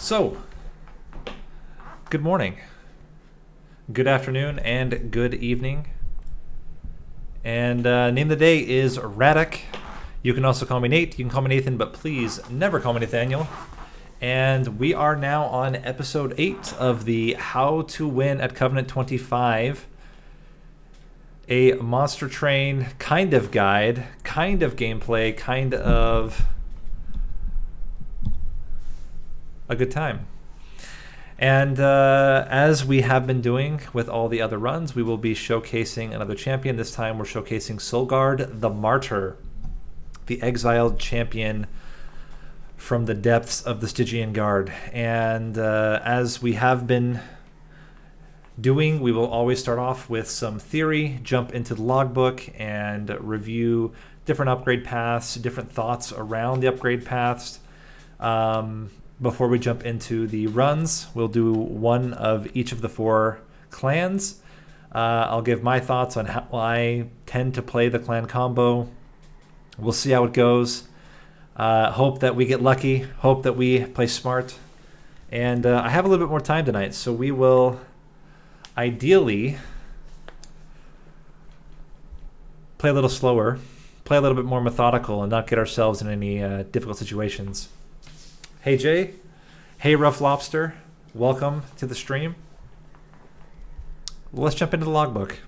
So, good morning, good afternoon, and good evening. And name of the day is Radek. You can also call me Nate. You can call me Nathan, but please never call me Nathaniel. And we are now on episode 8 of the How to Win at Covenant 25. A monster train kind of guide, kind of gameplay, kind of a good time. And as we have been doing with all the other runs, we will be showcasing another champion. This time we're showcasing Solgard the Martyr, the exiled champion from the depths of the Stygian Guard. And as we have been doing, we will always start off with some theory, jump into the logbook, and review different upgrade paths, different thoughts around the upgrade paths. Before we jump into the runs, we'll do one of each of the 4 clans. I'll give my thoughts on how I tend to play the clan combo. We'll see how it goes. Hope that we get lucky. Hope that we play smart. And I have a little bit more time tonight, so we will ideally play a little slower, play a little bit more methodical, and not get ourselves in any difficult situations. Hey Jay, hey Rough Lobster, welcome to the stream. Let's jump into the logbook.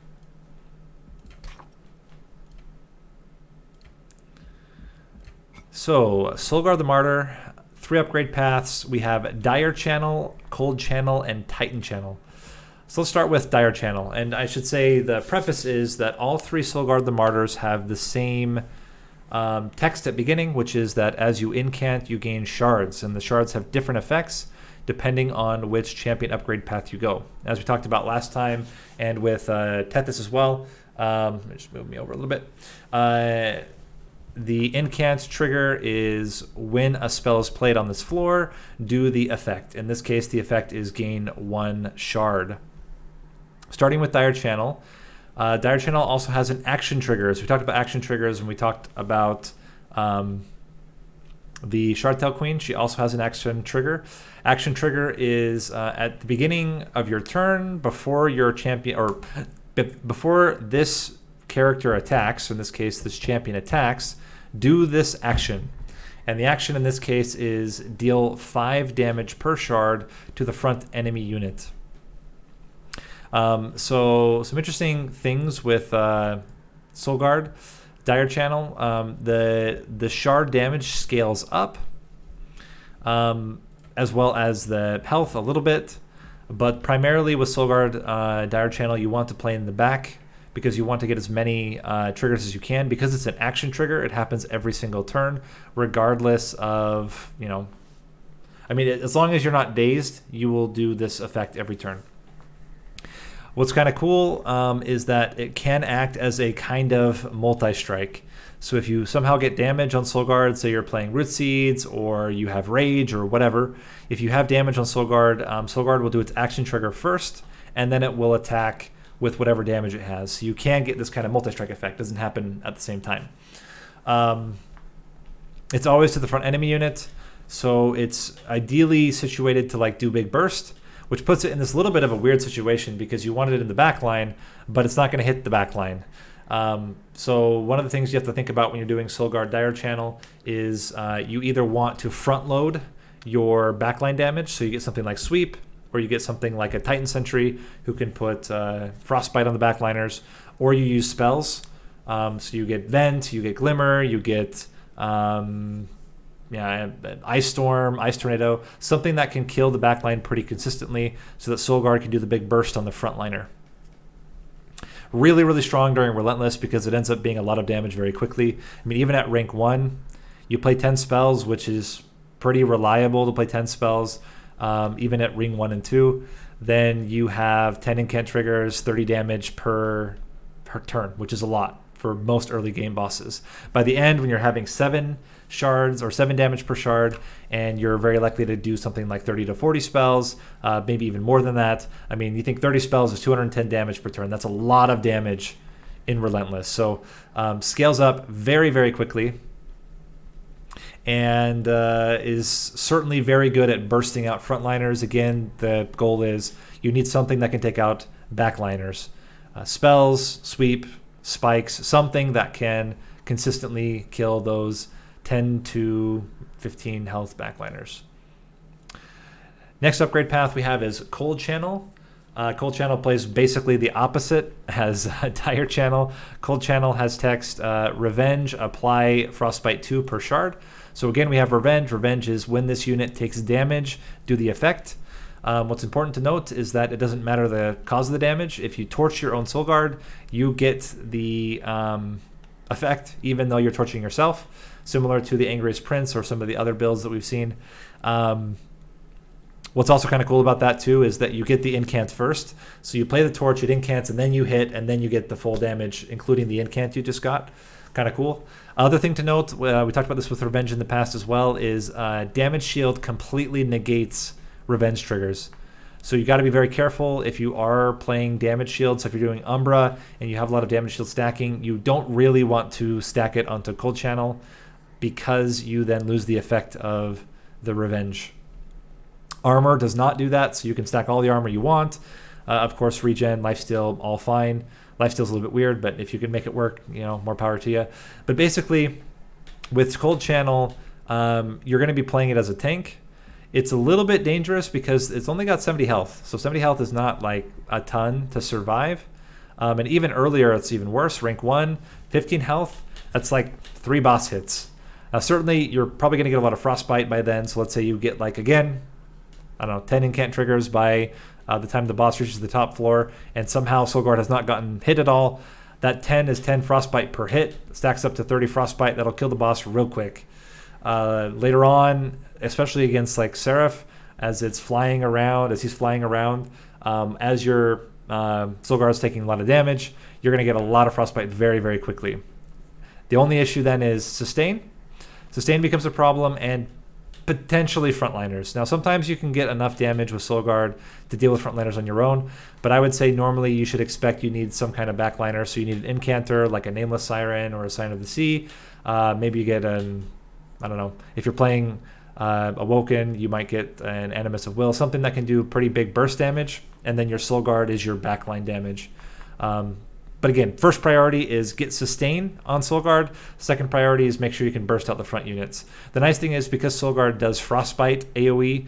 So, Solgard the Martyr, 3 upgrade paths. We have Direchannel, Coldchannel, and Titanchannel. So let's start with Direchannel. And I should say the preface is that all 3 Solgard the Martyrs have the same text at beginning, which is that as you incant, you gain shards, and the shards have different effects depending on which champion upgrade path you go. As we talked about last time, and with Tethys as well, just move me over a little bit. The incant trigger is when a spell is played on this floor, do the effect. In this case, the effect is gain 1 shard. Starting with Direchannel. Direchannel also has an action trigger. So we talked about action triggers when we talked about the Shardtail Queen. She also has an action trigger. Action trigger is at the beginning of your turn, before your champion, or before this character attacks, in this case this champion attacks, do this action. And the action in this case is deal 5 damage per shard to the front enemy unit. So some interesting things with Solgard Direchannel. The shard damage scales up, as well as the health a little bit, but primarily with Solgard Direchannel, you want to play in the back because you want to get as many triggers as you can. Because it's an action trigger, it happens every single turn, regardless of, as long as you're not dazed, you will do this effect every turn. What's kind of cool is that it can act as a kind of multi-strike. So if you somehow get damage on Solgard, say you're playing Root Seeds or you have Rage or whatever, if you have damage on Solgard, Solgard will do its action trigger first, and then it will attack with whatever damage it has. So you can get this kind of multi-strike effect. It doesn't happen at the same time. It's always to the front enemy unit, so it's ideally situated to do big burst, which puts it in this little bit of a weird situation because you wanted it in the back line, but it's not going to hit the back line. So one of the things you have to think about when you're doing Solgard Direchannel is you either want to front load your backline damage, so you get something like Sweep, or you get something like a Titan Sentry who can put Frostbite on the backliners, or you use spells. So you get Vent, you get Glimmer, you get Ice Storm, Ice Tornado, something that can kill the backline pretty consistently so that Solgard can do the big burst on the frontliner. Really, really strong during Relentless because it ends up being a lot of damage very quickly. Even at rank 1, you play 10 spells, which is pretty reliable to play 10 spells, even at ring 1 and 2. Then you have 10 incant triggers, 30 damage per turn, which is a lot for most early game bosses. By the end, when you're having 7 shards or 7 damage per shard, and you're very likely to do something like 30 to 40 spells, maybe even more than that. You think 30 spells is 210 damage per turn. That's a lot of damage in Relentless. So scales up very, very quickly. and is certainly very good at bursting out frontliners. Again, the goal is you need something that can take out backliners. Spells, sweep, spikes, something that can consistently kill those 10 to 15 health backliners. Next upgrade path we have is Coldchannel. Coldchannel plays basically the opposite as Direchannel. Coldchannel has text Revenge, apply Frostbite 2 per shard. So again, we have Revenge. Revenge is when this unit takes damage, do the effect. What's important to note is that it doesn't matter the cause of the damage. If you torch your own Solgard, you get the effect even though you're torching yourself, similar to the Angriest Prince or some of the other builds that we've seen. What's also kind of cool about that too is that you get the incant first. So you play the torch, it incants, and then you hit, and then you get the full damage, including the incant you just got. Kind of cool. Other thing to note, we talked about this with Revenge in the past as well, is damage shield completely negates Revenge triggers. So you got to be very careful if you are playing damage shield. So if you're doing Umbra and you have a lot of damage shield stacking, you don't really want to stack it onto Coldchannel because you then lose the effect of the Revenge. Armor does not do that, so you can stack all the armor you want. Of course, regen, lifesteal, all fine. Lifesteal's a little bit weird, but if you can make it work, more power to you. But basically, with Coldchannel, you're going to be playing it as a tank. It's a little bit dangerous because it's only got 70 health. So 70 health is not like a ton to survive. And even earlier, it's even worse. Rank 1, 15 health, that's like 3 boss hits. Certainly, you're probably going to get a lot of Frostbite by then. So let's say you get, like, again, I don't know, 10 incant triggers by the time the boss reaches the top floor, and somehow Solgard has not gotten hit at all. That 10 is 10 Frostbite per hit, stacks up to 30 Frostbite. That'll kill the boss real quick. Later on, especially against like Seraph, as he's flying around, as your Solgard is taking a lot of damage, you're going to get a lot of Frostbite very, very quickly. The only issue then is sustain. Sustain becomes a problem, and potentially frontliners. Now, sometimes you can get enough damage with Solgard to deal with frontliners on your own, but I would say normally you should expect you need some kind of backliner. So you need an Incanter, like a Nameless Siren or a Sign of the Sea. Maybe you get I don't know, if you're playing Awoken, you might get an Animus of Will, something that can do pretty big burst damage, and then your Solgard is your backline damage. But again, first priority is get sustain on Solgard. Second priority is make sure you can burst out the front units. The nice thing is because Solgard does Frostbite AoE,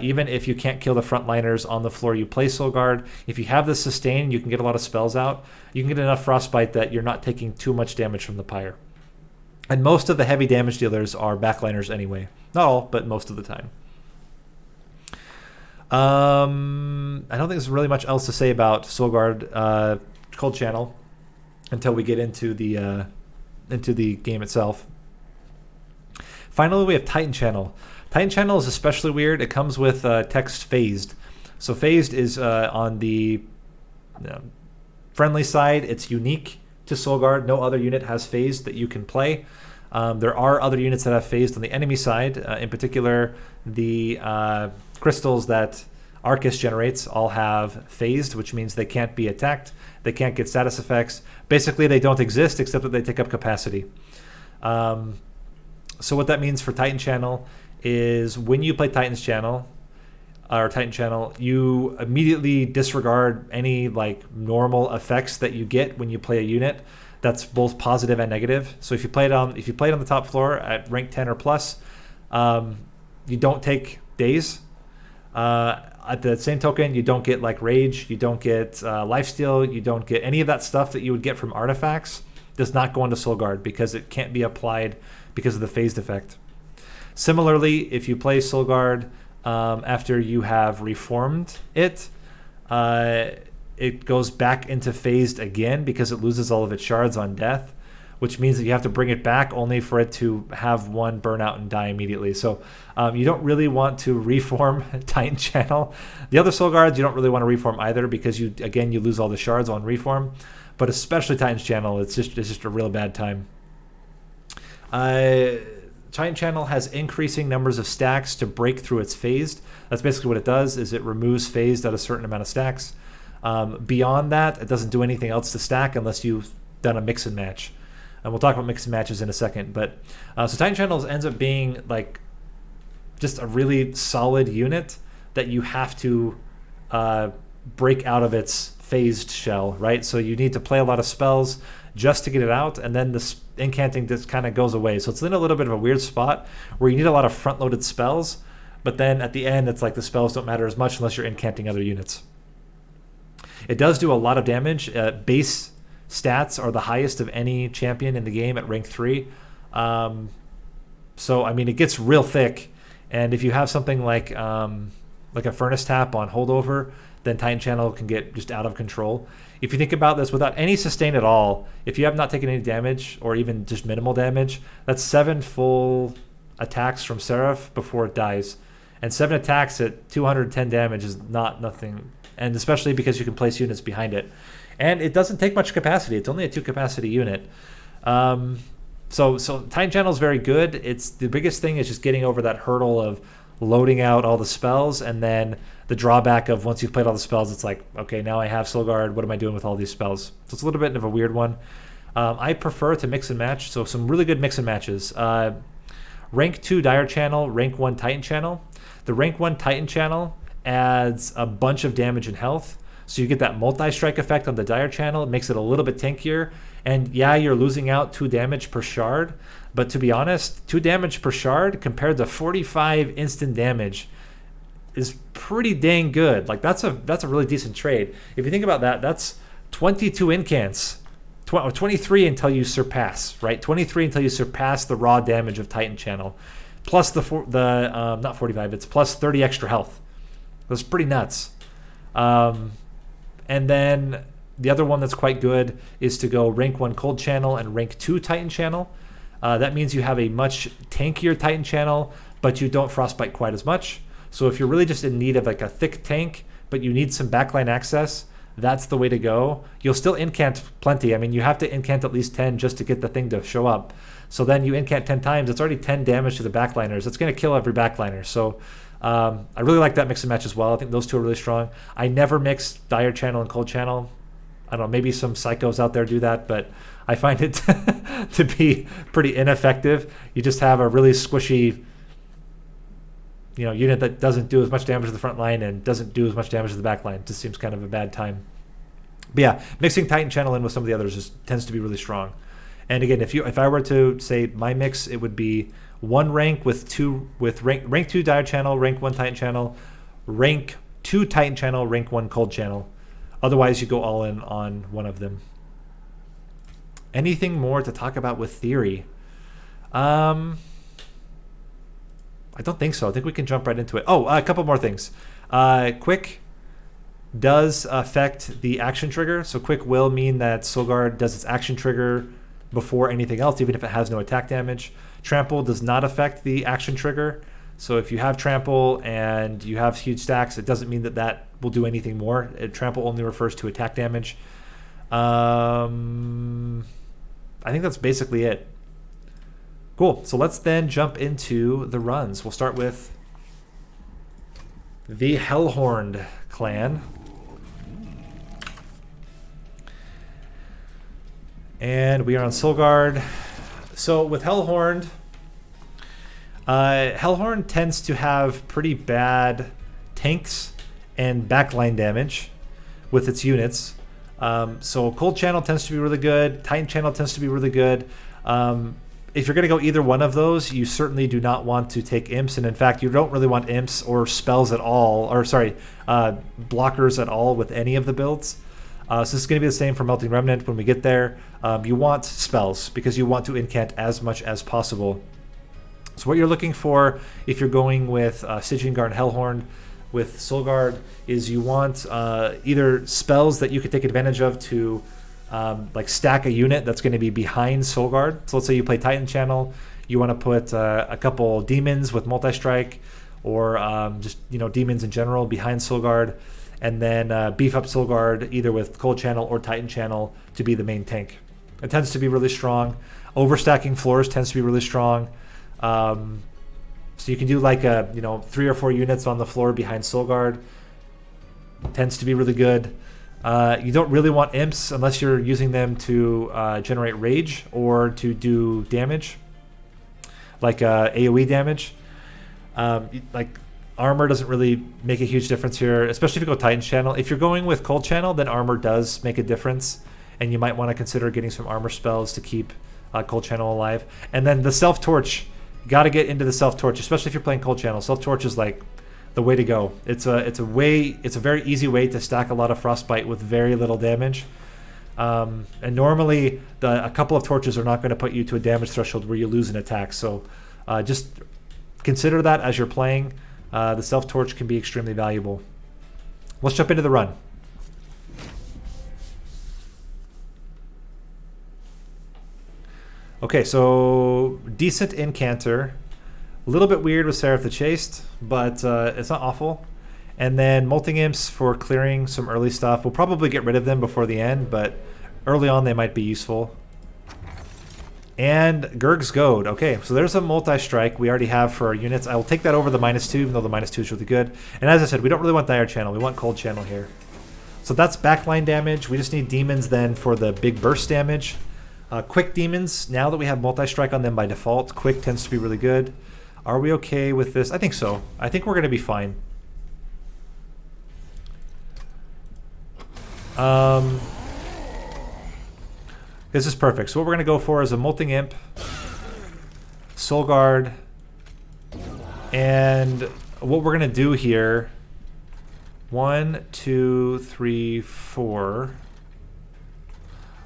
even if you can't kill the frontliners on the floor you play Solgard, if you have the sustain, you can get a lot of spells out. You can get enough Frostbite that you're not taking too much damage from the Pyre. And most of the heavy damage dealers are backliners anyway. Not all, but most of the time. I don't think there's really much else to say about Solgard Coldchannel until we get into the game itself. Finally, we have Titanchannel. Titanchannel is especially weird. It comes with text phased. So phased is on the friendly side. It's unique to Solgard. No other unit has phased that you can play. There are other units that have phased on the enemy side. In particular, the crystals that Arcus generates all have phased, which means they can't be attacked. They can't get status effects. Basically, they don't exist except that they take up capacity. So what that means for Titanchannel is when you play Titanchannel, you immediately disregard any like normal effects that you get when you play a unit. That's both positive and negative. So if you play it on the top floor at rank 10 or plus, you don't take daze. At the same token, you don't get like rage, you don't get lifesteal, you don't get any of that stuff that you would get from artifacts. Does not go into Solgard because it can't be applied because of the phased effect. Similarly, if you play Solgard after you have reformed it, it goes back into phased again because it loses all of its shards on death, which means that you have to bring it back only for it to have one burn out and die immediately. So you don't really want to reform Titanchannel. The other Solgards, you don't really want to reform either because you lose all the shards on reform. But especially Titanchannel, it's just a real bad time. Titanchannel has increasing numbers of stacks to break through its phased. That's basically what it does, is it removes phased at a certain amount of stacks. Beyond that, it doesn't do anything else to stack unless you've done a mix and match. And we'll talk about mixed matches in a second. But so Titanchannel ends up being like just a really solid unit that you have to break out of its phased shell, right? So you need to play a lot of spells just to get it out, and then the incanting just kind of goes away. So it's in a little bit of a weird spot where you need a lot of front-loaded spells, but then at the end it's like the spells don't matter as much unless you're incanting other units. It does do a lot of damage. Base stats are the highest of any champion in the game at rank 3. So I mean, it gets real thick, and if you have something like a Furnace Tap on holdover, then Titanchannel can get just out of control. If you think about this, without any sustain at all, if you have not taken any damage or even just minimal damage, that's 7 full attacks from Seraph before it dies. And 7 attacks at 210 damage is not nothing, and especially because you can place units behind it. And it doesn't take much capacity. It's only a 2 capacity unit. So Titanchannel is very good. It's the biggest thing is just getting over that hurdle of loading out all the spells, and then the drawback of once you've played all the spells, it's like, okay, now I have Solgard. What am I doing with all these spells? So it's a little bit of a weird one. I prefer to mix and match, so some really good mix and matches. Rank 2 Direchannel, rank 1 Titanchannel. The rank 1 Titanchannel adds a bunch of damage and health, so you get that multi-strike effect on the Direchannel. It makes it a little bit tankier, and yeah, you're losing out 2 damage per shard, but to be honest, 2 damage per shard compared to 45 instant damage is pretty dang good. Like that's a really decent trade. If you think about that, that's 22 incants, 23 until you surpass, right? 23 until you surpass the raw damage of Titanchannel, plus not 45. It's plus 30 extra health. That's pretty nuts. And then the other one that's quite good is to go rank 1 Coldchannel and rank 2 Titanchannel. That means you have a much tankier Titanchannel, but you don't frostbite quite as much. So if you're really just in need of like a thick tank, but you need some backline access, that's the way to go. You'll still incant plenty. I mean, you have to incant at least 10 just to get the thing to show up. So then you incant 10 times, it's already 10 damage to the backliners. It's going to kill every backliner. So I really like that mix and match as well. I think those two are really strong. I never mix Direchannel and Coldchannel. I don't know, maybe some psychos out there do that, but I find it to be pretty ineffective. You just have a really squishy, unit that doesn't do as much damage to the front line and doesn't do as much damage to the back line. It just seems kind of a bad time. But yeah, mixing Titanchannel in with some of the others just tends to be really strong. And again, if I were to say my mix, it would be 1 rank with rank 2 Direchannel, rank 1 Titanchannel, rank 2 Titanchannel, rank 1 Coldchannel. Otherwise, you go all in on one of them. Anything more to talk about with theory? I don't think so. I think we can jump right into it. Oh, a couple more things. Quick does affect the action trigger. So quick will mean that Solgard does its action trigger before anything else, even if it has no attack damage. Trample does not affect the action trigger. So if you have trample and you have huge stacks, it doesn't mean that will do anything more. Trample only refers to attack damage. I think that's basically it. Cool. So let's then jump into the runs. We'll start with the Hellhorned clan. And we are on Solgard. So with Hellhorned, Hellhorned tends to have pretty bad tanks and backline damage with its units. So Coldchannel tends to be really good. Titanchannel tends to be really good. If you're going to go either one of those, you certainly do not want to take imps, and in fact, you don't really want imps or spells at all, blockers at all with any of the builds. So this is going to be the same for Melting Remnant when we get there. You want spells because you want to incant as much as possible. So what you're looking for if you're going with Stygian Guard and Hellhorned with Solgard is you want either spells that you could take advantage of to stack a unit that's going to be behind Solgard. So let's say you play Titanchannel, you want to put a couple demons with multi-strike, or demons in general behind Solgard, and then beef up Solgard either with Coldchannel or Titanchannel to be the main tank. It tends to be really strong. Overstacking floors tends to be really strong. So you can do 3 or 4 units on the floor behind Solgard. Tends to be really good. You don't really want imps unless you're using them to generate rage or to do damage, like AoE damage. Like armor doesn't really make a huge difference here, especially if you go Titanchannel. If you're going with Coldchannel, then armor does make a difference, and you might want to consider getting some armor spells to keep Coldchannel alive. And then the self-torch, got to get into the self-torch, especially if you're playing Coldchannel. Self-torch is like the way to go. It's a very easy way to stack a lot of frostbite with very little damage. And normally a couple of torches are not going to put you to a damage threshold where you lose an attack. So just consider that as you're playing. The self-torch can be extremely valuable. Let's jump into the run. Okay, so decent Incanter. A little bit weird with Seraph the Chaste, but it's not awful. And then Molting Imps for clearing some early stuff. We'll probably get rid of them before the end, but early on they might be useful. And Gurg's Goad. Okay, so there's a multi-strike we already have for our units. I will take that over the -2, even though the -2 is really good. And as I said, we don't really want Direchannel. We want Coldchannel here. So that's backline damage. We just need demons then for the big burst damage. Quick demons, now that we have multi-strike on them by default, quick tends to be really good. Are we okay with this? I think so. I think we're going to be fine. This is perfect. So what we're going to go for is a Molting Imp, Solgard, and what we're going to do here, 1, 2, 3, 4.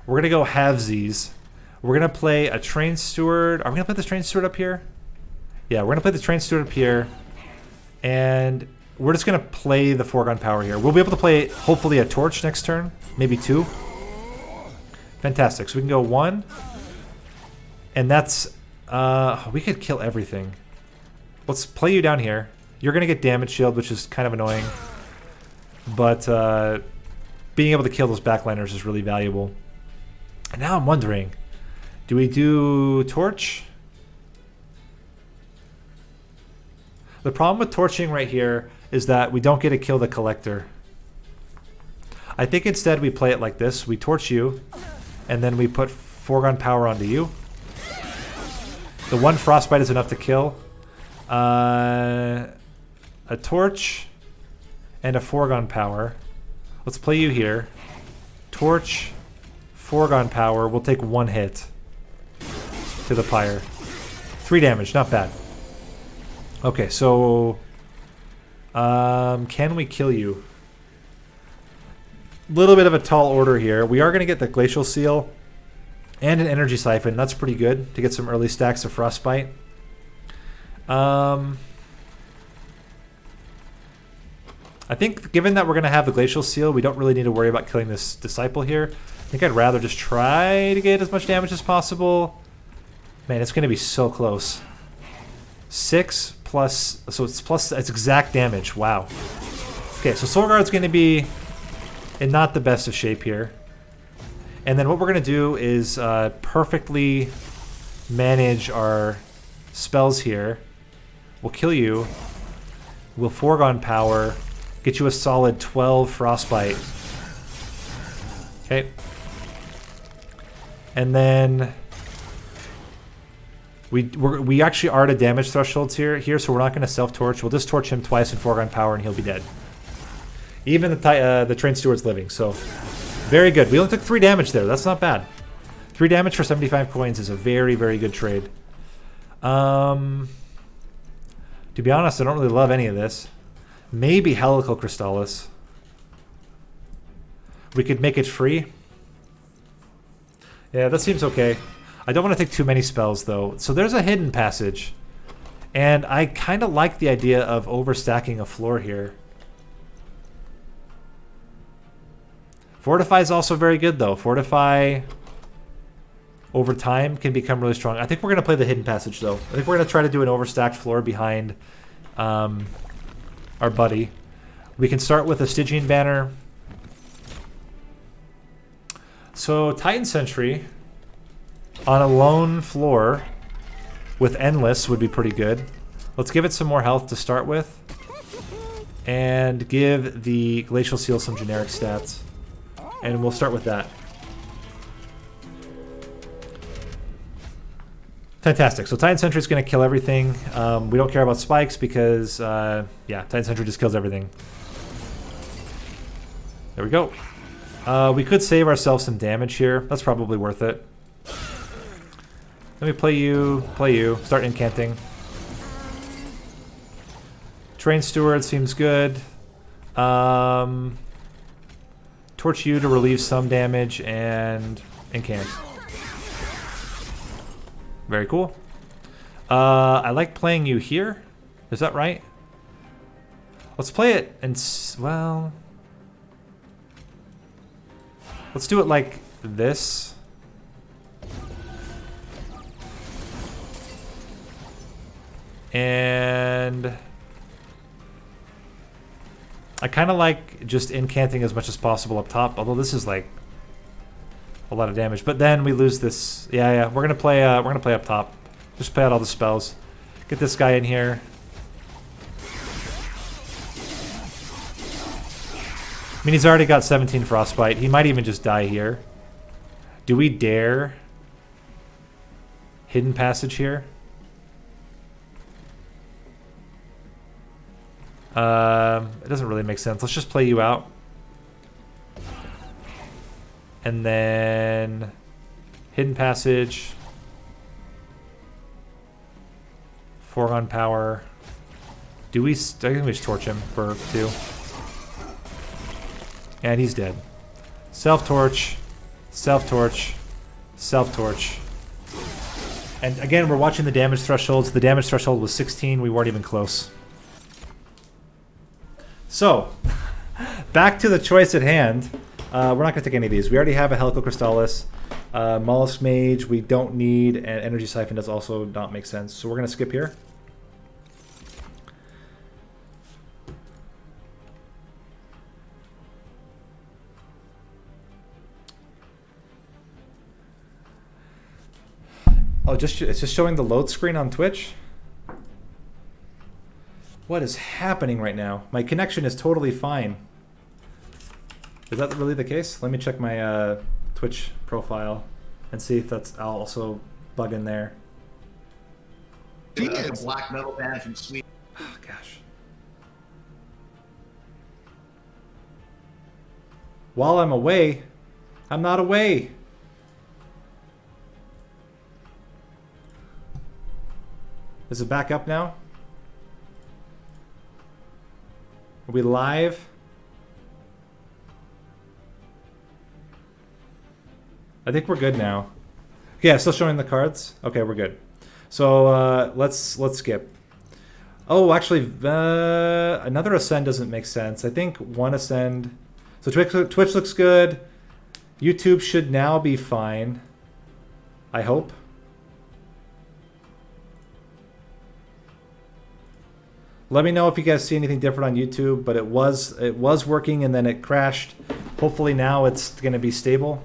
We're going to go halvesies. We're going to play a Train Steward. Are we going to play the Train Steward up here? Yeah, we're going to play the Train Steward up here. And we're just going to play the Foregone Power here. We'll be able to play, hopefully, a Torch next turn. Maybe 2. Fantastic. So we can go 1. And that's... we could kill everything. Let's play you down here. You're going to get Damage Shield, which is kind of annoying. But being able to kill those backliners is really valuable. And now I'm wondering, do we do Torch? The problem with torching right here is that we don't get to kill the Collector. I think instead we play it like this. We torch you, and then we put Foregone Power onto you. The 1 Frostbite is enough to kill. A Torch and a Foregone Power. Let's play you here. Torch, Foregone Power. We'll take 1 hit to the pyre. 3 damage, not bad. Okay, so can we kill you? Little bit of a tall order here. We are going to get the Glacial Seal and an Energy Siphon. That's pretty good to get some early stacks of Frostbite. I think given that we're going to have the Glacial Seal, we don't really need to worry about killing this Disciple here. I think I'd rather just try to get as much damage as possible. Man, it's going to be so close. 6 plus... So it's exact damage. Wow. Okay, so Solgard's going to be in not the best of shape here. And then what we're going to do is perfectly manage our spells here. We'll kill you. We'll Foregone Power. Get you a solid 12 Frostbite. Okay. And then we actually are at a damage thresholds here, so we're not going to self-torch. We'll just torch him twice in Foregone Power and he'll be dead. Even the Train Steward's living, so very good. We only took 3 damage there. That's not bad. 3 damage for 75 coins is a very, very good trade. To be honest, I don't really love any of this. Maybe Helical Crystallis. We could make it free. Yeah, that seems okay. I don't want to take too many spells, though. So there's a hidden passage. And I kind of like the idea of overstacking a floor here. Fortify is also very good, though. Fortify over time can become really strong. I think we're going to play the hidden passage, though. I think we're going to try to do an overstacked floor behind our buddy. We can start with a Stygian Banner. So Titan Sentry on a lone floor with Endless would be pretty good. Let's give it some more health to start with. And give the Glacial Seal some generic stats. and we'll start with that. Fantastic. So Titan Sentry is going to kill everything. We don't care about spikes because, yeah, Titan Sentry just kills everything. There we go. We could save ourselves some damage here. That's probably worth it. Let me play you, start incanting. Train Steward seems good. Torch you to relieve some damage and incant. Very cool. I like playing you here. Is that right? Let's play it and, well, let's do it like this. And I kind of like just incanting as much as possible up top, although this is like a lot of damage. But then we lose this. Yeah, we're gonna play up top. Just play out all the spells. Get this guy in here. I mean, he's already got 17 frostbite. He might even just die here. Do we dare hidden passage here? It doesn't really make sense. Let's just play you out. And then hidden passage. Foregone power. Do we? I think we just torch him for 2. And he's dead. Self-torch. Self-torch. Self-torch. And again, we're watching the damage thresholds. The damage threshold was 16. We weren't even close. So, back to the choice at hand. We're not going to take any of these. We already have a Helical Crystallis. Mollusk Mage we don't need, and Energy Siphon does also not make sense. So we're going to skip here. Oh, it's just showing the load screen on Twitch? What is happening right now? My connection is totally fine. Is that really the case? Let me check my Twitch profile and see if that's also bug in there. She had a black metal band from Sweden. Oh, gosh. While I'm away, I'm not away. Is it back up now? Are we live? I think we're good now. Yeah, still showing the cards? Okay, we're good. So let's skip. Oh, actually, another Ascend doesn't make sense. I think one Ascend. So Twitch looks good. YouTube should now be fine. I hope. Let me know if you guys see anything different on YouTube, but it was working and then it crashed. Hopefully now it's going to be stable.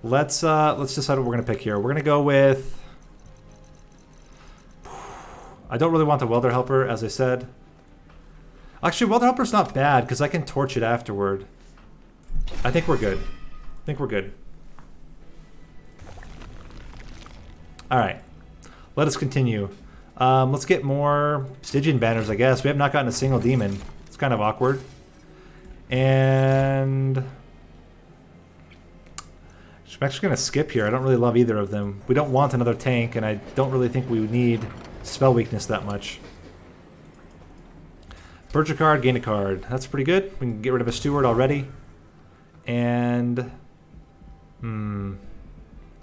Let's decide what we're going to pick here. We're going to go with... I don't really want the Welder Helper, as I said. Actually, Welder Helper's not bad because I can torch it afterward. I think we're good. I think we're good. All right, let us continue. Let's get more Stygian banners, I guess. We have not gotten a single demon. It's kind of awkward. And I'm actually going to skip here. I don't really love either of them. We don't want another tank, and I don't really think we need spell weakness that much. Purge a card, gain a card. That's pretty good. We can get rid of a Steward already. And...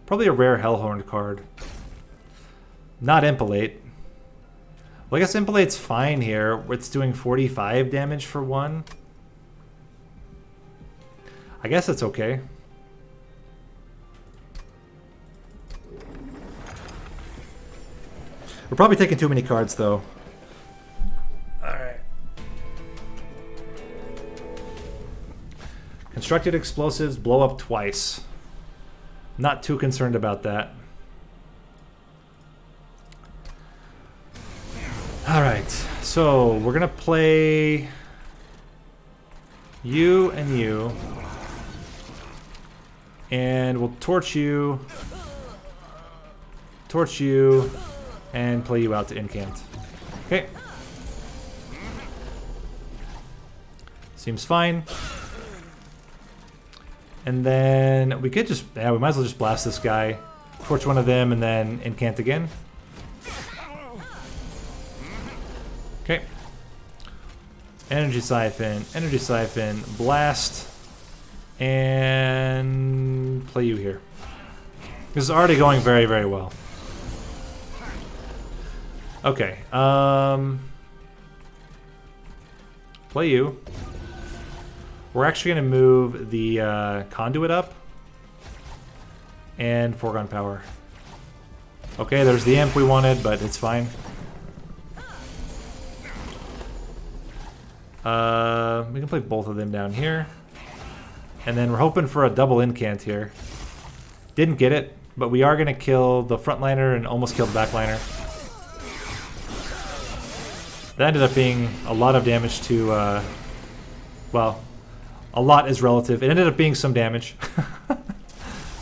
probably a rare Hellhorned card. Not Impalate. Well, I guess Impalate's fine here. It's doing 45 damage for 1. I guess it's okay. We're probably taking too many cards, though. Alright. Constructed explosives blow up twice. Not too concerned about that. Alright. right, so we're gonna play you and you, and we'll torch you, and play you out to Incant. Okay. Seems fine. And then we could just, yeah, we might as well just blast this guy, torch one of them, and then Incant again. Okay. Energy Siphon, blast, and play you here. This is already going very, very well. Okay, play you. We're actually going to move the conduit up and foregone power. Okay, there's the imp we wanted, but it's fine. We can play both of them down here. And then we're hoping for a double incant here. Didn't get it, but we are going to kill the frontliner and almost kill the backliner. That ended up being a lot of damage to, well, a lot is relative. It ended up being some damage.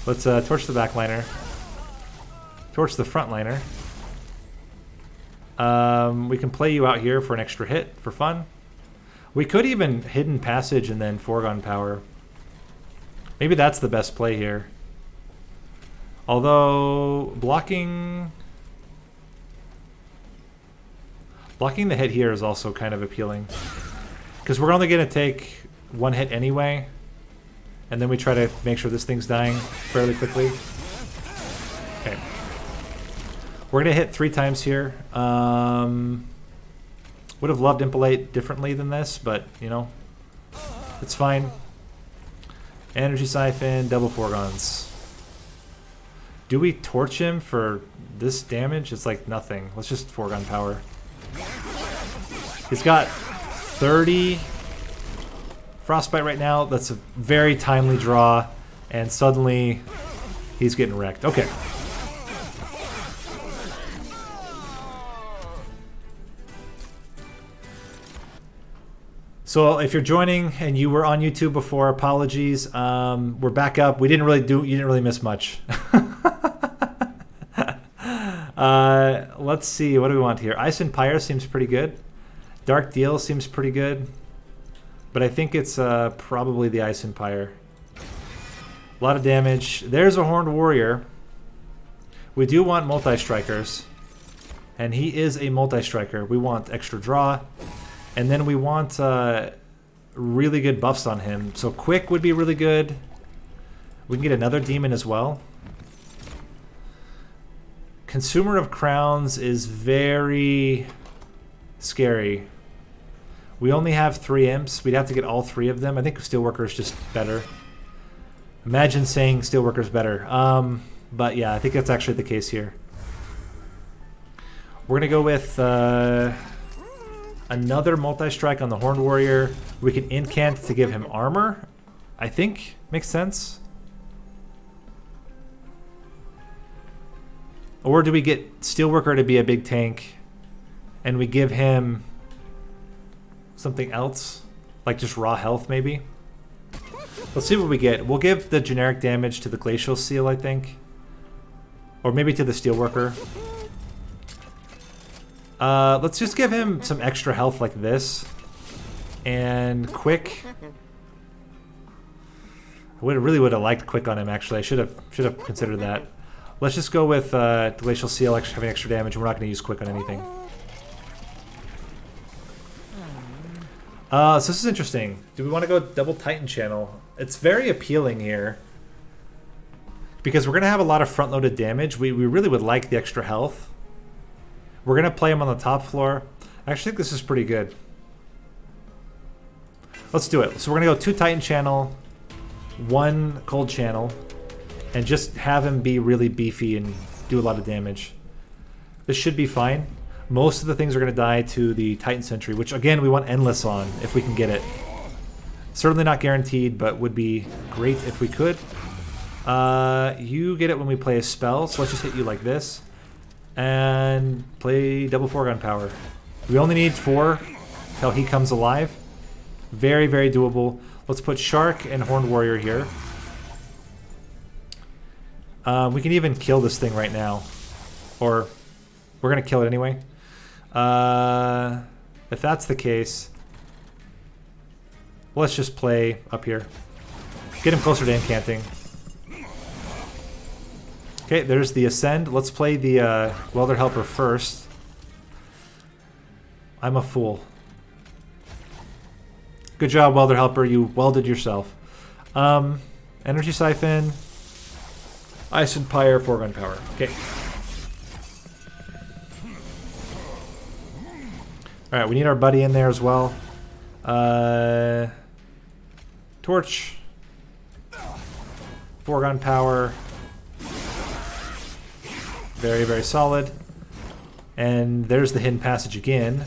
Let's torch the backliner. Torch the frontliner. We can play you out here for an extra hit for fun. We could even hidden passage and then foregone power. Maybe that's the best play here. Although blocking the hit here is also kind of appealing. Because we're only going to take one hit anyway. And then we try to make sure this thing's dying fairly quickly. Okay. We're going to hit 3 times here. Would have loved Impalate differently than this, but, you know, it's fine. Energy Siphon, double foregons. Do we torch him for this damage? It's like nothing. Let's just foregone power. He's got 30 Frostbite right now. That's a very timely draw, and suddenly he's getting wrecked. Okay. So if you're joining and you were on YouTube before, apologies. We're back up. You didn't really miss much. Let's see, what do we want here? Ice and Pyre seems pretty good. Dark Deal seems pretty good. But I think it's probably the Ice and Pyre. A lot of damage. There's a Horned Warrior. We do want multi-strikers. And he is a multi-striker. We want extra draw. And then we want really good buffs on him. So Quick would be really good. We can get another demon as well. Consumer of Crowns is very scary. We only have 3 imps. We'd have to get all 3 of them. I think Steelworker is just better. Imagine saying Steelworker is better. But yeah, I think that's actually the case here. We're going to go with another multi-strike on the Horned Warrior. We can incant to give him armor. I think makes sense. Or do we get Steelworker to be a big tank and we give him something else? Like just raw health maybe? Let's see what we get. We'll give the generic damage to the Glacial Seal, I think. Or maybe to the Steelworker. Let's just give him some extra health like this. And Quick. I really would have liked Quick on him, actually. I should have considered that. Let's just go with Glacial Seal having extra damage, and we're not going to use Quick on anything. So this is interesting. Do we want to go double Titanchannel? It's very appealing here. Because we're going to have a lot of front-loaded damage. We really would like the extra health. We're going to play him on the top floor. I actually think this is pretty good. Let's do it. So we're going to go 2 Titanchannel, 1 Coldchannel, and just have him be really beefy and do a lot of damage. This should be fine. Most of the things are going to die to the Titan Sentry, which again we want Endless on if we can get it. Certainly not guaranteed, but would be great if we could. You get it when we play a spell, so let's just hit you like this. And play double foregone power. We only need 4 till he comes alive. Very, very doable. Let's put Shark and Horned Warrior here. We can even kill this thing right now. Or, we're going to kill it anyway. If that's the case, let's just play up here. Get him closer to incanting. Okay, there's the Ascend. Let's play the Welder Helper first. I'm a fool. Good job, Welder Helper. You welded yourself. Energy Siphon. Ice Empire, Foregun Power. Okay. Alright, we need our buddy in there as well. Torch. Foregun Power. Very, very solid. And there's the hidden passage again.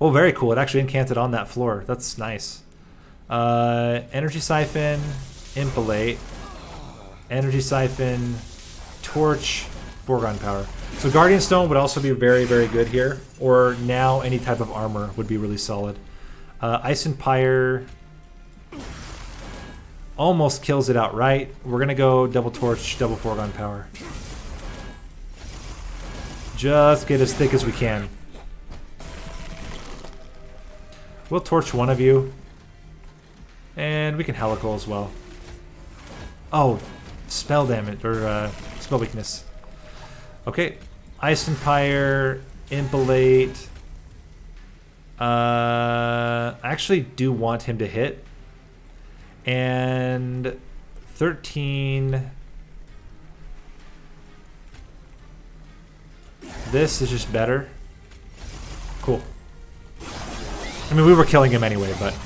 Oh, very cool. It actually incanted on that floor. That's nice. Energy Siphon, Impalate. Energy Siphon, Torch, Foregun Power. So Guardian Stone would also be very, very good here. Or now any type of armor would be really solid. Ice Empire almost kills it outright. We're going to go double Torch, double Foregun Power. Just get as thick as we can. We'll torch one of you. And we can helical as well. Oh, spell damage, or spell weakness. Okay, Ice Empire, Impalate. I actually do want him to hit. And 13. This is just better. Cool. I mean, we were killing him anyway, but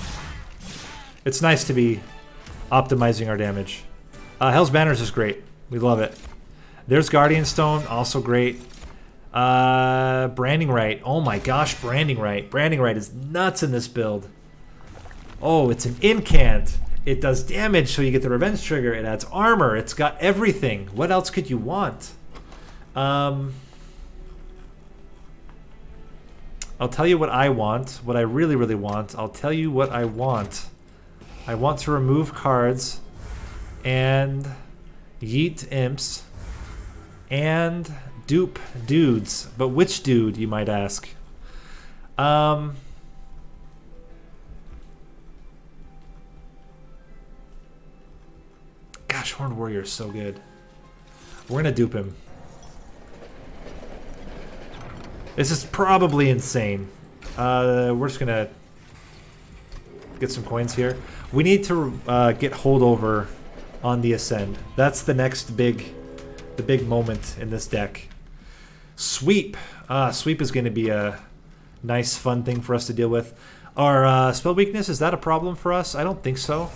it's nice to be optimizing our damage. Hell's Banners is great. We love it. There's Guardian Stone, also great. Branding Right. Oh my gosh, Branding Right. Branding Right is nuts in this build. Oh, it's an Incant. It does damage, so you get the Revenge Trigger. It adds armor. It's got everything. What else could you want? I'll tell you what I want. What I really, really want. I'll tell you what I want. I want to remove cards and yeet imps and dupe dudes. But which dude, you might ask? Gosh, Horned Warrior is so good. We're gonna dupe him. This is probably insane. We're just gonna get some coins here. We need to get holdover on the Ascend. That's the next big moment in this deck. Sweep. Sweep is going to be a nice, fun thing for us to deal with. Our spell weakness, is that a problem for us? I don't think so.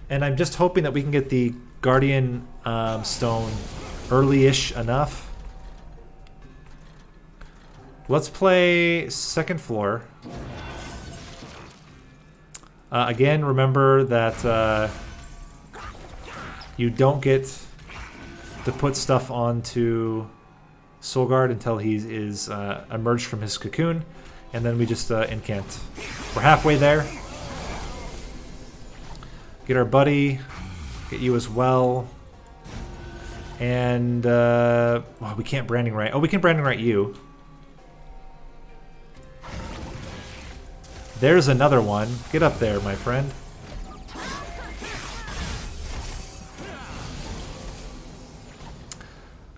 And I'm just hoping that we can get the Guardian Stone early-ish enough. Let's play second floor. Again, remember that you don't get to put stuff onto Solgard until he is emerged from his cocoon, and then we just incant. We're halfway there. Get our buddy, get you as well, and well, we can't Branding Right. Oh, we can Branding Right you. There's another one. Get up there, my friend.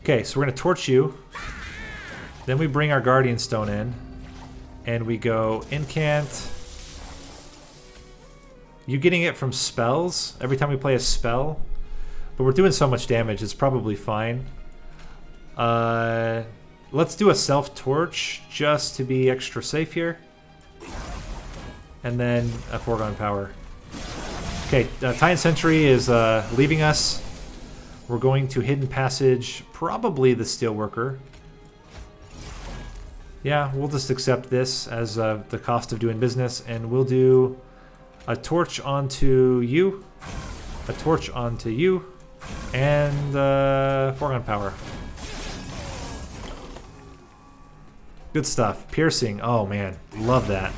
Okay, so we're going to torch you. Then we bring our Guardian Stone in. And we go Incant. You getting it from spells every time we play a spell. But we're doing so much damage, it's probably fine. Let's do a self-torch just to be extra safe here. And then a Foregone Power. Okay, Titan Sentry is leaving us. We're going to Hidden Passage, probably the Steelworker. Yeah, we'll just accept this as the cost of doing business, and we'll do a torch onto you, a torch onto you, and Foregone Power. Good stuff. Piercing. Oh man, love that.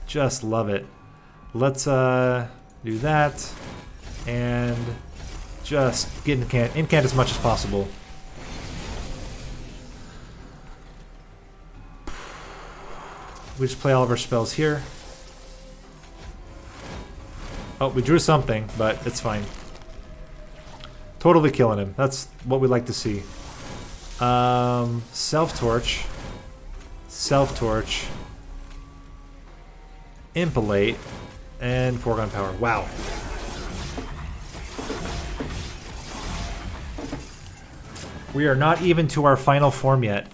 Just love it. Let's do that and just get incant as much as possible. We just play all of our spells here. Oh, we drew something, but it's fine. Totally killing him. That's what we like to see. Self-torch. Self-torch. Impalate. And foregone power. Wow. We are not even to our final form yet.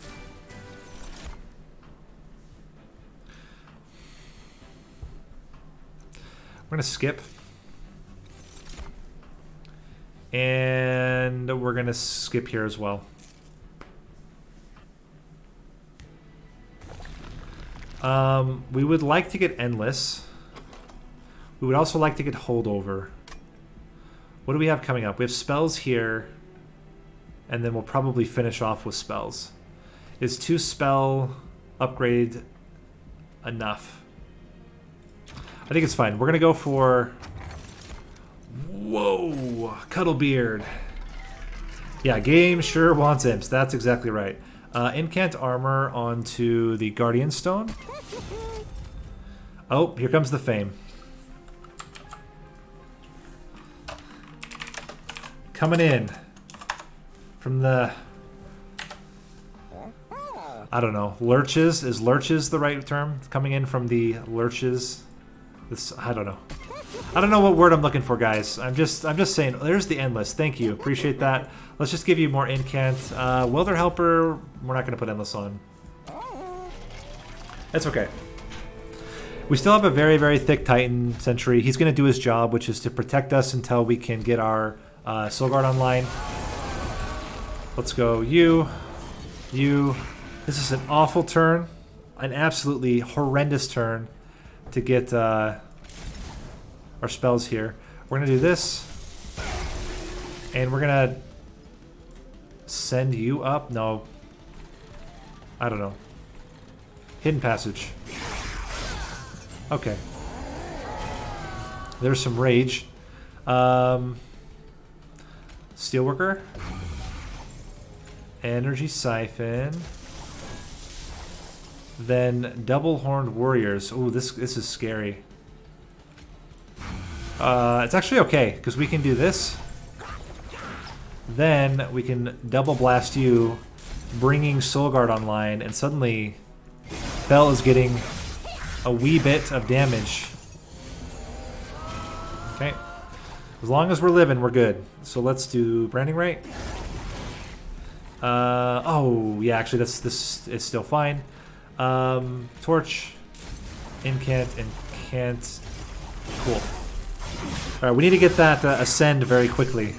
We're going to skip. And we're going to skip here as well. We would like to get Endless. We would also like to get Holdover. What do we have coming up? We have spells here. And then we'll probably finish off with spells. Is 2 spell upgrade enough? I think it's fine. We're going to go for... Whoa! Cuddlebeard. Yeah, game sure wants imps. That's exactly right. Incant armor onto the Guardian Stone. Oh, here comes the fame. Coming in from the... I don't know. Lurches? Is lurches the right term? Coming in from the lurches. This, I don't know. I don't know what word I'm looking for, guys. I'm just saying. There's the Endless. Thank you. Appreciate that. Let's just give you more Incant. Welder Helper, we're not going to put Endless on. That's okay. We still have a very, very thick Titan Sentry. He's going to do his job, which is to protect us until we can get our Solgard online. Let's go. You. This is an awful turn. An absolutely horrendous turn to get our spells here. We're going to do this. And we're going to send you up. No. I don't know. Hidden Passage. Okay. There's some rage. Steelworker. Energy Siphon. Then Double Horned Warriors. Ooh, this is scary. It's actually okay, because we can do this. Then we can double blast you, bringing Solgard online, and suddenly Bell is getting a wee bit of damage. Okay. As long as we're living, we're good. So let's do Branding Rate. Oh, yeah, actually this is still fine. Torch, Incant, Incant. Cool. Alright, we need to get that Ascend very quickly.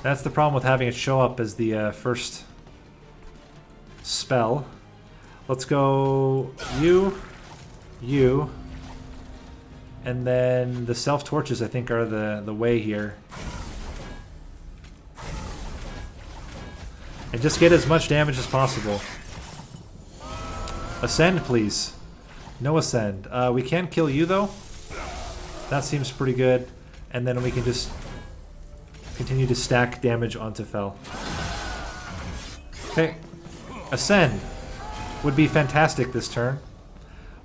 That's the problem with having it show up as the first spell. Let's go you, and then the self-torches I think are the way here. And just get as much damage as possible. Ascend, please. No Ascend. We can kill you, though. That seems pretty good. And then we can just continue to stack damage onto Fel. Okay. Ascend would be fantastic this turn.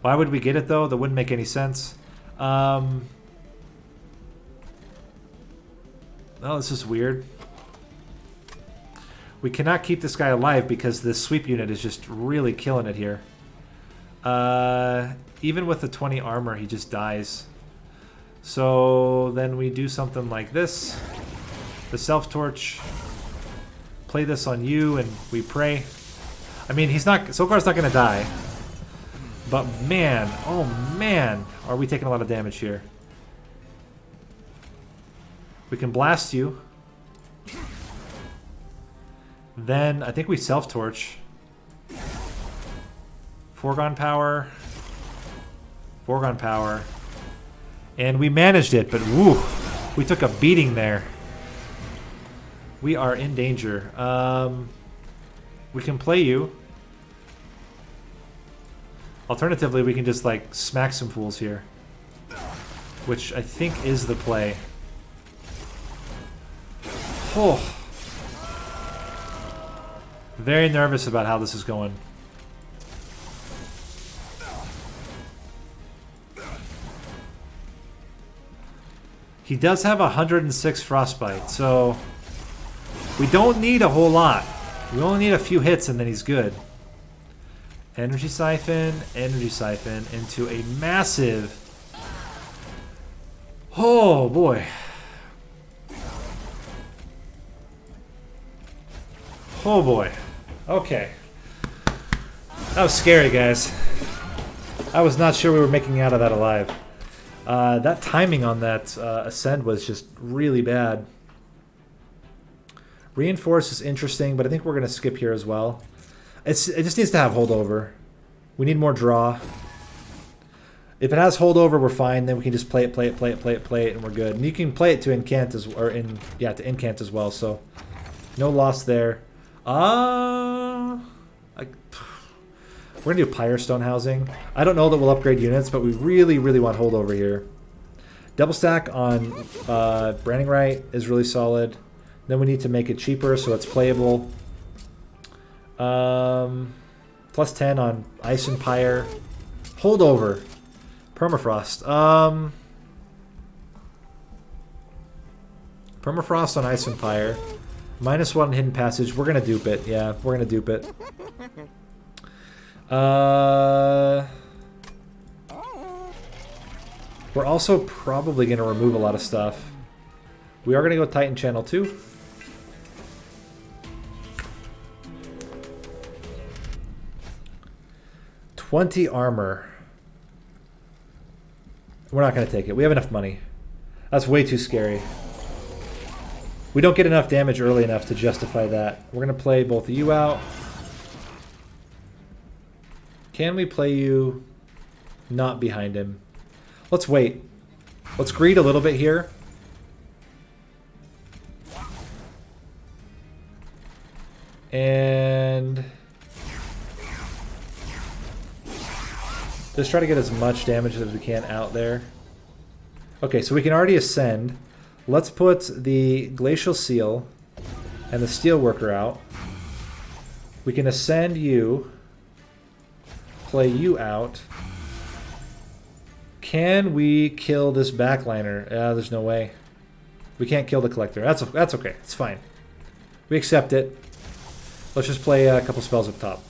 Why would we get it, though? That wouldn't make any sense. Oh, this is weird. We cannot keep this guy alive because this sweep unit is just really killing it here. Even with the 20 armor, he just dies. So then we do something like this. The self-torch. Play this on you and we pray. I mean, Solgard's not going to die. But man, oh man, are we taking a lot of damage here. We can blast you. Then I think we self-torch. Foregone power. Foregone power. And we managed it, but woo, we took a beating there. We are in danger. We can play you Alternatively, we can just like smack some fools here, which I think is the play. Oh, very nervous about how this is going. He does have 106 frostbite, so we don't need a whole lot. We only need a few hits and then he's good. Energy siphon into a massive... Oh boy. Oh boy. Okay. That was scary, guys. I was not sure we were making out of that alive. That timing on that ascend was just really bad. Reinforce is interesting, but I think we're going to skip here as well. It just needs to have holdover. We need more draw. If it has holdover, we're fine. Then we can just play it, and we're good. And you can play it to Incant as to Incant as well. So no loss there. We're gonna do Pyrestone housing. I don't know that we'll upgrade units, but we really, really want holdover here. Double stack on Branding Right is really solid. Then we need to make it cheaper so it's playable. Plus 10 on Ice and Pyre. Holdover. Permafrost. Permafrost on Ice and Pyre. -1 Hidden Passage. We're gonna dupe it. Yeah, we're gonna dupe it. We're also probably gonna remove a lot of stuff. We are gonna go Titanchannel too. $20 armor. We're not going to take it. We have enough money. That's way too scary. We don't get enough damage early enough to justify that. We're going to play both of you out. Can we play you not behind him? Let's wait. Let's greed a little bit here. And... just try to get as much damage as we can out there. Okay, so we can already ascend. Let's put the Glacial Seal and the Steelworker out. We can ascend you. Play you out. Can we kill this backliner? There's no way. We can't kill the Collector. That's okay. It's fine. We accept it. Let's just play a couple spells up top.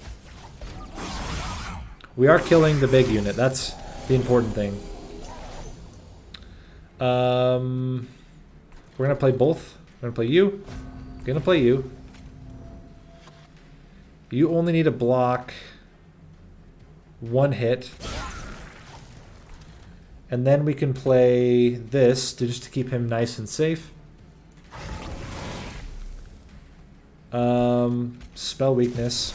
We are killing the big unit. That's the important thing. We're going to play both. We're going to play you. Going to play you. You only need to block 1 hit. And then we can play this just to keep him nice and safe. Spell weakness.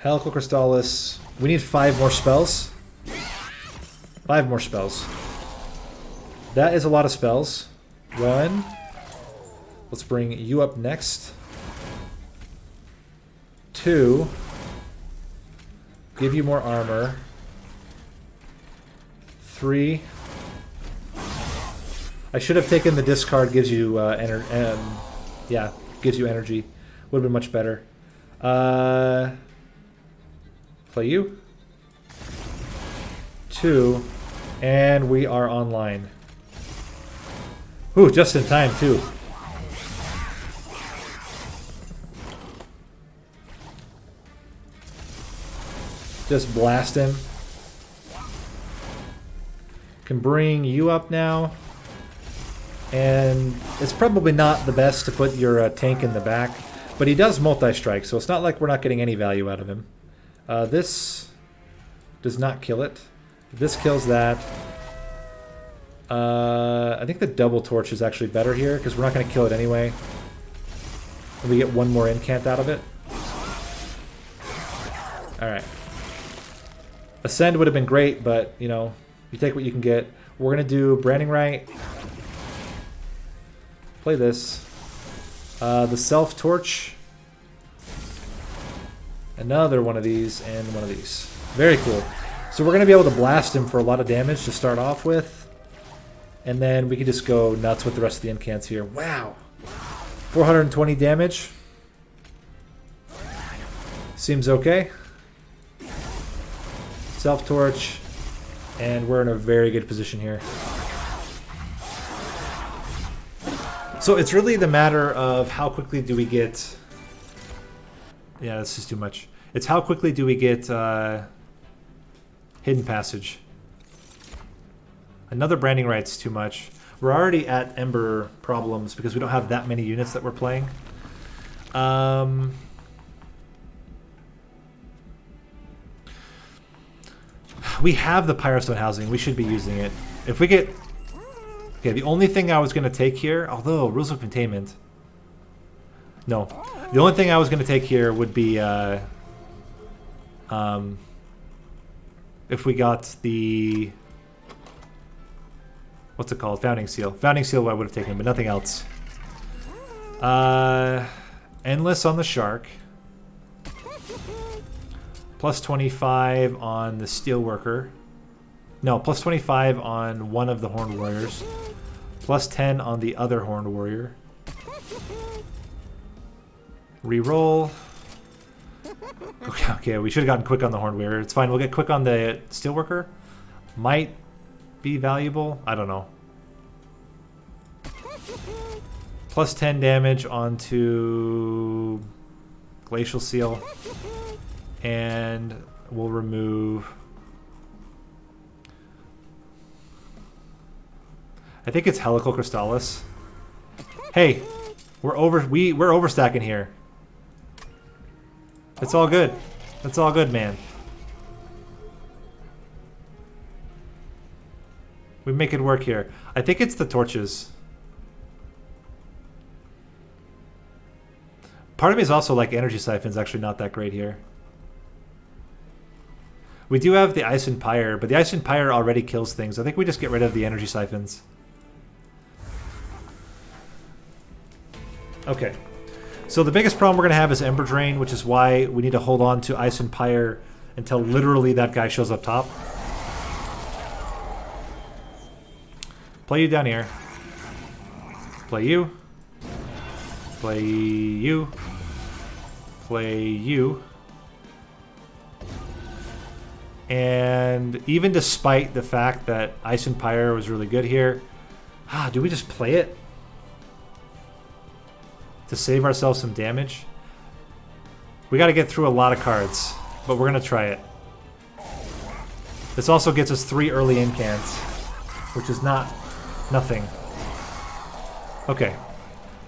Helical Crystallis. We need 5 more spells. 5 more spells. That is a lot of spells. 1. Let's bring you up next. 2. Give you more armor. 3. I should have taken the discard. Gives you yeah, gives you energy. Would have been much better. Play you. 2. And we are online. Ooh, just in time too. Just blast him. Can bring you up now. And it's probably not the best to put your tank in the back. But he does multi-strike, so it's not like we're not getting any value out of him. This does not kill it. This kills that. I think the double torch is actually better here, because we're not going to kill it anyway. And we get 1 more incant out of it. Alright. Ascend would have been great, but, you know, you take what you can get. We're going to do Branding Right. Play this. The Self-Torch. Another one of these and one of these. Very cool. So we're going to be able to blast him for a lot of damage to start off with. And then we can just go nuts with the rest of the incants here. Wow. 420 damage. Seems okay. Self-torch. And we're in a very good position here. So it's really the matter of how quickly do we get... Yeah, this is too much. It's how quickly do we get Hidden Passage. Another Branding Right's too much. We're already at Ember problems because we don't have that many units that we're playing. We have the Pyrostone housing. We should be using it. If we get... Okay, the only thing I was going to take here... Although, Rules of Containment... No. The only thing I was going to take here would be... if we got the... What's it called? Founding Seal. Founding Seal I would have taken, but nothing else. Endless on the Shark. Plus 25 on the Steelworker. No, plus 25 on one of the Horned Warriors. Plus 10 on the other Horned Warrior. Reroll. Okay, we should have gotten quick on the Horned Warrior. It's fine, we'll get quick on the Steelworker. Might be valuable. I don't know. Plus 10 damage onto Glacial Seal. And we'll remove... I think it's Helical Crystallis. Hey, we're overstacking here. It's all good. It's all good, man. We make it work here. I think it's the torches. Part of me is also like Energy Siphon's actually not that great here. We do have the Ice and Pyre, but the Ice and Pyre already kills things. I think we just get rid of the Energy Siphons. Okay. So the biggest problem we're going to have is Ember Drain, which is why we need to hold on to Ice and Pyre until literally that guy shows up top. Play you down here. Play you. Play you. Play you. And even despite the fact that Ice and Pyre was really good here, do we just play it? To save ourselves some damage? We got to get through a lot of cards, but we're going to try it. This also gets us 3 early incants, which is nothing. Okay,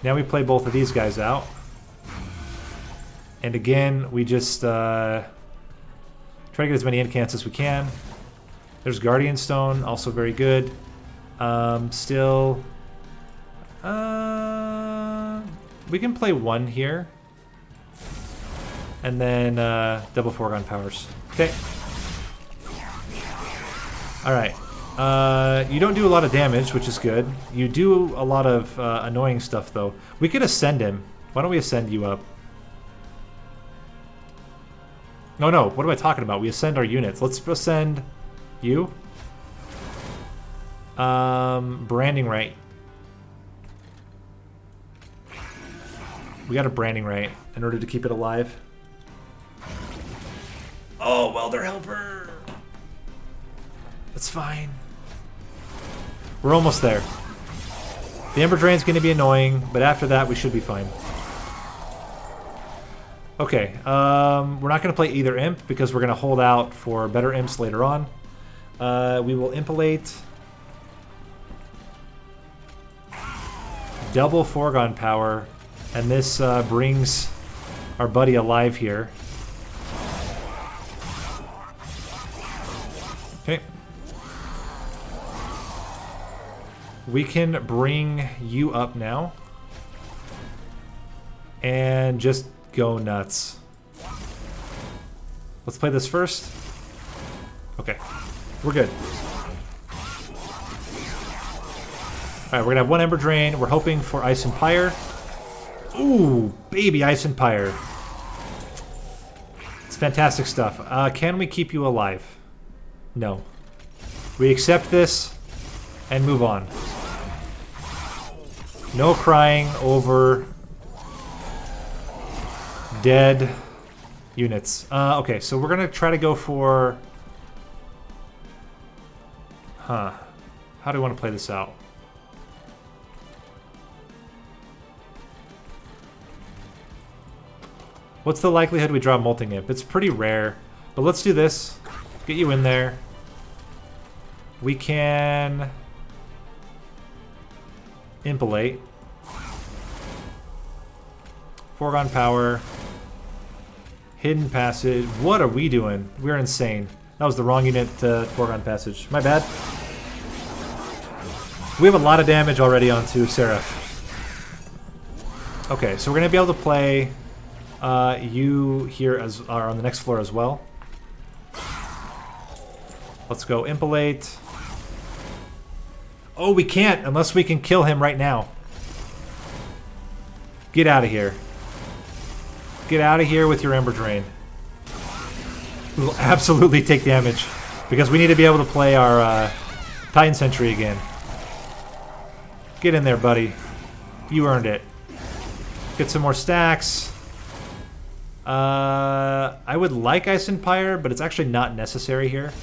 now we play both of these guys out. And again, we just try to get as many incants as we can. There's Guardian Stone, also very good. Still... we can play 1 here. And then double foregone powers. Okay. Alright. You don't do a lot of damage, which is good. You do a lot of annoying stuff, though. We could ascend him. Why don't we ascend you up? No, what am I talking about? We ascend our units. Let's ascend you. Branding right. We got a branding right in order to keep it alive. Oh, Welder Helper! That's fine. We're almost there. The Ember Drain's going to be annoying, but after that we should be fine. Okay, we're not going to play either Imp because we're going to hold out for better Imps later on. We will Impalate. Double foregone power. And this brings our buddy alive here. Okay. We can bring you up now. And just go nuts. Let's play this first. Okay. We're good. Alright, we're going to have 1 Ember Drain. We're hoping for Ice and Pyre. Ooh, baby Ice and Pyre. fantastic stuff. Can we keep you alive? No. We accept this and move on. No crying over dead units. Okay, so we're gonna try to go for... Huh. How do we want to play this out? What's the likelihood we draw Molting Imp? It's pretty rare, but let's do this. Get you in there. We can... Impelate. Foregone Power. Hidden Passage. What are we doing? We're insane. That was the wrong unit to Foregone Passage. My bad. We have a lot of damage already onto Seraph. Okay, so we're going to be able to play you here as on the next floor as well. Let's go Impelate. Oh, we can't unless we can kill him right now. Get out of here. Get out of here with your Ember Drain. We will absolutely take damage because we need to be able to play our Titan Sentry again. Get in there, buddy. You earned it. Get some more stacks. I would like Ice Empire, but it's actually not necessary here.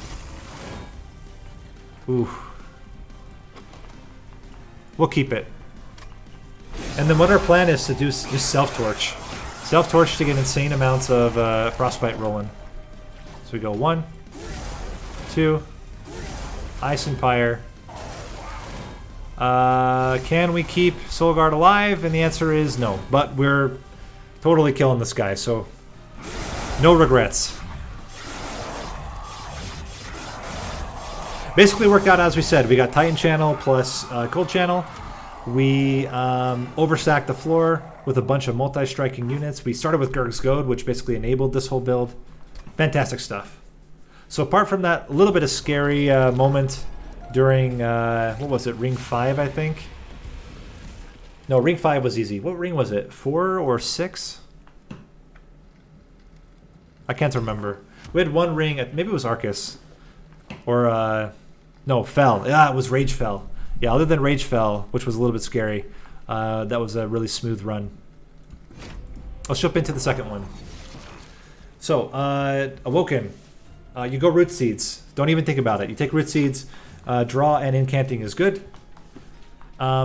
Ooh. We'll keep it. And then what our plan is to do is just Self-Torch. Self-Torch to get insane amounts of Frostbite rolling. So we go 1, 2, Ice Empire. Can we keep Solgard alive? And the answer is no. But we're totally killing this guy, so no regrets. Basically worked out as we said. We got Titanchannel plus Coldchannel. We overstacked the floor with a bunch of multi-striking units. We started with Gurg's Goad, which basically enabled this whole build. Fantastic stuff. So apart from that little bit of scary moment during, what was it, Ring 5, I think? No, Ring 5 was easy. What ring was it? 4 or 6? I can't remember. We had one ring, maybe it was Arcus. Or, no, Fell. Yeah, it was Rage Fell. Yeah, other than Rage Fell, which was a little bit scary, that was a really smooth run. Let's jump into the second one. So, Awoken. You go Root Seeds. Don't even think about it. You take Root Seeds. Draw and Incanting is good.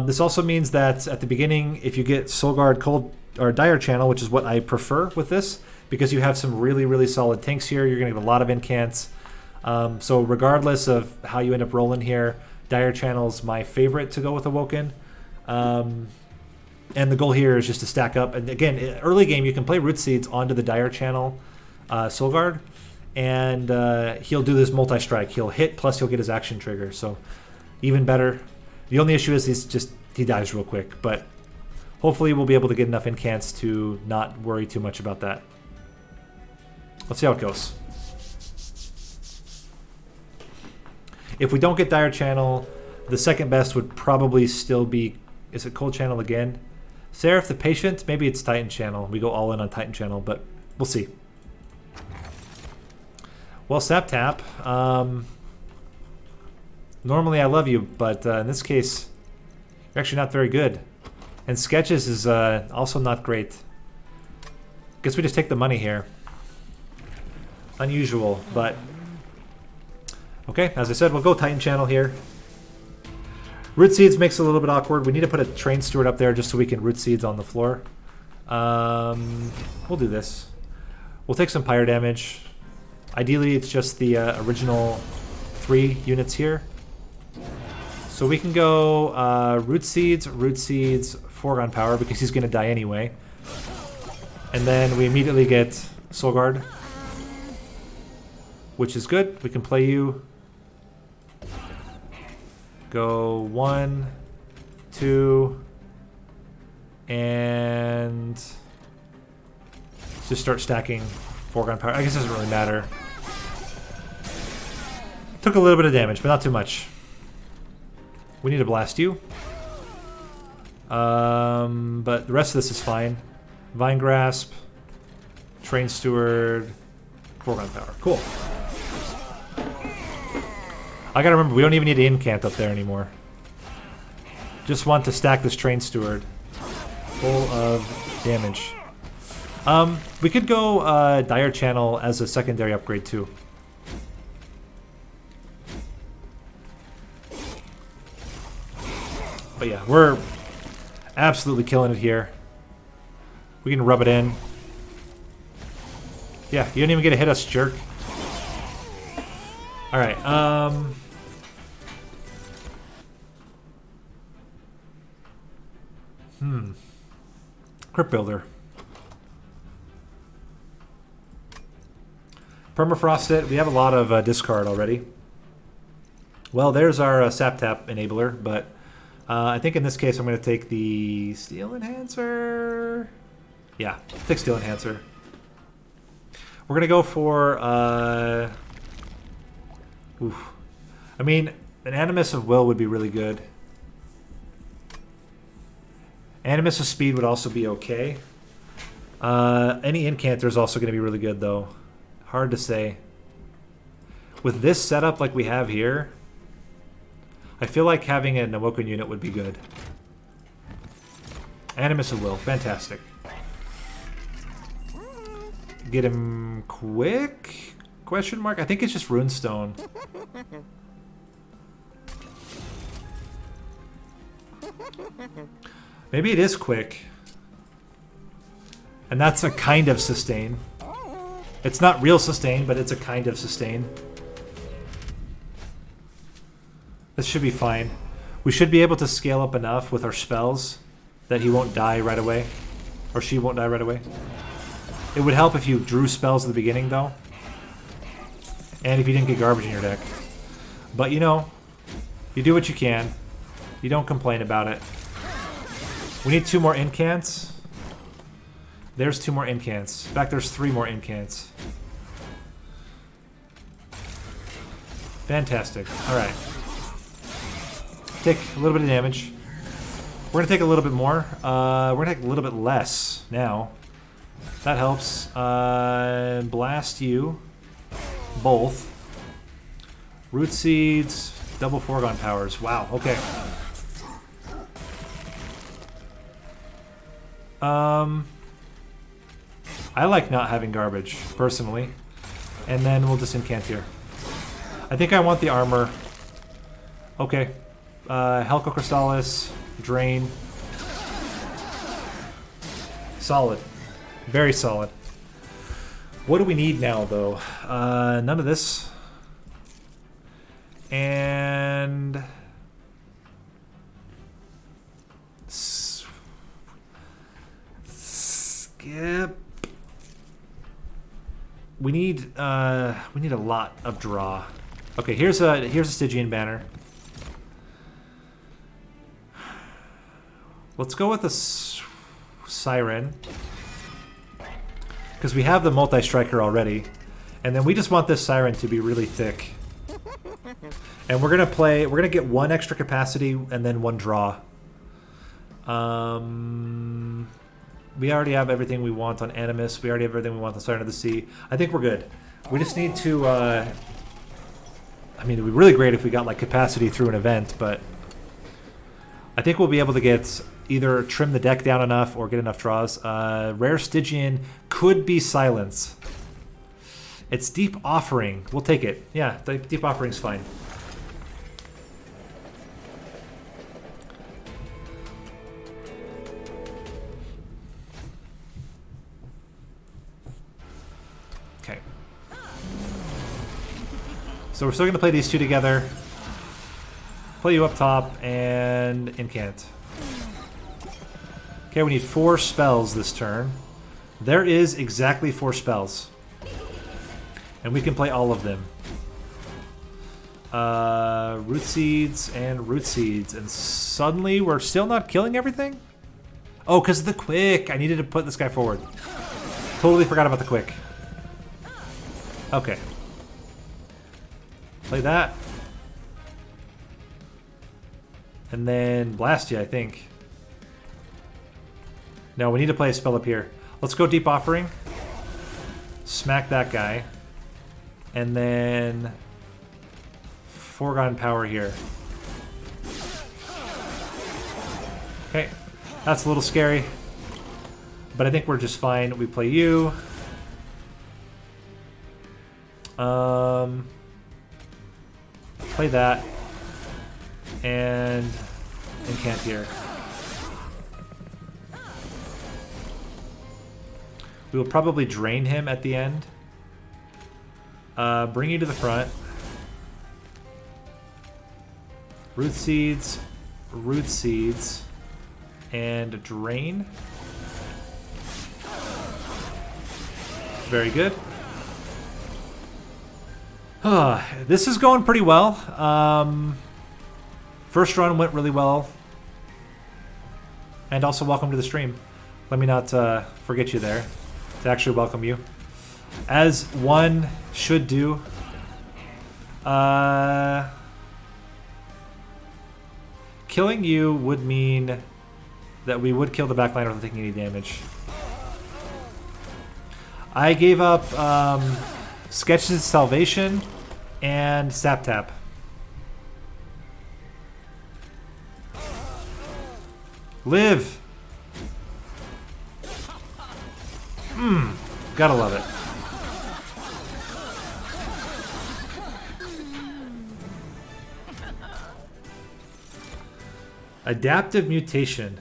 This also means that at the beginning, if you get Solgard Cold or Direchannel, which is what I prefer with this, because you have some really, really solid tanks here, you're going to get a lot of Incants. So regardless of how you end up rolling here, Direchannel's my favorite to go with Awoken. And the goal here is just to stack up. And again, early game, you can play Root Seeds onto the Direchannel Solgard, and he'll do this multi-strike. He'll hit, plus he'll get his action trigger. So even better. The only issue is he dies real quick, but hopefully we'll be able to get enough Incants to not worry too much about that. Let's see how it goes. If we don't get Direchannel, the second best would probably still be, is it Coldchannel again? Seraph the Patient, maybe it's Titanchannel. We go all in on Titanchannel, but we'll see. Well, Sap Tap. Normally I love you, but in this case, you're actually not very good. And Sketches is also not great. Guess we just take the money here. Unusual, but... Okay, as I said, we'll go Titanchannel here. Root Seeds makes it a little bit awkward. We need to put a Train Steward up there just so we can Root Seeds on the floor. We'll do this. We'll take some Pyre damage. Ideally, it's just the original 3 units here. So we can go Root Seeds, Foregone Power, because he's going to die anyway. And then we immediately get Solgard, which is good. We can play you. Go 1, 2, and just start stacking Foregone Power. I guess it doesn't really matter. Took a little bit of damage, but not too much. We need to blast you. But the rest of this is fine. Vine Grasp, Train Steward, Foregone power. Cool. I gotta remember, we don't even need an Incant up there anymore. Just want to stack this Train Steward full of damage. We could go Direchannel as a secondary upgrade too. But yeah, we're absolutely killing it here. We can rub it in. Yeah, you don't even get to hit us, jerk. Alright, Crypt Builder. Permafrost it. We have a lot of discard already. Well, there's our Sap Tap enabler, but I think in this case I'm going to take the Steel Enhancer. Yeah, take Steel Enhancer. We're going to go for... I mean, an Animus of Will would be really good. Animus of Speed would also be okay. Any Incanter is also going to be really good, though. Hard to say. With this setup like we have here, I feel like having an Awoken unit would be good. Animus of Will. Fantastic. Get him quick? Question mark? I think it's just Runestone. Maybe it is quick. And that's a kind of sustain. It's not real sustain, but it's a kind of sustain. This should be fine. We should be able to scale up enough with our spells that he won't die right away. Or she won't die right away. It would help if you drew spells at the beginning, though. And if you didn't get garbage in your deck. But, you know, you do what you can. You don't complain about it. We need 2 more Incants. There's 2 more Incants. In fact, there's 3 more Incants. Fantastic. Alright. Take a little bit of damage. We're going to take a little bit more. We're going to take a little bit less now. That helps. Blast you. Both. Root Seeds. Double Foregone Powers. Wow, okay. I like not having garbage, personally. And then we'll just incant here. I think I want the armor. Okay. Helco Crystallis. Drain. Solid. Very solid. What do we need now, though? None of this. And... skip. We need a lot of draw. Okay, here's a Stygian banner. Let's go with a Siren. Because we have the multi-striker already. And then we just want this Siren to be really thick. And we're gonna get 1 extra capacity and then 1 draw. We already have everything we want on Animus. We already have everything we want on Siren of the Sea. I think we're good. We just need to... I mean, it would be really great if we got like capacity through an event, but... I think we'll be able to get either trim the deck down enough or get enough draws. Rare Stygian could be Silence. It's Deep Offering. We'll take it. Yeah, the Deep Offering's fine. Okay. So we're still going to play these 2 together. Play you up top and Incant. Okay, we need 4 spells this turn. There is exactly 4 spells. And we can play all of them. Root Seeds and Root Seeds. And suddenly we're still not killing everything? Oh, because of the quick. I needed to put this guy forward. Totally forgot about the quick. Okay. Play that. And then blast you, I think. No, we need to play a spell up here. Let's go Deep Offering. Smack that guy. And then foregone power here. Okay, that's a little scary, but I think we're just fine. We play you. Play that. And Incant here. We will probably drain him at the end. Bring you to the front. Root seeds, and drain. Very good. This is going pretty well. First run went really well. And also welcome to the stream. Let me not forget you there to actually welcome you. As one should do. Killing you would mean that we would kill the backline without taking any damage. I gave up Sketch's Salvation and Sap Tap. Live! Gotta love it. Adaptive Mutation.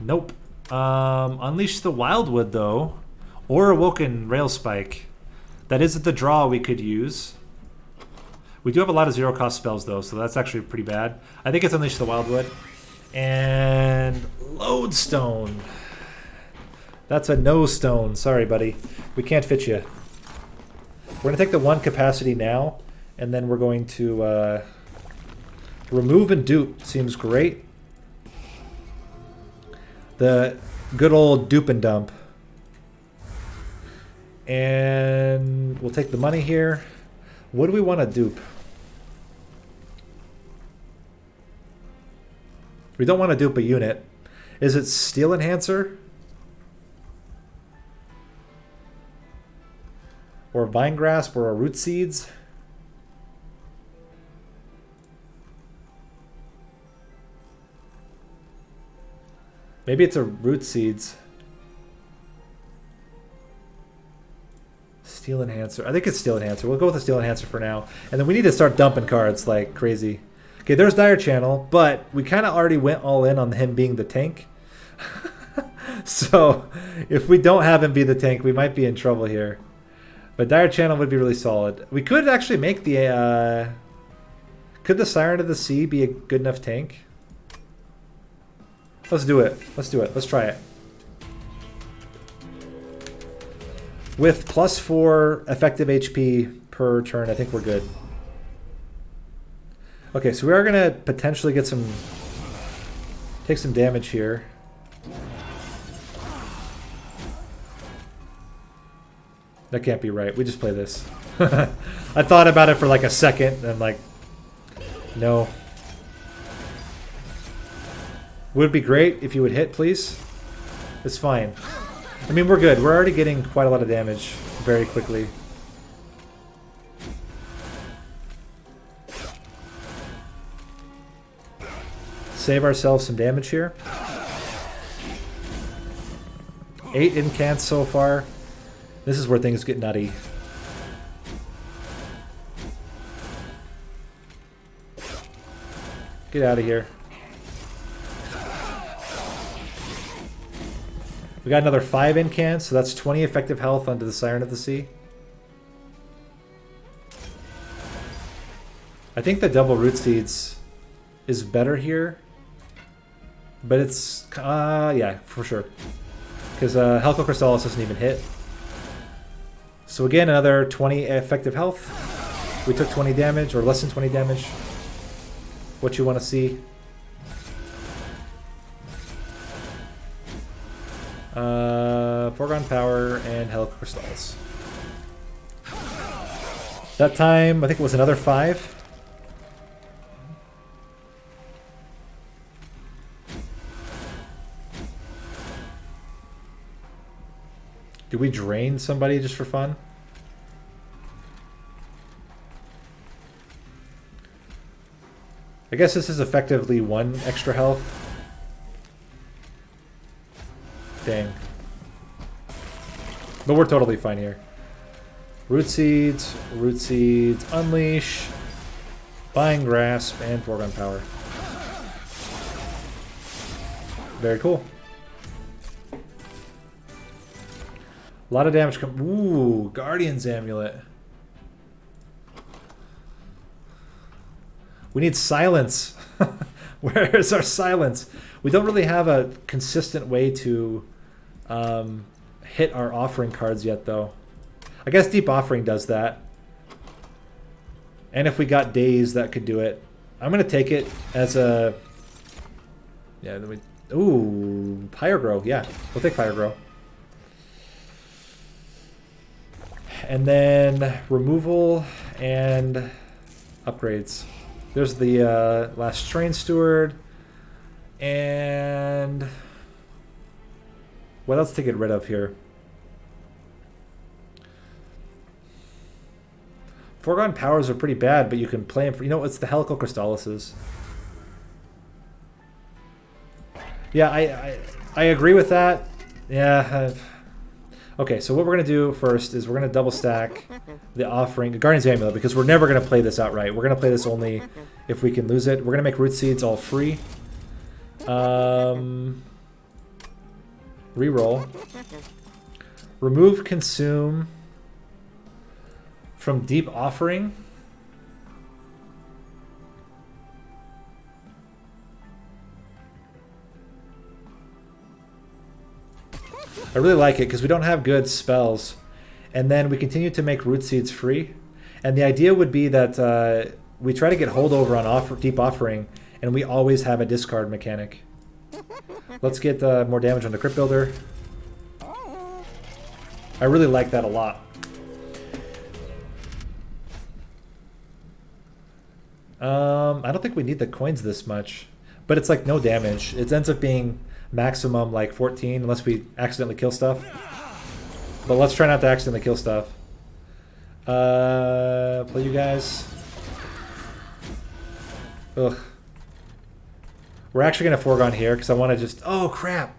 Nope. Unleash the Wildwood, though. Or Awoken Rail Spike. That is the draw we could use. We do have a lot of zero-cost spells, though, so that's actually pretty bad. I think it's Unleash the Wildwood. And Lodestone. That's a no stone. Sorry, buddy. We can't fit you. We're going to take the 1 capacity now, and then we're going to remove and dupe. Seems great. The good old dupe and dump. And we'll take the money here. What do we want to dupe? We don't want to dupe a unit. Is it Steel Enhancer? Or Vine Grasp or Root Seeds? Maybe it's a Root Seeds. Steel Enhancer. I think it's Steel Enhancer. We'll go with the Steel Enhancer for now. And then we need to start dumping cards like crazy. Okay, there's Direchannel, but we kind of already went all in on him being the tank. So if we don't have him be the tank, we might be in trouble here. But Direchannel would be really solid. We could actually make the... could the Siren of the Sea be a good enough tank? Let's do it. Let's do it. Let's try it. With +4 effective HP per turn, I think we're good. Okay, so we are going to potentially get some... take some damage here. That can't be right. We just play this. I thought about it for like a second, and like... no. Would be great if you would hit, please. It's fine. I mean, we're good. We're already getting quite a lot of damage very quickly. Save ourselves some damage here. 8 incants so far. This is where things get nutty. Get out of here. We got another 5 incants, so that's 20 effective health onto the Siren of the Sea. I think the double Root Seeds is better here. But it's... yeah, for sure. Because Hellhorned Crystallis doesn't even hit. So again, another 20 effective health. We took 20 damage, or less than 20 damage. What you want to see. Foregone Power and Hellhorned Crystals. That time, I think it was another 5. Do we drain somebody just for fun? I guess this is effectively 1 extra health. Dang. But we're totally fine here. Root Seeds, Unleash, Buying Grasp, and Foregone Power. Very cool. A lot of damage come. Ooh, Guardian's Amulet. We need silence. Where is our silence? We don't really have a consistent way to hit our offering cards yet, though. I guess Deep Offering does that. And if we got Daze, that could do it. I'm going to take it as a... Yeah, then we... Ooh, Pyrogrow. Yeah, we'll take Pyrogrow. And then removal and upgrades. There's the last Strain Steward. And what else to get rid of here? Foregone Powers are pretty bad, but you can play them for... You know, it's the Helical Crystallises. Yeah, I agree with that. Yeah. Okay, so what we're going to do first is we're going to double stack the offering, Guardian's Amulet, because we're never going to play this outright. We're going to play this only if we can lose it. We're going to make Root Seeds all free. Reroll. Remove Consume from Deep Offering. I really like it because we don't have good spells. And then we continue to make Root Seeds free. And the idea would be that we try to get holdover on Deep Offering, and we always have a discard mechanic. Let's get more damage on the Crypt Builder. I really like that a lot. I don't think we need the coins this much, but it's like no damage. It ends up being maximum like 14 unless we accidentally kill stuff. But let's try not to accidentally kill stuff. Play you guys. Ugh. We're actually going to Foregone here because I want to just... Oh, crap.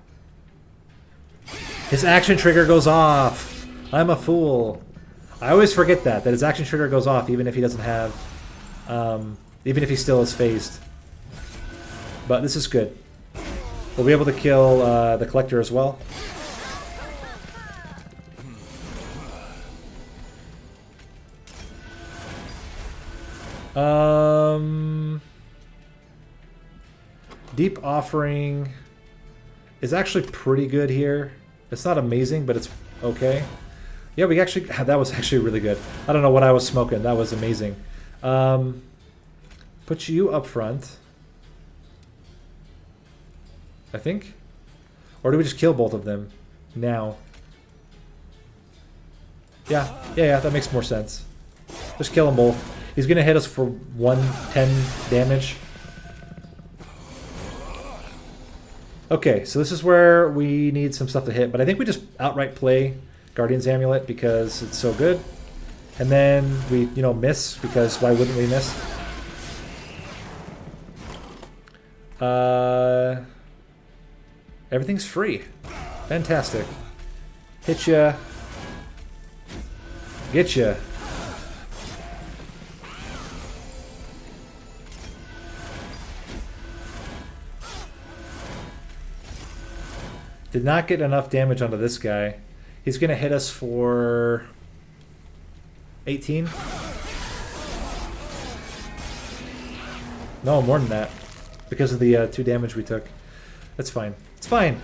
His action trigger goes off. I'm a fool. I always forget that his action trigger goes off even if he doesn't have... even if he still is phased. But this is good. We'll be able to kill the Collector as well. Deep Offering is actually pretty good here. It's not amazing, but it's okay. Yeah, we actually... That was actually really good. I don't know what I was smoking. That was amazing. Put you up front, I think. Or do we just kill both of them now? Yeah, that makes more sense. Just kill them both. He's going to hit us for 110 damage. Okay, so this is where we need some stuff to hit, but I think we just outright play Guardian's Amulet because it's so good. And then we, you know, miss, because why wouldn't we miss? Everything's free. Fantastic. Hit ya. Get ya. Did not get enough damage onto this guy. He's going to hit us for 18. No, more than that. Because of the 2 damage we took. That's fine. It's fine.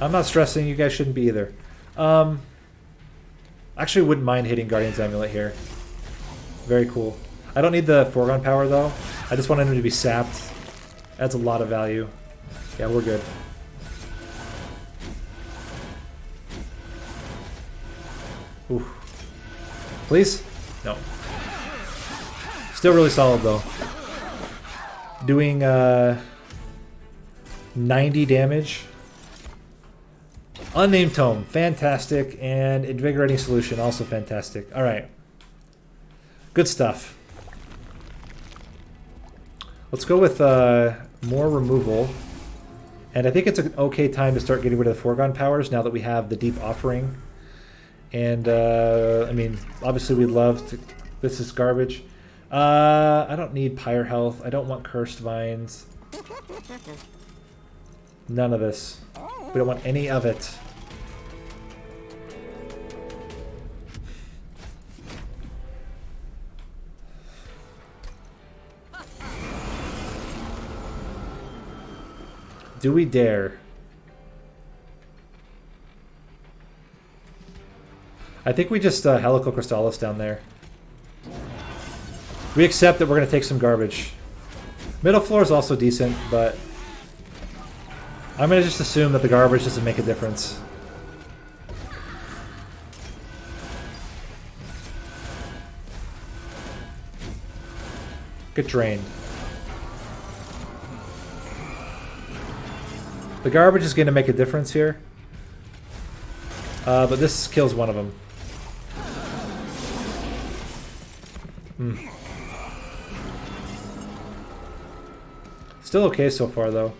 I'm not stressing. You guys shouldn't be either. Actually wouldn't mind hitting Guardian's Amulet here. Very cool. I don't need the Foregone Power, though. I just wanted him to be sapped. Adds a lot of value. Yeah, we're good. Ooh. Please? No. Still really solid, though. Doing 90 damage. Unnamed Tome, fantastic. And Invigorating Solution, also fantastic. Alright. Good stuff. Let's go with more removal. And I think it's an okay time to start getting rid of the foregone powers now that we have the Deep Offering. And, I mean, obviously we'd love to... This is garbage. I don't need Pyre Health. I don't want Cursed Vines. None of this. We don't want any of it. Do we dare? I think we just Helical Crystallis down there. We accept that we're going to take some garbage. Middle floor is also decent, but I'm going to just assume that the garbage doesn't make a difference. Get drained. The garbage is going to make a difference here. But this kills one of them. Still okay so far, though.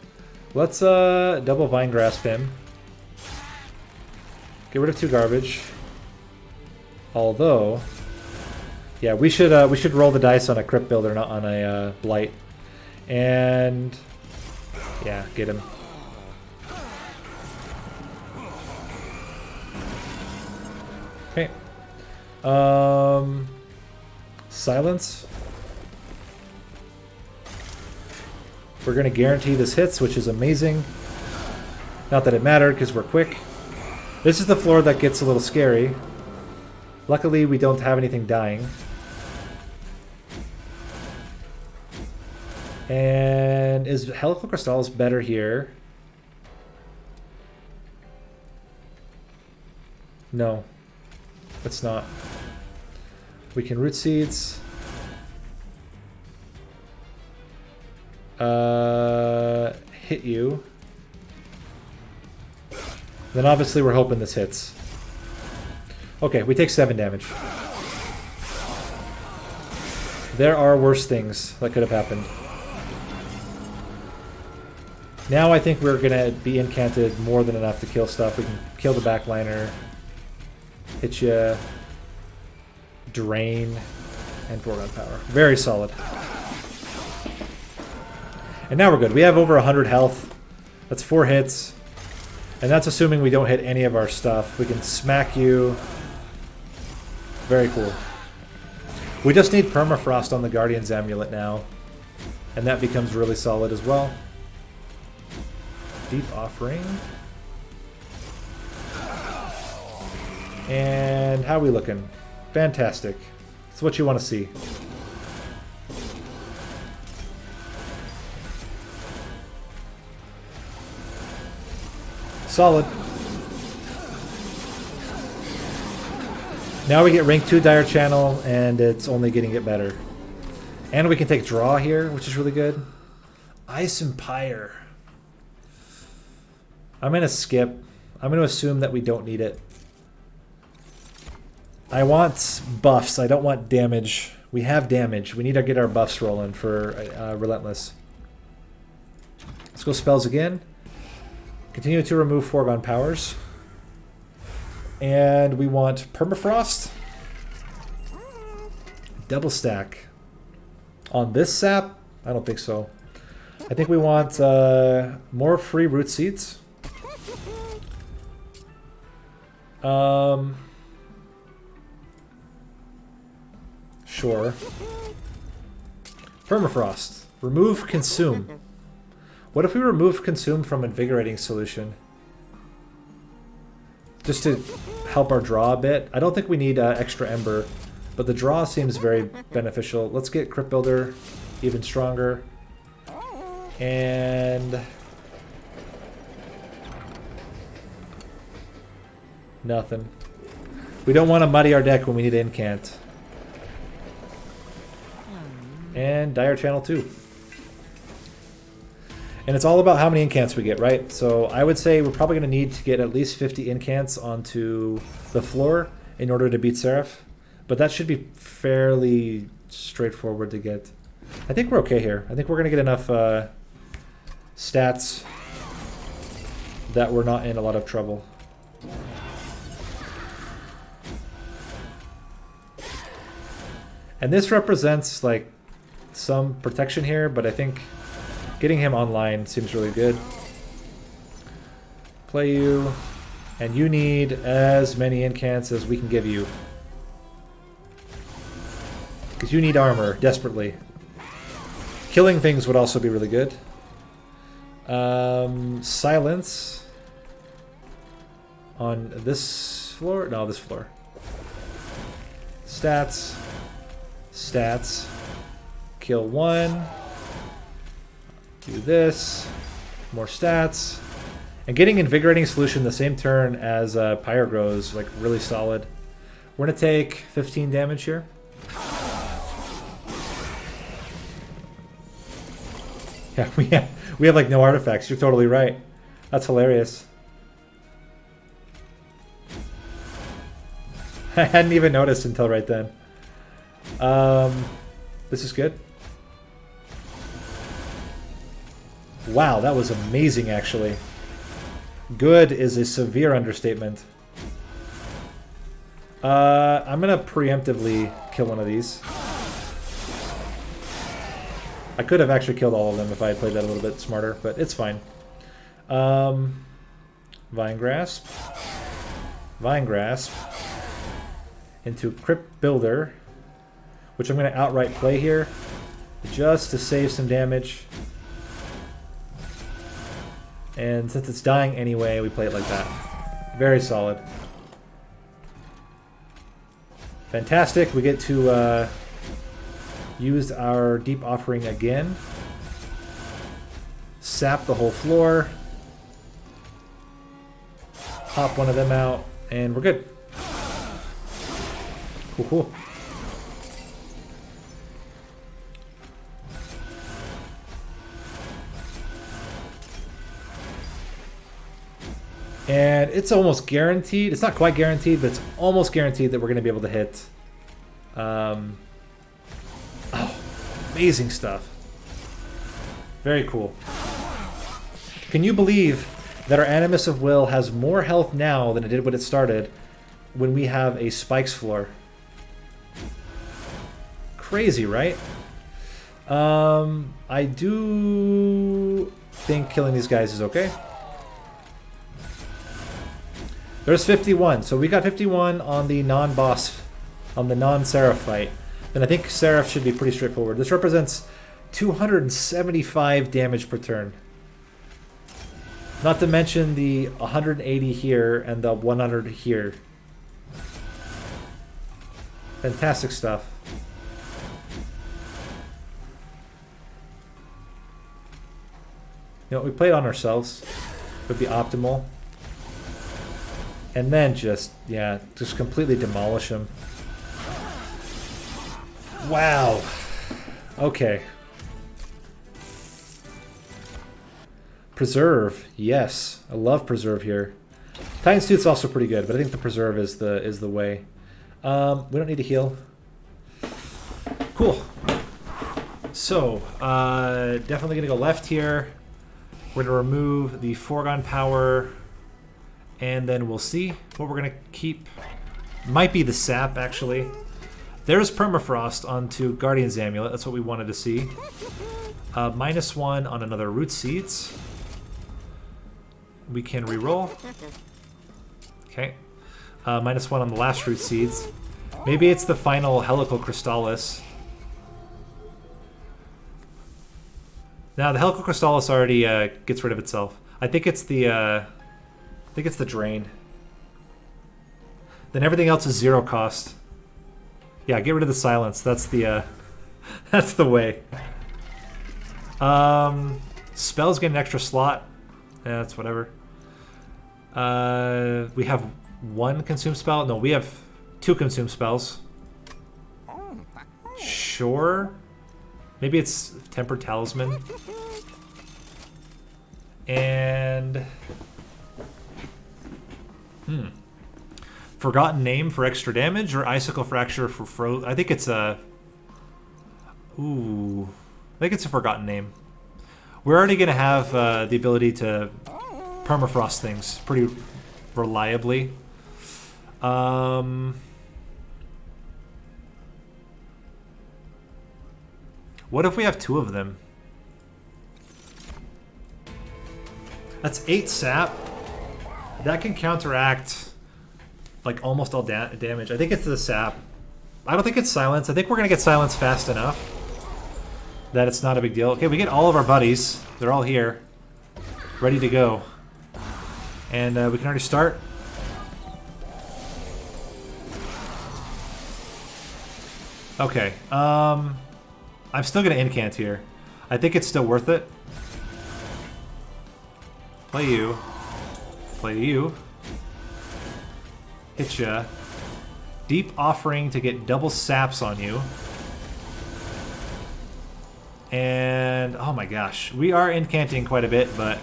Let's double Vine Grasp him. Get rid of 2 garbage. Although, yeah, we should roll the dice on a Crypt Builder, not on a Blight. And yeah, get him. Okay. Silence. We're going to guarantee this hits, which is amazing. Not that it mattered, because we're quick. This is the floor that gets a little scary. Luckily, we don't have anything dying. And is Helical Crystallis better here? No. It's not. We can Root Seeds. Hit you. Then obviously we're hoping this hits. Okay, we take 7 damage. There are worse things that could have happened. Now I think we're gonna be incanted more than enough to kill stuff. We can kill the backliner, hit you, drain, and foregone power. Very solid. And now we're good. We have over 100 health. That's 4 hits. And that's assuming we don't hit any of our stuff. We can smack you. Very cool. We just need Permafrost on the Guardian's Amulet now. And that becomes really solid as well. Deep Offering. And how are we looking? Fantastic. It's what you want to see. Solid. Now we get rank 2 Direchannel, and it's only getting it better. And we can take draw here, which is really good. Ice and Pyre. I'm going to skip. I'm going to assume that we don't need it. I want buffs. I don't want damage. We have damage. We need to get our buffs rolling for Relentless. Let's go spells again. Continue to remove foregone powers. And we want Permafrost. Double stack. On this sap? I don't think so. I think we want more free root seeds. Sure. Permafrost. Remove Consume. What if we remove Consume from Invigorating Solution? Just to help our draw a bit. I don't think we need extra Ember, but the draw seems very beneficial. Let's get Crypt Builder even stronger. And... nothing. We don't want to muddy our deck when we need Incant. And Direchannel 2. And it's all about how many incants we get, right? So I would say we're probably going to need to get at least 50 incants onto the floor in order to beat Seraph. But that should be fairly straightforward to get. I think we're okay here. I think we're going to get enough stats that we're not in a lot of trouble. And this represents like some protection here, but I think getting him online seems really good. Play you, and you need as many incants as we can give you. Because you need armor, desperately. Killing things would also be really good. Silence on this floor? No, this floor. Stats. Stats. Kill one. Do this. More stats. And getting Invigorating Solution the same turn as Pyre grows, like really solid. We're going to take 15 damage here. Yeah, we have like no artifacts. You're totally right. That's hilarious. I hadn't even noticed until right then. This is good. Wow, that was amazing actually. Good is a severe understatement. I'm gonna preemptively kill one of these. I could have actually killed all of them if I had played that a little bit smarter, but it's fine. Vine Grasp. Vine Grasp. Into Crypt Builder, which I'm going to outright play here, just to save some damage. And since it's dying anyway, we play it like that. Very solid. Fantastic. We get to use our Deep Offering again. Sap the whole floor. Pop one of them out, and we're good. Cool, cool. And it's almost guaranteed. It's not quite guaranteed, but it's almost guaranteed that we're going to be able to hit. Oh, amazing stuff. Very cool. Can you believe that our Animus of Will has more health now than it did when it started when we have a Spikes floor? Crazy, right? I do think killing these guys is okay. There's 51, so we got 51 on the non-boss, on the non-Seraph fight. Then I think Seraph should be pretty straightforward. This represents 275 damage per turn. Not to mention the 180 here and the 100 here. Fantastic stuff. You know, we played on ourselves. Would be optimal. And then just, yeah, just completely demolish him. Wow. Okay. Preserve, yes. I love Preserve here. Titan's Tooth's also pretty good, but I think the Preserve is the way. We don't need to heal. Cool. So, definitely gonna go left here. We're gonna remove the Foregone Power, and then we'll see what we're gonna keep. Might be the Sap, actually. There's Permafrost onto Guardian's Amulet. That's what we wanted to see. -1 on another Root Seeds. We can reroll. Okay. -1 on the last Root Seeds. Maybe it's the final Helical Crystallis. Now the Helical Crystallis already gets rid of itself. I think it's the Drain. Then everything else is 0 cost. Yeah, get rid of the Silence. That's the that's the way. Spells get an extra slot. Yeah, that's whatever. We have 1 consume spell. No, we have 2 consume spells. Sure. Maybe it's Tempered Talisman. And Forgotten Name for extra damage, or Icicle Fracture for I think it's a Ooh. I think it's a forgotten name. We're already going to have the ability to permafrost things pretty reliably. What if we have 2 of them? That's 8 sap. That can counteract like almost all damage. I think it's the sap. I don't think it's silence. I think we're going to get silence fast enough that it's not a big deal. Okay, we get all of our buddies. They're all here. Ready to go. And we can already start. Okay. I'm still going to incant here. I think it's still worth it. Play you. Play you. Hit ya. Deep Offering to get double saps on you. And, oh my gosh. We are incanting quite a bit, but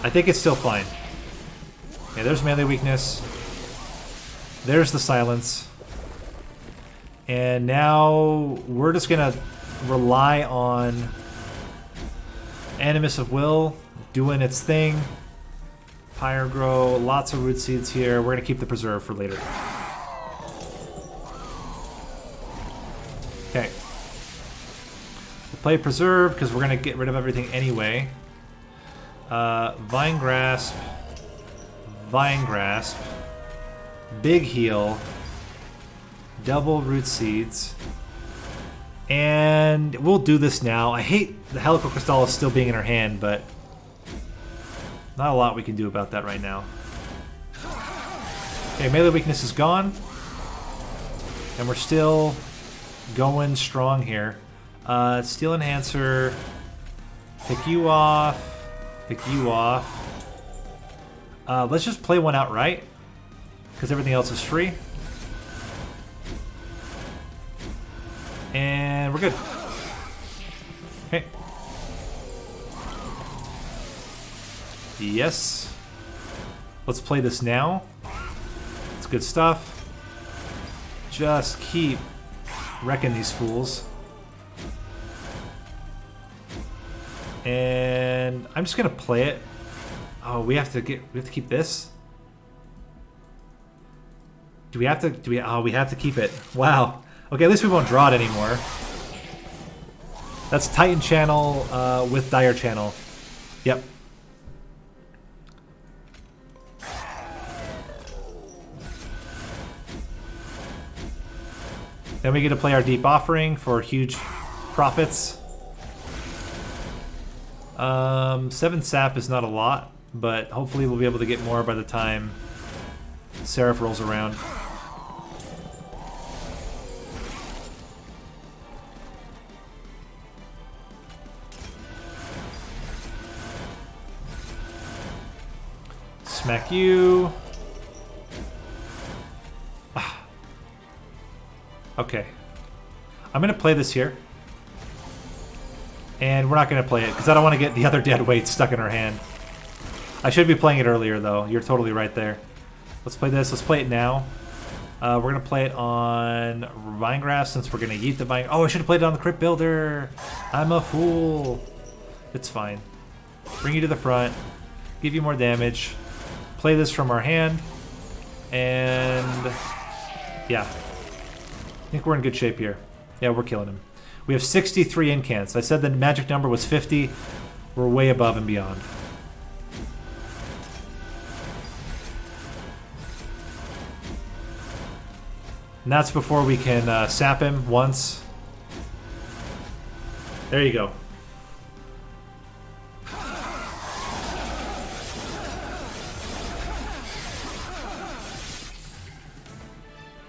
I think it's still fine. Okay, there's melee weakness. There's the silence. And now we're just going to rely on Animus of Will doing its thing. Pyre Grow, lots of root seeds here. We're going to keep the preserve for later. Okay. We'll play preserve because we're going to get rid of everything anyway. Vine Grasp. Vine Grasp. Big Heal. Double root seeds. And we'll do this now. I hate the Helical Crystallis still being in her hand, but not a lot we can do about that right now. Okay, melee weakness is gone. And we're still going strong here. Steel Enhancer. Pick you off. Pick you off. Let's just play one outright, because everything else is free. And we're good. Okay. Yes. Let's play this now. It's good stuff. Just keep wrecking these fools. And I'm just gonna play it. Oh, we have to keep this. Do we have to? Oh, we have to keep it. Wow. Okay, at least we won't draw it anymore. That's Titanchannel with Direchannel. Yep. Then we get to play our Deep Offering for huge profits. 7 sap is not a lot, but hopefully we'll be able to get more by the time Seraph rolls around. Smack you. Ah. Okay. I'm going to play this here. And we're not going to play it, because I don't want to get the other dead weight stuck in our hand. I should be playing it earlier, though. You're totally right there. Let's play this. Let's play it now. We're going to play it on Vinegrass, since we're going to yeet the vine. Oh, I should have played it on the Crypt Builder. I'm a fool. It's fine. Bring you to the front. Give you more damage. Play this from our hand. And yeah. I think we're in good shape here. Yeah, we're killing him. We have 63 incants. I said the magic number was 50. We're way above and beyond. And that's before we can sap him once. There you go.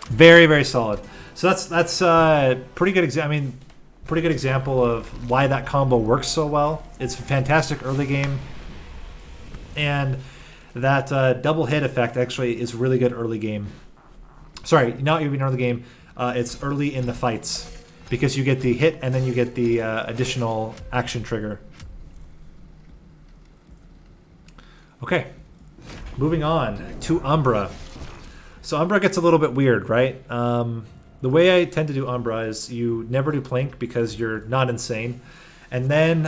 Very, very solid. So that's pretty good. Pretty good example of why that combo works so well. It's fantastic early game, and that double hit effect actually is really good early game. Sorry, not even early game. It's early in the fights, because you get the hit and then you get the additional action trigger. Okay, moving on to Umbra. So Umbra gets a little bit weird, right? The way I tend to do Umbra is you never do Plink because you're not insane. And then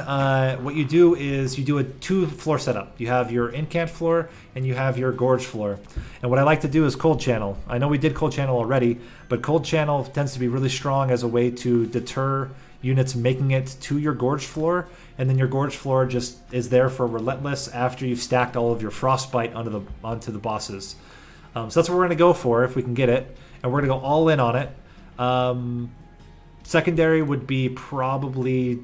what you do is you do a 2-floor setup. You have your Incant floor and you have your Gorge floor. And what I like to do is Coldchannel. I know we did Coldchannel already, but Coldchannel tends to be really strong as a way to deter units making it to your Gorge floor. And then your Gorge floor just is there for Relentless after you've stacked all of your Frostbite onto the bosses. So that's what we're going to go for if we can get it. And we're going to go all in on it. Secondary would be probably...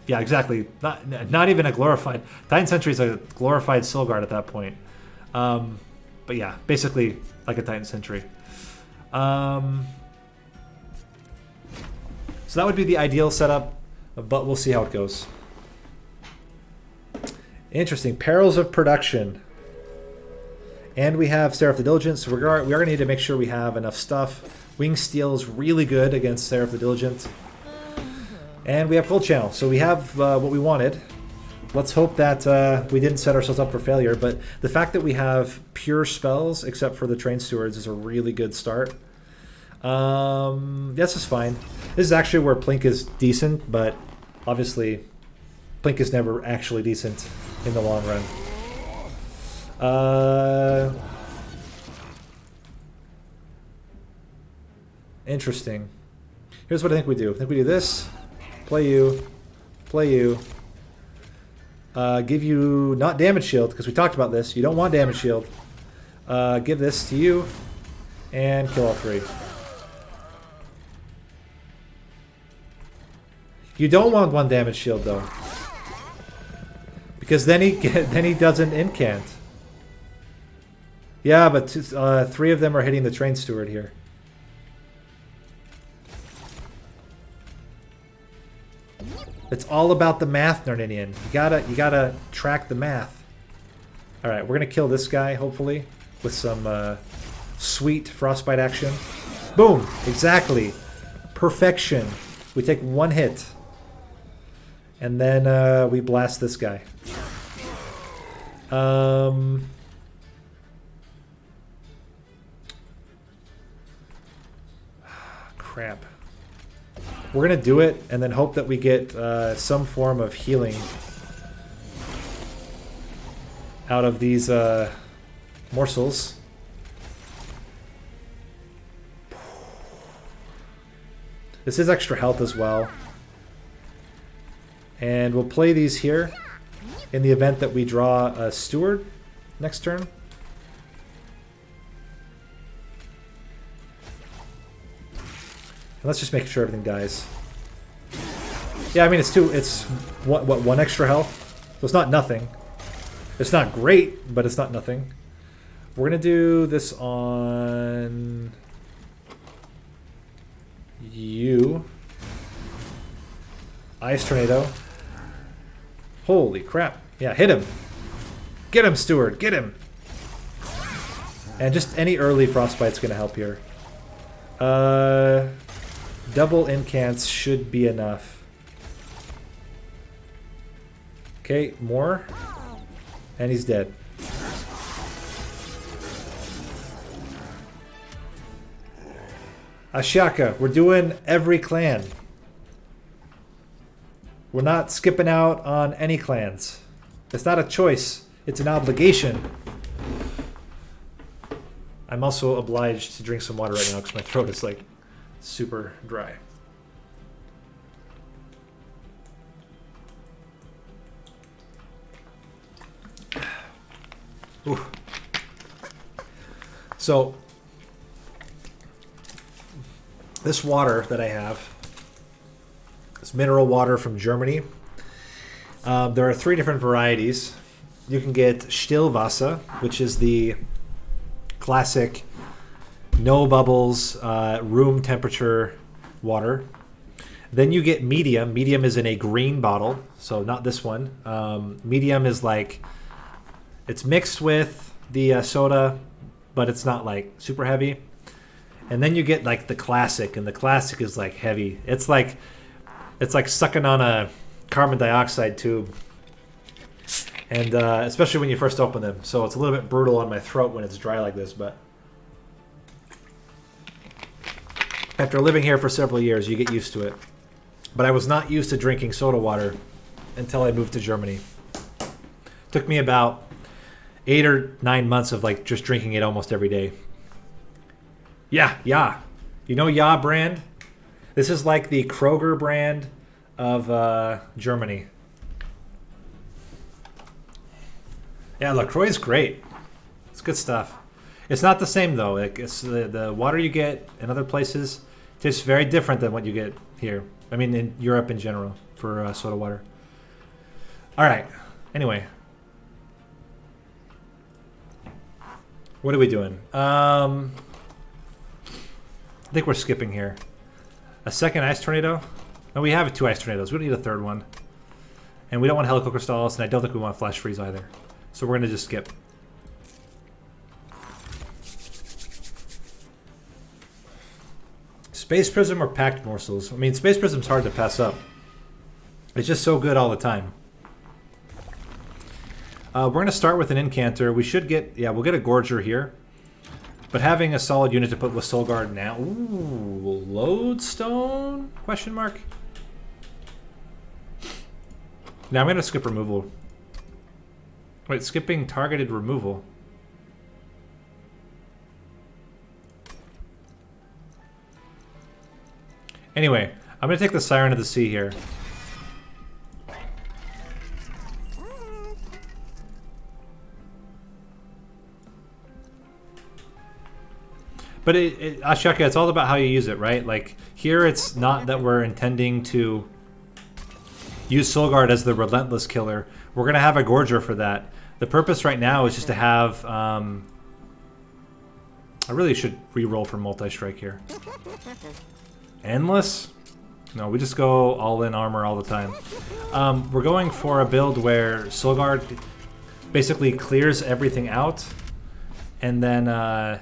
Yeah, exactly. Not even a glorified... Titan Sentry is a glorified Solgard at that point. But yeah, basically like a Titan Sentry. So that would be the ideal setup, but we'll see how it goes. Interesting. Perils of Production. And we have Seraph the Diligent, so we are going to need to make sure we have enough stuff. Wing Steel is really good against Seraph the Diligent. And we have Coldchannel, so we have what we wanted. Let's hope that we didn't set ourselves up for failure, but the fact that we have pure spells, except for the Train Stewards, is a really good start. This is fine. This is actually where Plink is decent, but obviously Plink is never actually decent in the long run. Interesting. Here's what I think we do. I think we do this. Play you. Give you not damage shield, because we talked about this. You don't want damage shield. Give this to you. And kill all 3. You don't want 1 damage shield, though. Because then he does an Incant. Yeah, but 3 of them are hitting the Train Steward here. It's all about the math, Narninian. You gotta track the math. All right, we're gonna kill this guy hopefully with some sweet frostbite action. Boom! Exactly. Perfection. We take 1 hit, and then we blast this guy. Crap. We're going to do it and then hope that we get some form of healing out of these morsels. This is extra health as well. And we'll play these here in the event that we draw a steward next turn. Let's just make sure everything dies. Yeah, I mean it's what 1 extra health? So it's not nothing. It's not great, but it's not nothing. We're gonna do this on you. Ice Tornado. Holy crap. Yeah, hit him. Get him, Steward, get him. And just any early Frostbite's gonna help here. Double Incants should be enough. Okay, more. And he's dead. Ashaka, we're doing every clan. We're not skipping out on any clans. It's not a choice, it's an obligation. I'm also obliged to drink some water right now because my throat is like super dry. Ooh. So this water that I have is mineral water from Germany. There are 3 different varieties. You can get Stillwasser, which is the classic no bubbles, room temperature water. Then you get medium. Medium is in a green bottle, so not this one. Medium is like, it's mixed with the soda, but it's not like super heavy. And then you get like the classic, and the classic is like heavy. It's like sucking on a carbon dioxide tube. And especially when you first open them. So it's a little bit brutal on my throat when it's dry like this, but I After living here for several years, you get used to it. But I was not used to drinking soda water until I moved to Germany. Took me about 8 or 9 months of like just drinking it almost every day. Yeah. You know brand? This is like the Kroger brand of Germany. Yeah, LaCroix's great. It's good stuff. It's not the same though. Like it's the water you get in other places tastes very different than what you get here. I mean, in Europe in general for soda water. All right. Anyway, what are we doing? I think we're skipping here. A second ice tornado? No, we have 2 ice tornadoes. We don't need a third one. And we don't want helical crystals, and I don't think we want flash freeze either. So we're going to just skip. Space Prism or Packed Morsels? I mean, Space Prism's hard to pass up. It's just so good all the time. We're going to start with an Incanter. We should get... Yeah, we'll get a Gorger here. But having a solid unit to put with Solgard now... Ooh, Lodestone? Question mark? Now I'm going to skip removal. Wait, skipping targeted removal. Anyway, I'm going to take the Siren of the Sea here. But Ashaka, it's all about how you use it, right? Like, here it's not that we're intending to use Solgard as the relentless killer. We're going to have a Gorger for that. The purpose right now is just to have... I really should re-roll for multi-strike here. Endless? No, we just go all in armor all the time. We're going for a build where Solgard basically clears everything out, and then our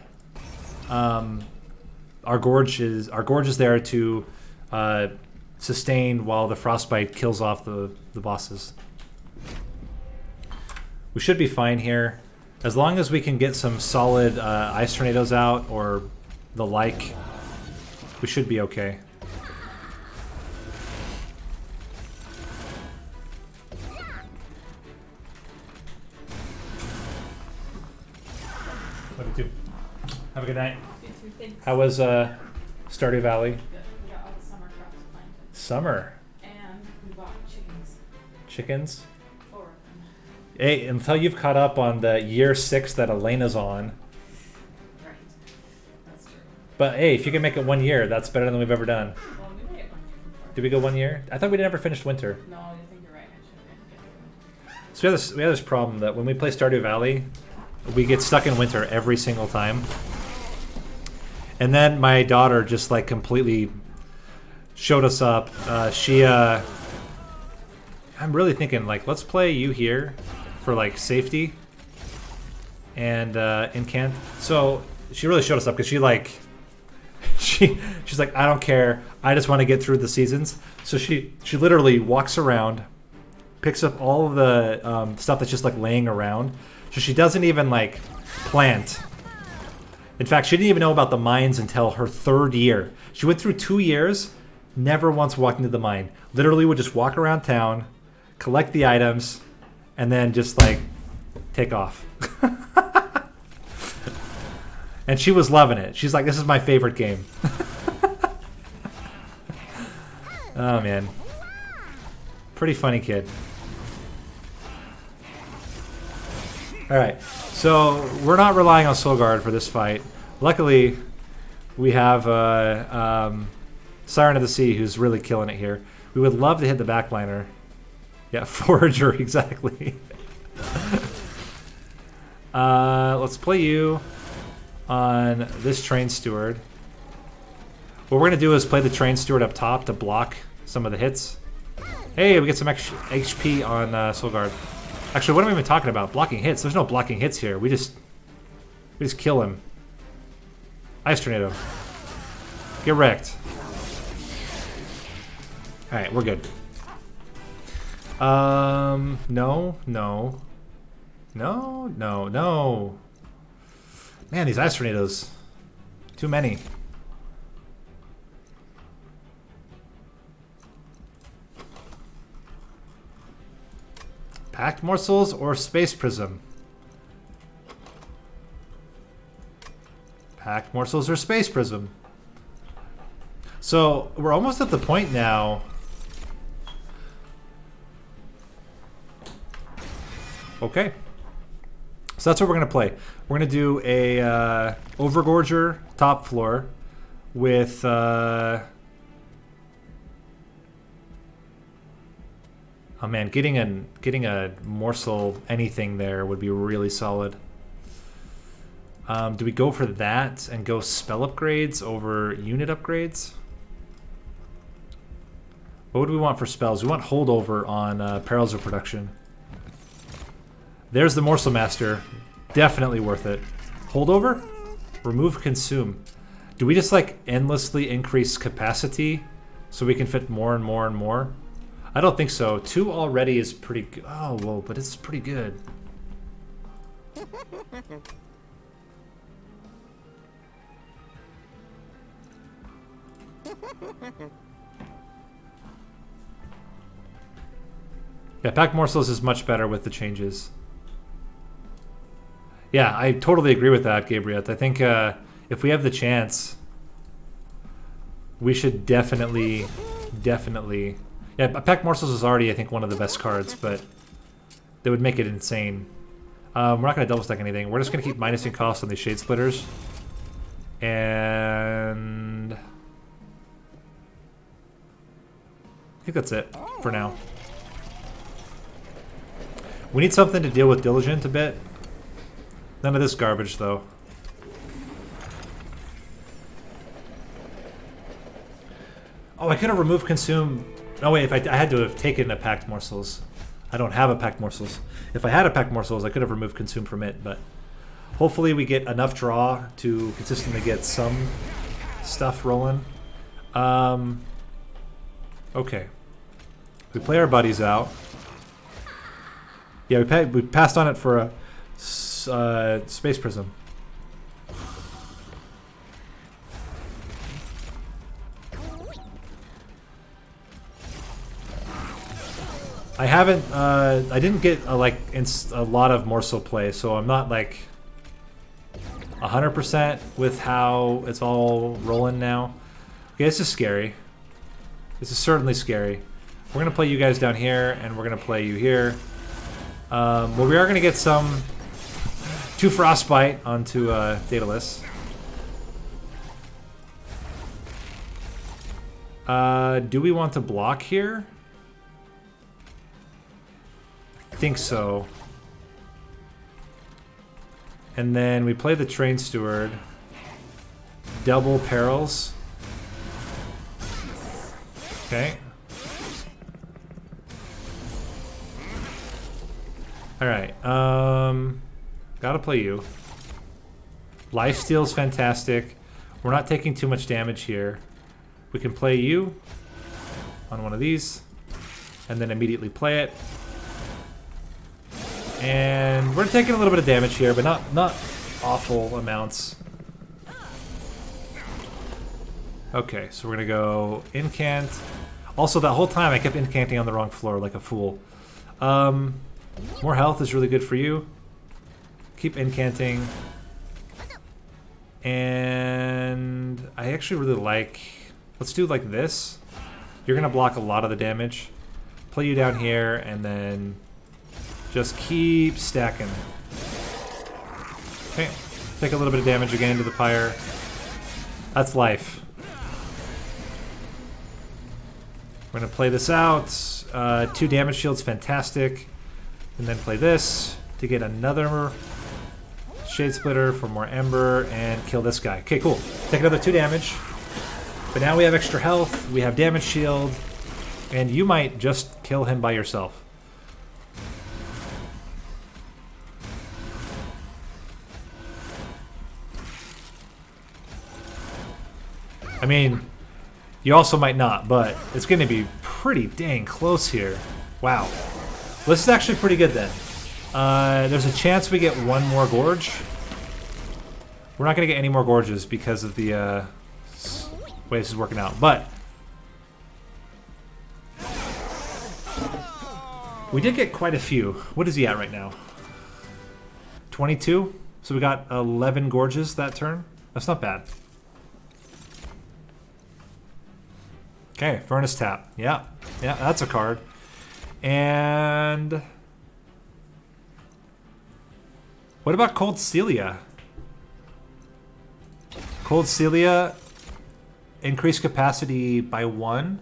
Gorge is there to sustain while the Frostbite kills off the bosses. We should be fine here. As long as we can get some solid ice tornadoes out or the like, we should be okay. Love you too. Have a good night. How was Stardew Valley? Good. We got all the summer crops planted. Summer. And we bought chickens. Chickens? 4 of them. Hey, until you've caught up on the year 6 that Elena's on. Right. That's true. But hey, if you can make it 1 year, that's better than we've ever done. Well, we made it 1 year before. Did we go 1 year? I thought we never finished winter. No, I think you're right. I should have. So we have this problem that when we play Stardew Valley, we get stuck in winter every single time. And then my daughter just like completely showed us up. I'm really thinking like, let's play you here for like safety and Incant. So she really showed us up because she like, she's like, I don't care. I just want to get through the seasons. So she literally walks around, picks up all of the stuff that's just like laying around. So she doesn't even like plant. In fact, she didn't even know about the mines until her 3rd year. She went through 2 years, never once walked into the mine. Literally would just walk around town, collect the items, and then just like take off. And she was loving it. She's like, this is my favorite game. Oh man. Pretty funny kid. Alright, so we're not relying on Solgard for this fight. Luckily, we have Siren of the Sea who's really killing it here. We would love to hit the backliner. Yeah, Forager, exactly. Let's play you on this Train Steward. What we're going to do is play the Train Steward up top to block some of the hits. Hey, we get some extra HP on Solgard. Actually, what am I even talking about? Blocking hits. There's no blocking hits here. We just kill him. Ice Tornado. Get wrecked. Alright, we're good. No. Man, these Ice Tornadoes. Too many. Packed morsels or space prism? Packed morsels or space prism? So we're almost at the point now. Okay. So that's what we're gonna play. We're gonna do a Overgorger top floor with oh man, getting a morsel anything there would be really solid. Do we go for that and go spell upgrades over unit upgrades? What would we want for spells? We want holdover on Perils of Production. There's the Morsel Master. Definitely worth it. Holdover? Remove consume. Do we just like endlessly increase capacity so we can fit more and more and more? I don't think so. 2 already is pretty good. Oh, well, but it's pretty good. Yeah, pack morsels is much better with the changes. Yeah, I totally agree with that, Gabriel. I think if we have the chance, we should definitely... Yeah, pack morsels is already, I think, one of the best cards, but they would make it insane. We're not going to double stack anything. We're just going to keep minusing cost on these Shade Splitters. And... I think that's it for now. We need something to deal with Diligent a bit. None of this garbage, though. Oh, I could have removed consume. Oh wait, if I had to have taken a packed morsels. I don't have a packed morsels. If I had a packed morsels, I could have removed consume from it, but hopefully we get enough draw to consistently get some stuff rolling. Okay. We play our buddies out. Yeah, we passed on it for a space prism. I haven't. I didn't get a lot of morsel play, so I'm not like 100% with how it's all rolling now. Okay, this is scary. This is certainly scary. We're gonna play you guys down here, and we're gonna play you here. Well, we are gonna get some 2 Frostbite onto Daedalus. Do we want to block here? I think so. And then we play the Train Steward. Double Perils. Okay. Alright, gotta play you. Lifesteal's fantastic. We're not taking too much damage here. We can play you on one of these, and then immediately play it. And we're taking a little bit of damage here, but not awful amounts. Okay, so we're gonna go Incant. Also, that whole time I kept Incanting on the wrong floor like a fool. More health is really good for you. Keep Incanting. And I actually really like... Let's do like this. You're gonna block a lot of the damage. Play you down here, and then just keep stacking. Okay, take a little bit of damage again into the pyre. That's life. We're gonna play this out. 2 damage shields, fantastic. And then play this to get another Shade Splitter for more Ember and kill this guy. Okay, cool. Take another 2 damage. But now we have extra health, we have damage shield, and you might just kill him by yourself. I mean, you also might not, but it's going to be pretty dang close here. Wow. This is actually pretty good then. There's a chance we get one more Gorge. We're not going to get any more Gorges because of the way this is working out. But We did get quite a few. What is he at right now? 22? So we got 11 gorges that turn. That's not bad. Okay, Furnace Tap. Yeah, yeah, that's a card. And what about Cold Celia? Cold Celia, increase capacity by 1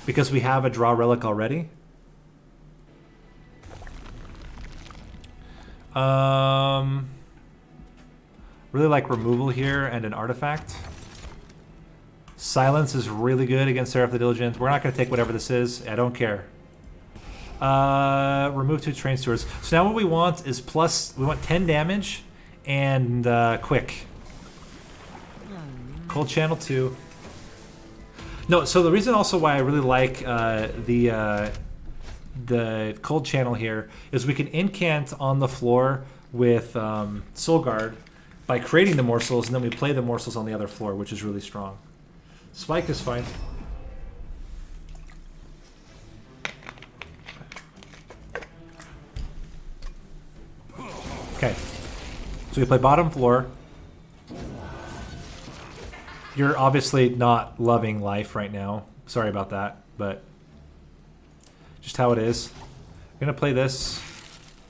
because we have a draw relic already. Really like removal here and an artifact. Silence is really good against Seraph the Diligent. We're not going to take whatever this is. I don't care. Remove 2 train stewards. So now what we want is we want 10 damage and quick. Coldchannel 2. No, so the reason also why I really like the Coldchannel here is we can incant on the floor with Solgard by creating the morsels, and then we play the morsels on the other floor, which is really strong. Spike is fine. Okay, so we play bottom floor. You're obviously not loving life right now. Sorry about that, but just how it is. We're gonna play this,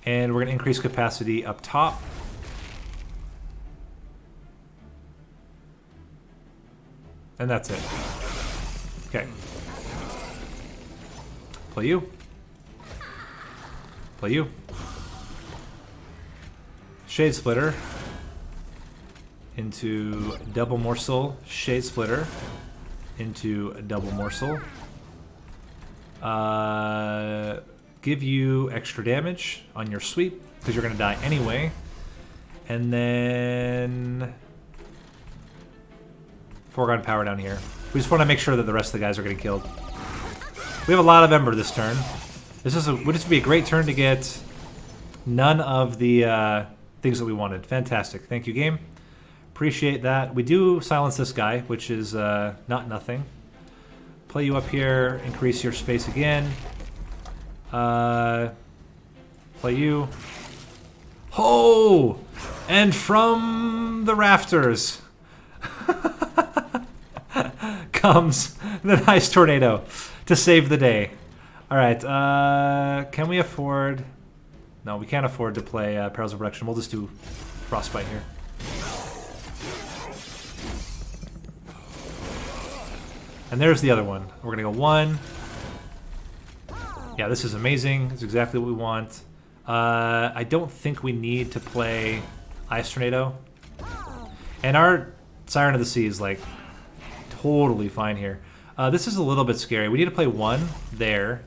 and we're gonna increase capacity up top. And that's it. Okay. Play you. Play you. Shade Splitter into double morsel. Shade Splitter into a double morsel. Give you extra damage on your sweep because you're going to die anyway. And then foregone power down here. We just want to make sure that the rest of the guys are getting killed. We have a lot of Ember this turn. This would be a great turn to get none of the things that we wanted. Fantastic. Thank you, game. Appreciate that. We do silence this guy, which is not nothing. Play you up here. Increase your space again. Play you. Oh! And from the rafters comes the nice tornado to save the day. All right, can we afford? No, we can't afford to play Perils of Production. We'll just do Frostbite here. And there's the other one. We're gonna go 1. Yeah, this is amazing. It's exactly what we want. I don't think we need to play Ice Tornado. And our Siren of the Sea is like totally fine here. This is a little bit scary. We need to play 1 there.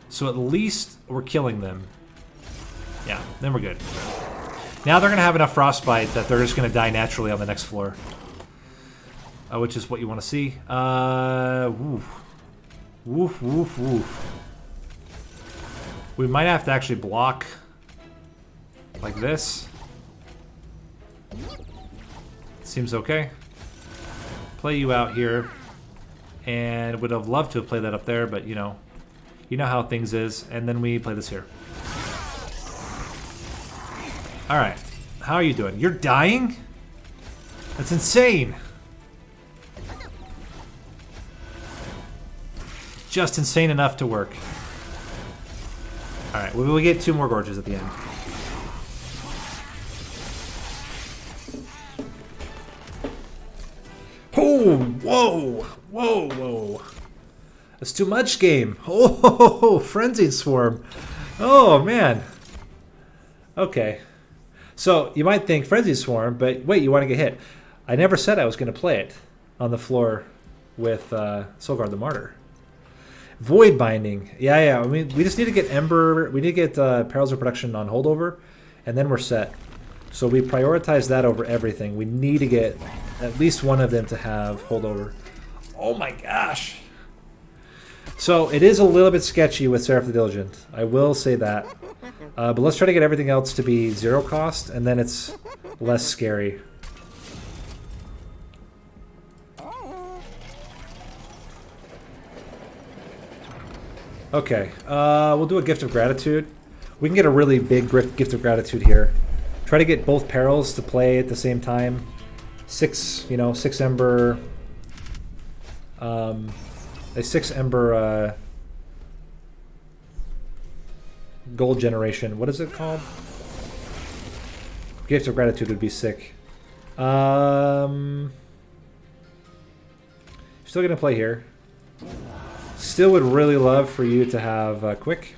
So at least we're killing them. Yeah, then we're good. Now they're going to have enough Frostbite that they're just going to die naturally on the next floor. Which is what you want to see. Woof. Woof, woof, woof. We might have to actually block like this. Seems okay. Play you out here. And would have loved to have played that up there, but you know how things is. And then we play this here. Alright. How are you doing? You're dying? That's insane. Just insane enough to work. Alright, we will get 2 more gorges at the end. Oh, whoa, whoa, whoa. That's too much game. Oh, Frenzied Swarm. Oh, man. Okay. So, you might think Frenzied Swarm, but wait, you want to get hit. I never said I was going to play it on the floor with Solgard the Martyr. Void Binding. Yeah. I mean, we just need to get Ember. We need to get Perils of Production on holdover, and then we're set. So we prioritize that over everything. We need to get at least one of them to have holdover. Oh my gosh. So it is a little bit sketchy with Seraph the Diligent. I will say that. But let's try to get everything else to be 0 cost, and then it's less scary. Okay, we'll do a Gift of Gratitude. We can get a really big Gift of Gratitude here. Try to get both perils to play at the same time. 6 Ember... a 6 Ember gold generation. What is it called? Gift of Gratitude would be sick. Still gonna play here. Still would really love for you to have quick.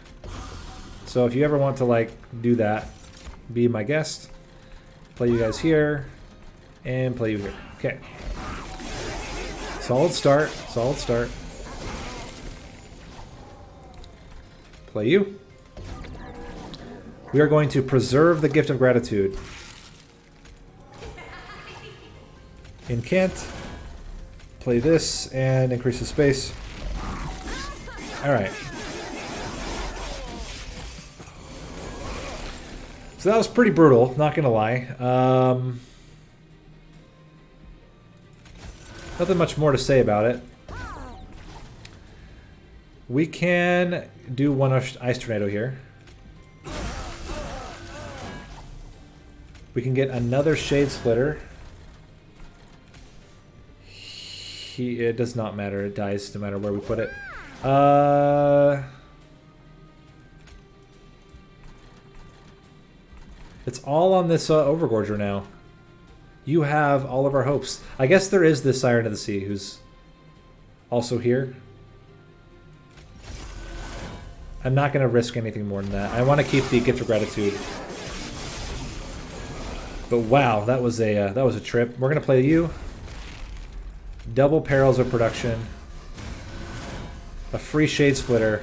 So if you ever want to like do that, be my guest. Play you guys here and play you here. Okay. Solid start. Solid start. Play you. We are going to preserve the Gift of Gratitude. Incant. Play this and increase the space. Alright. So that was pretty brutal, not gonna lie. Nothing much more to say about it. We can do one Ice Tornado here. We can get another Shade Splitter. It does not matter. It dies no matter where we put it. It's all on this Overgorger now. You have all of our hopes. I guess there is this Siren of the Sea who's also here. I'm not going to risk anything more than that. I want to keep the Gift of Gratitude. But wow, that was a trip. We're going to play you. Double Perils of Production. A free Shade Splitter.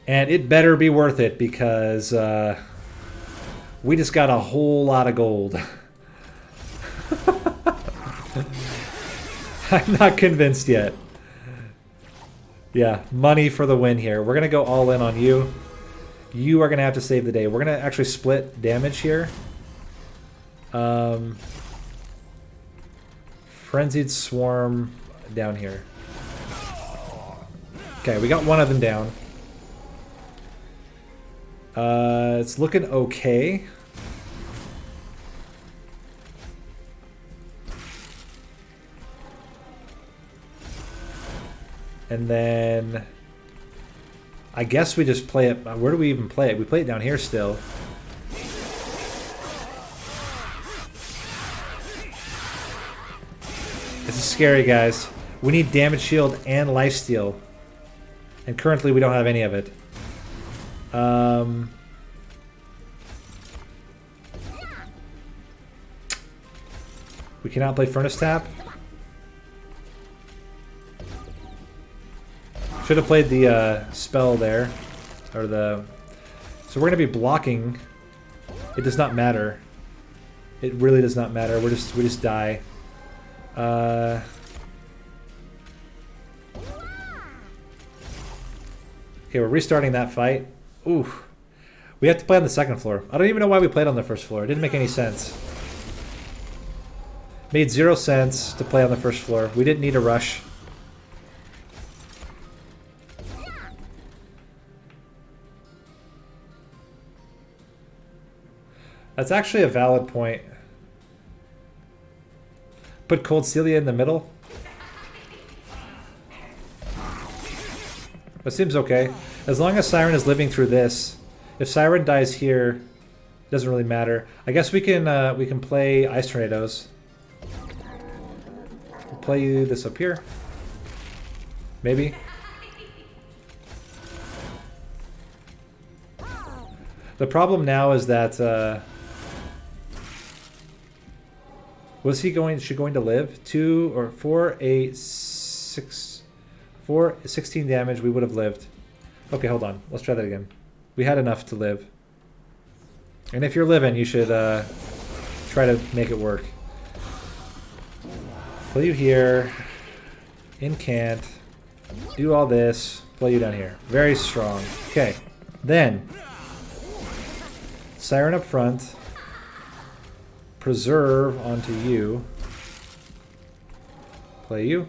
And it better be worth it because we just got a whole lot of gold. I'm not convinced yet. Yeah, money for the win here. We're going to go all in on you. You are going to have to save the day. We're going to actually split damage here. Frenzied Swarm down here. Okay, we got one of them down. It's looking okay. And then I guess we just play it. Where do we even play it? We play it down here still. This is scary, guys. We need damage shield and lifesteal. And currently we don't have any of it. We cannot play Furnace Tap. Should have played the spell there. Or the... So we're going to be blocking. It does not matter. It really does not matter. We just die. Okay, we're restarting that fight. Ooh. We have to play on the second floor. I don't even know why we played on the first floor. It didn't make any sense. Made 0 sense to play on the first floor. We didn't need a rush. That's actually a valid point. Put Cold Celia in the middle. That seems okay. As long as Siren is living through this. If Siren dies here, it doesn't really matter. I guess we can play Ice Tornadoes. We'll play you this up here. Maybe. The problem now is that was she going to live? 2 or 4, 8, 6, 4, 16 damage. We would have lived. Okay, hold on. Let's try that again. We had enough to live. And if you're living, you should try to make it work. Play you here. Incant. Do all this. Play you down here. Very strong. Okay. Then. Siren up front. Preserve onto you. Play you.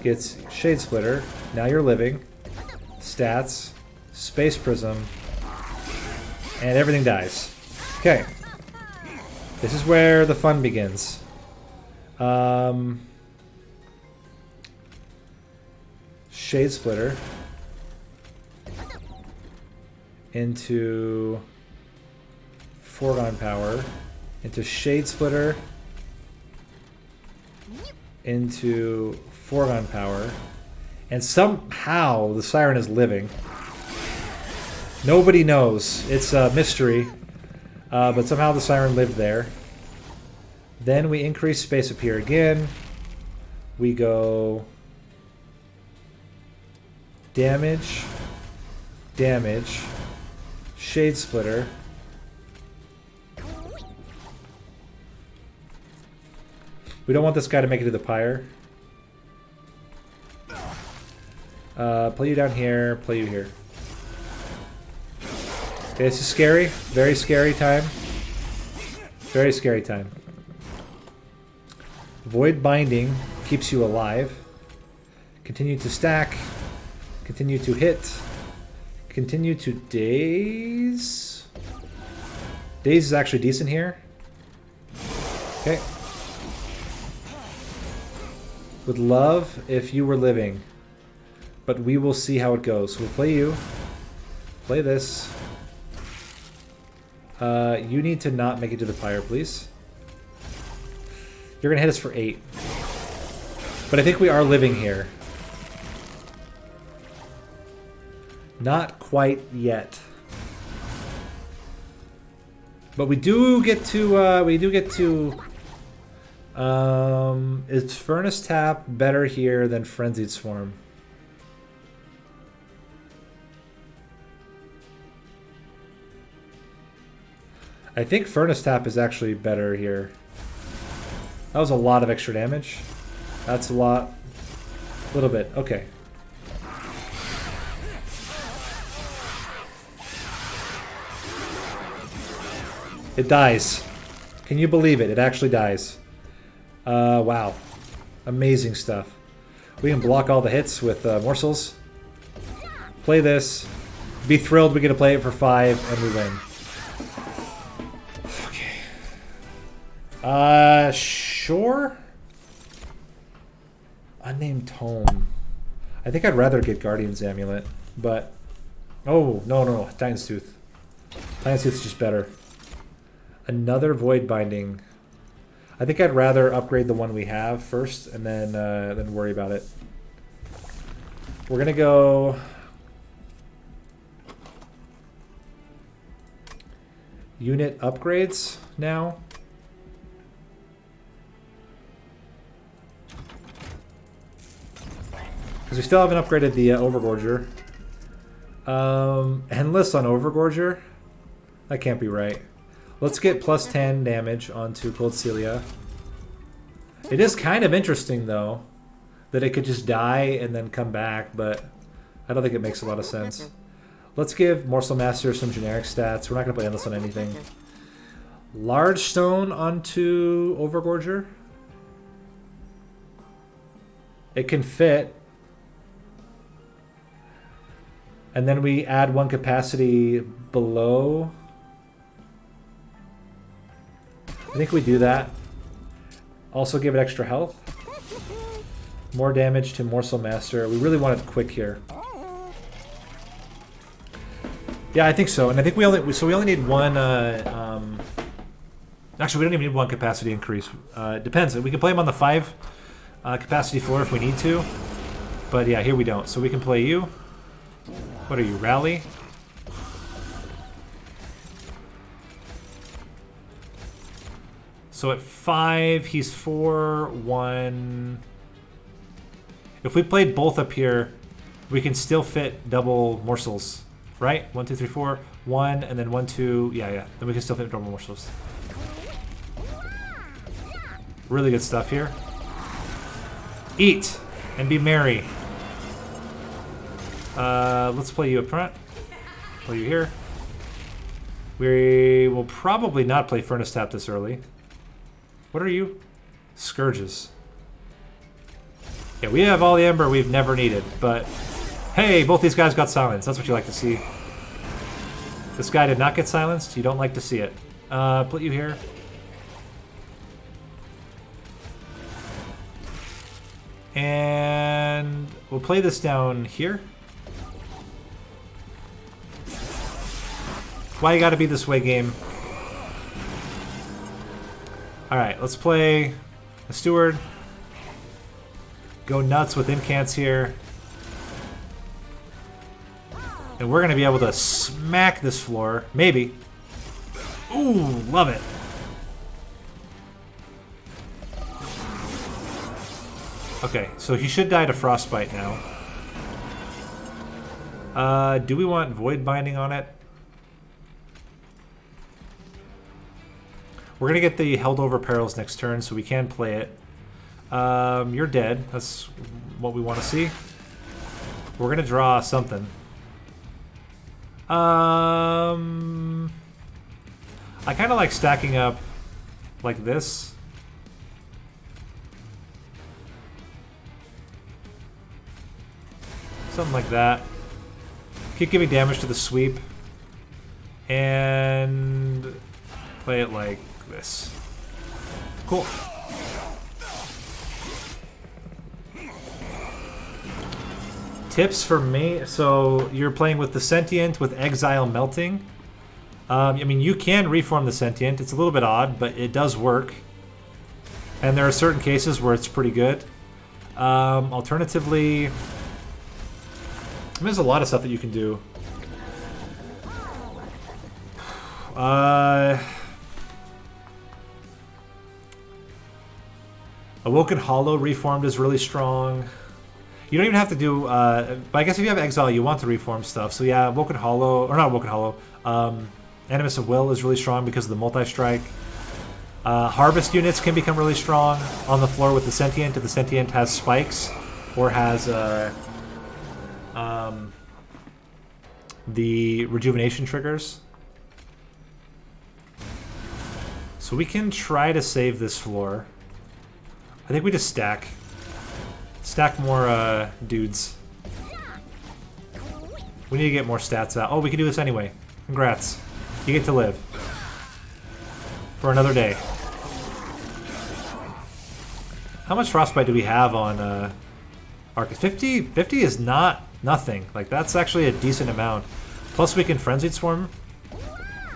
Gets Shade Splitter. Now you're living. Stats. Space Prism. And everything dies. Okay. This is where the fun begins. Shade Splitter. Into Foregone Power. Into Shade Splitter. Into Foregone Power. And somehow the Siren is living. Nobody knows. It's a mystery. But somehow the Siren lived there. Then we increase Space Appear again. We go damage, damage, Shade Splitter. We don't want this guy to make it to the pyre. Play you down here, play you here. Okay, this is scary. Very scary time. Very scary time. Void Binding keeps you alive. Continue to stack. Continue to hit. Continue to daze. Daze is actually decent here. Okay. Would love if you were living. But we will see how it goes. We'll play you. Play this. You need to not make it to the pyre, please. You're going to hit us for 8. But I think we are living here. Not quite yet. But we do get to, is Furnace Tap better here than Frenzied Swarm? I think Furnace Tap is actually better here. That was a lot of extra damage. That's a lot. A little bit. Okay. It dies. Can you believe it? It actually dies. Wow. Amazing stuff. We can block all the hits with morsels. Play this. Be thrilled we get to play it for 5 and we win. Sure. Unnamed Tome. I think I'd rather get Guardian's Amulet, but oh no, Titan's Tooth. Titan's Tooth is just better. Another Void Binding. I think I'd rather upgrade the one we have first, and then worry about it. We're gonna go unit upgrades now. Because we still haven't upgraded the Overgorger. Endless on Overgorger? That can't be right. Let's get plus 10 damage onto Cold Celia. It is kind of interesting, though, that it could just die and then come back, but I don't think it makes a lot of sense. Let's give Morsel Master some generic stats. We're not going to play Endless on anything. Large Stone onto Overgorger. It can fit. And then we add 1 capacity below. I think we do that. Also give it extra health. More damage to Morsel Master. We really want it quick here. Yeah, I think so. And I think we only need 1. Actually, we don't even need 1 capacity increase. It depends. We can play him on the 5 capacity floor if we need to. But yeah, here we don't. So we can play you. What are you, Rally? So at 5, he's 4, 1. If we played both up here, we can still fit double morsels, right? 1, 2, 3, 4, 1, and then 1, 2. Yeah. Then we can still fit double morsels. Really good stuff here. Eat and be merry. Let's play you up front. Play you here. We will probably not play Furnace Tap this early. What are you? Scourges. Yeah, we have all the Ember we've never needed, but hey, both these guys got silenced. That's what you like to see. This guy did not get silenced. You don't like to see it. Put you here. And we'll play this down here. Why you gotta be this way, game? Alright, let's play a Steward. Go nuts with Incants here. And we're gonna be able to smack this floor. Maybe. Ooh, love it. Okay, so he should die to Frostbite now. Do we want Void Binding on it? We're gonna get the Held Over Perils next turn, so we can play it. You're dead. That's what we want to see. We're gonna draw something. I kind of like stacking up like this. Something like that. Keep giving damage to the sweep. And play it like this. Cool. Tips for me. So you're playing with the Sentient with Exile Melting. I mean, you can reform the Sentient. It's a little bit odd, but it does work. And there are certain cases where it's pretty good. Alternatively, there's a lot of stuff that you can do. Awoken Hollow Reformed is really strong. You don't even have to do, but I guess if you have Exile, you want to reform stuff. So yeah, Awoken Hollow, or not Awoken Hollow, Animus of Will is really strong because of the multi-strike. Harvest units can become really strong on the floor with the Sentient if the Sentient has spikes or has the rejuvenation triggers. So we can try to save this floor. I think we just stack. Stack more dudes. We need to get more stats out. Oh, we can do this anyway. Congrats. You get to live. For another day. How much Frostbite do we have on Arcus? 50? 50 is not nothing. Like, that's actually a decent amount. Plus we can Frenzied Swarm,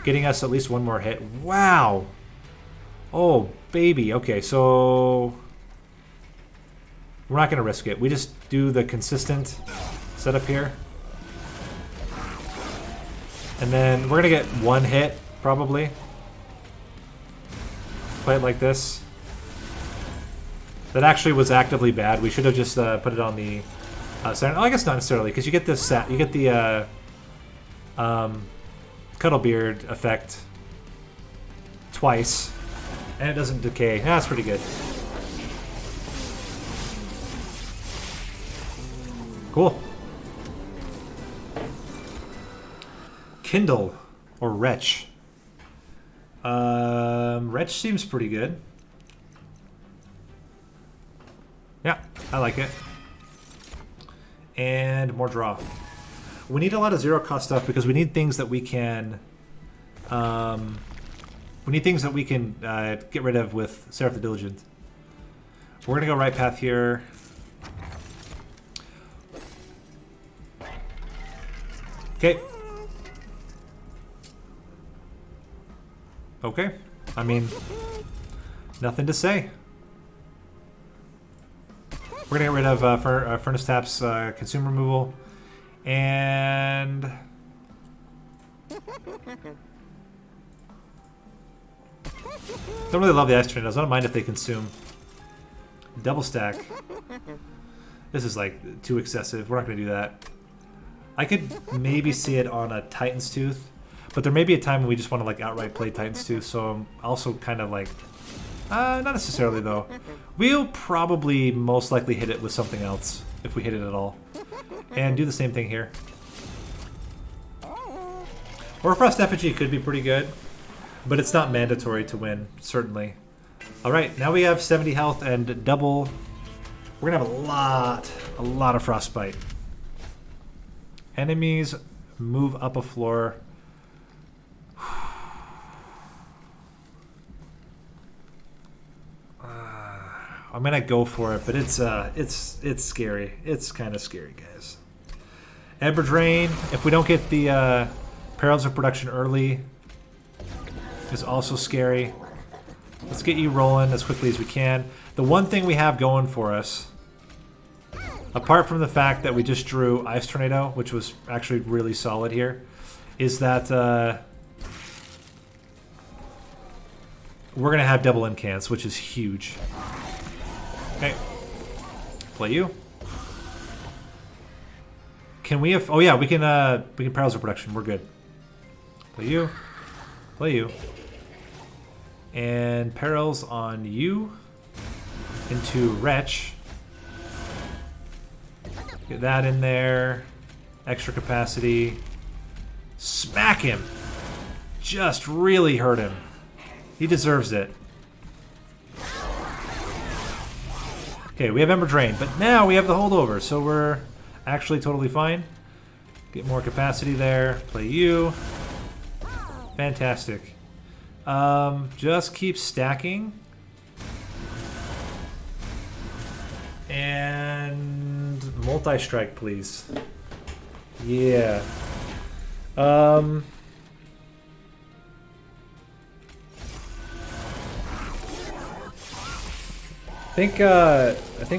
getting us at least one more hit. Wow! Oh, baby. Okay, so we're not going to risk it. We just do the consistent setup here. And then we're going to get one hit, probably. Play it like this. That actually was actively bad. We should have just put it on the center. Oh, I guess not necessarily, because you get this set. You get the Cuddlebeard effect twice, and it doesn't decay. Yeah, that's pretty good. Cool. Kindle or Wretch. Wretch seems pretty good. Yeah, I like it. And more draw. We need a lot of zero cost stuff because we need things that we can get rid of with Seraph the Diligent. We're gonna go right path here. Okay. Okay. I mean, nothing to say. We're gonna get rid of Furnace Tap's consume removal. And don't really love the Ice Tornadoes. I don't mind if they consume. Double stack. This is like too excessive. We're not gonna do that. I could maybe see it on a Titan's Tooth, but there may be a time when we just want to like outright play Titan's Tooth. So I'm also kind of like, not necessarily though. We'll probably most likely hit it with something else if we hit it at all. And do the same thing here. Orfrost Effigy could be pretty good, but it's not mandatory to win, certainly. Alright, now we have 70 health and double We're gonna have a lot of frostbite. Enemies move up a floor. I'm gonna go for it, but it's scary. It's kind of scary, guys. Ember Drain. If we don't get the Perils of Production early, is also scary. Let's get you rolling as quickly as we can. The one thing we have going for us, apart from the fact that we just drew Ice Tornado, which was actually really solid here, is that we're going to have double incants, which is huge. Okay. Play you. Can we have... Oh yeah, we can Perils of Production. We're good. Play you. Play you. And Perils on you. Into Wretch. Get that in there. Extra capacity. Smack him! Just really hurt him. He deserves it. Okay, we have Ember Drain, but now we have the holdover, so we're actually totally fine. Get more capacity there. Play you. Fantastic. Just keep stacking. And multi-strike, please. Yeah. I think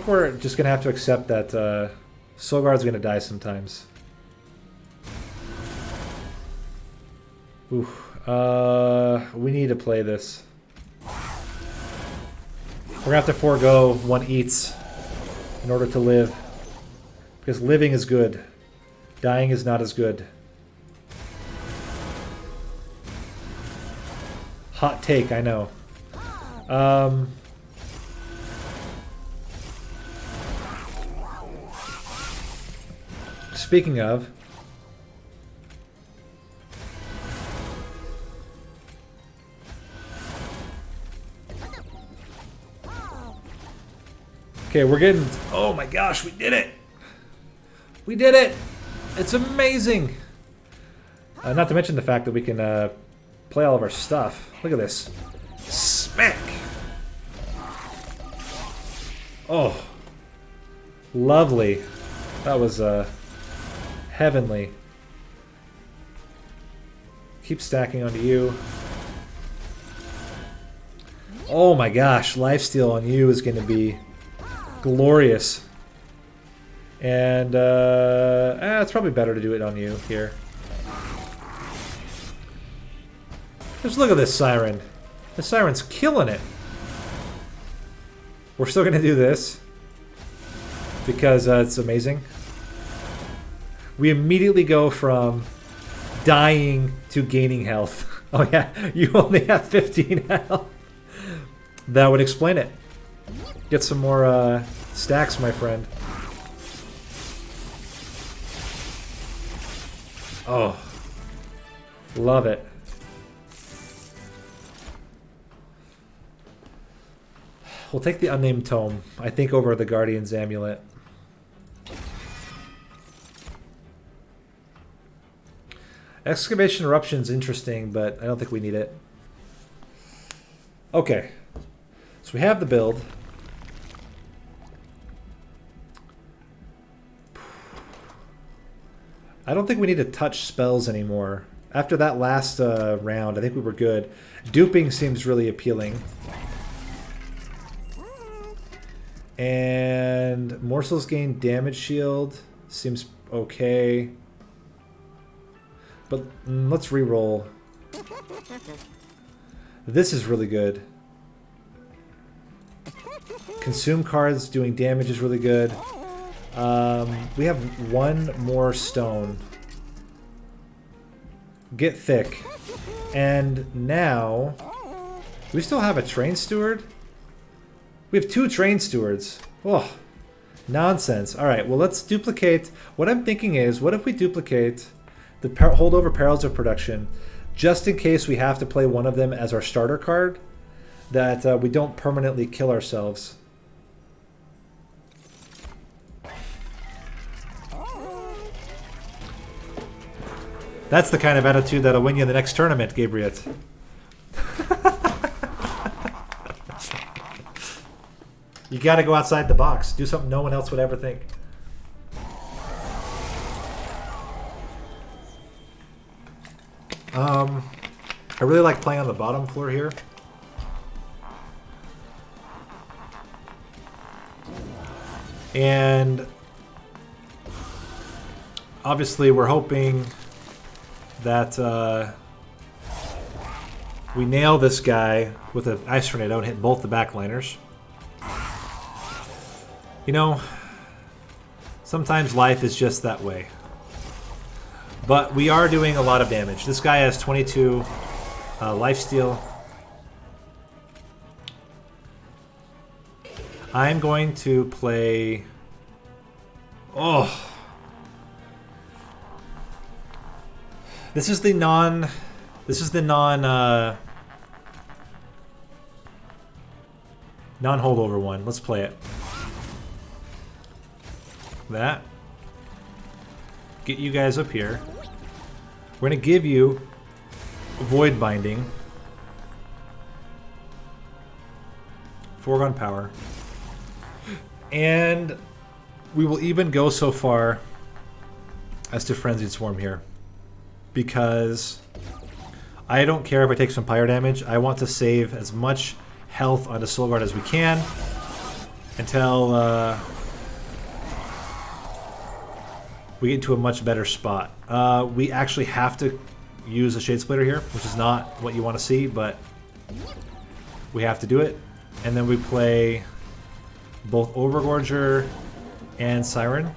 we're just gonna have to accept that Solgard's gonna die sometimes. Ooh. We need to play this. We're gonna have to forego one eats in order to live. Because living is good. Dying is not as good. Hot take, I know. Speaking of, okay, we're getting... Oh my gosh, we did it! We did it! It's amazing! Not to mention the fact that we can play all of our stuff. Look at this. Smack! Oh. Lovely. That was heavenly. Keep stacking onto you. Oh my gosh, lifesteal on you is going to be glorious. And it's probably better to do it on you here. Just look at this Siren. The Siren's killing it. We're still going to do this because it's amazing. We immediately go from dying to gaining health. Oh yeah, you only have 15 health. That would explain it. Get some more stacks, my friend. Oh, love it. We'll take the Unnamed Tome, I think, over the Guardian's Amulet. Excavation Eruption's interesting, but I don't think we need it. Okay. So we have the build. I don't think we need to touch spells anymore. After that last round, I think we were good. Duping seems really appealing. And Morsels gain damage shield. Seems okay. But let's re-roll. This is really good. Consume cards doing damage is really good. We have one more stone. Get thick. And now... we still have a Train Steward? We have 2 Train Stewards. Oh, nonsense. Alright, well let's duplicate... What I'm thinking is, what if we duplicate the holdover Perils of Production, just in case we have to play one of them as our starter card, that we don't permanently kill ourselves. That's the kind of attitude that'll win you the next tournament, Gabriel. You gotta go outside the box. Do something no one else would ever think. I really like playing on the bottom floor here. And obviously we're hoping that we nail this guy with an ice tornado and hit both the backliners. You know, sometimes life is just that way. But we are doing a lot of damage. This guy has 22 lifesteal. I'm going to play... Oh! This is the non... non-holdover one. Let's play it. That. Get you guys up here. We're going to give you Void Binding. Foregone power. And we will even go so far as to Frenzied Swarm here. Because I don't care if I take some pyre damage. I want to save as much health onto Solgard as we can until we get into a much better spot. We actually have to use a Shade Splitter here, which is not what you want to see, but we have to do it. And then we play both Overgorger and Siren.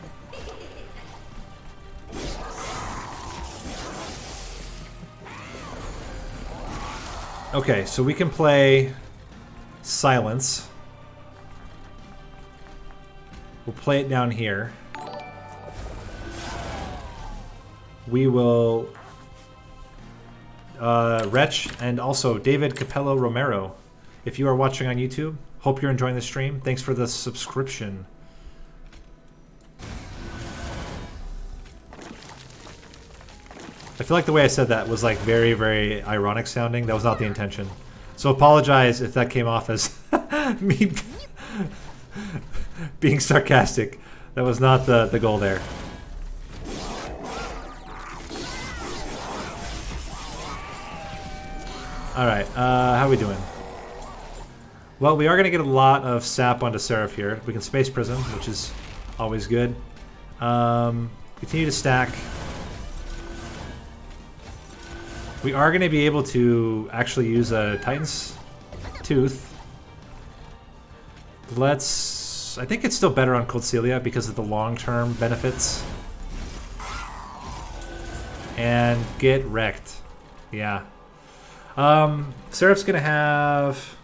Okay, so we can play Silence. We'll play it down here. We will Wretch and also David Capello Romero. If you are watching on YouTube, hope you're enjoying the stream. Thanks for the subscription. I feel like the way I said that was like very, very ironic sounding. That was not the intention. So apologize if that came off as me being sarcastic. That was not the goal there. Alright, how are we doing? Well, we are going to get a lot of sap onto Seraph here. We can Space Prism, which is always good. Continue to stack. We are going to be able to actually use a Titan's Tooth. Let's... I think it's still better on Coldchannel because of the long-term benefits. And get wrecked. Yeah. Seraph's going to have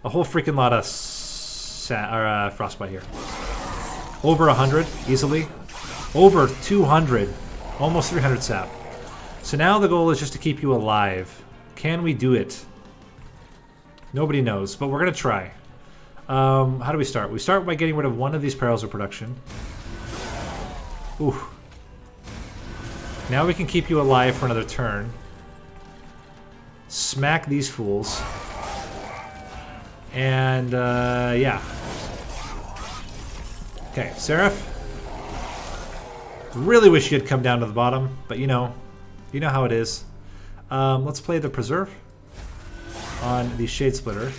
a whole freaking lot of Frostbite here. Over 100, easily. Over 200. Almost 300 sap. So now the goal is just to keep you alive. Can we do it? Nobody knows, but we're going to try. How do we start? We start by getting rid of one of these Perils of Production. Ooh. Now we can keep you alive for another turn. Smack these fools. And, yeah. Okay, Seraph. Really wish you had come down to the bottom, but you know how it is. Let's play the Preserve on the Shade Splitter,